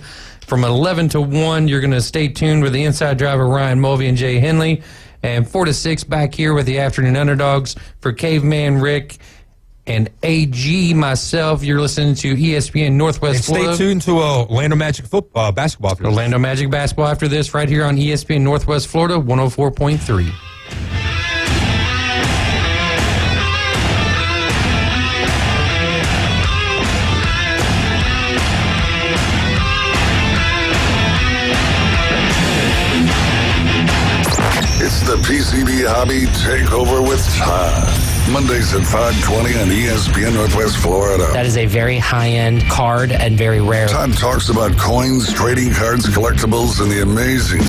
from 11 to 1. You're going to stay tuned with the inside driver Ryan Mulvey and Jay Henley, and 4 to 6 back here with the Afternoon Underdogs for Caveman Rick and AG. Myself, you're listening to ESPN Northwest Florida. Stay tuned to Orlando Magic basketball. Orlando Magic basketball after this, right here on ESPN Northwest Florida 104.3. The PCB Hobby Takeover with Todd. Mondays at 5:20 on ESPN Northwest Florida. That is a very high-end card and very rare. Todd talks about coins, trading cards, collectibles, and the amazing